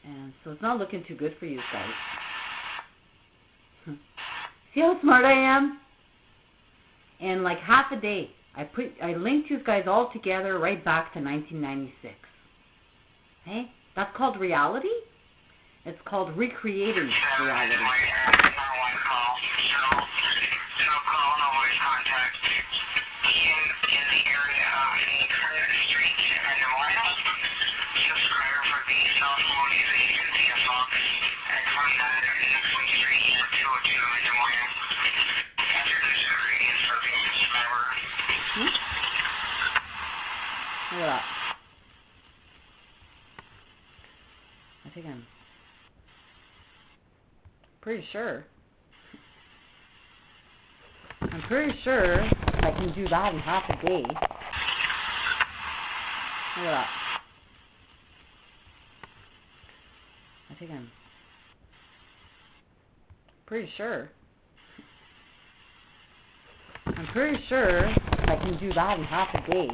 And so it's not looking too good for you guys. See how smart I am? In like half a day, I linked you guys all together right back to 1996. Hey, that's called reality? It's called recreating reality. Look at that. I think I'm pretty sure. I'm pretty sure I can do that in half a day. Look at that. I think I'm pretty sure. I'm pretty sure I can do that in half a day.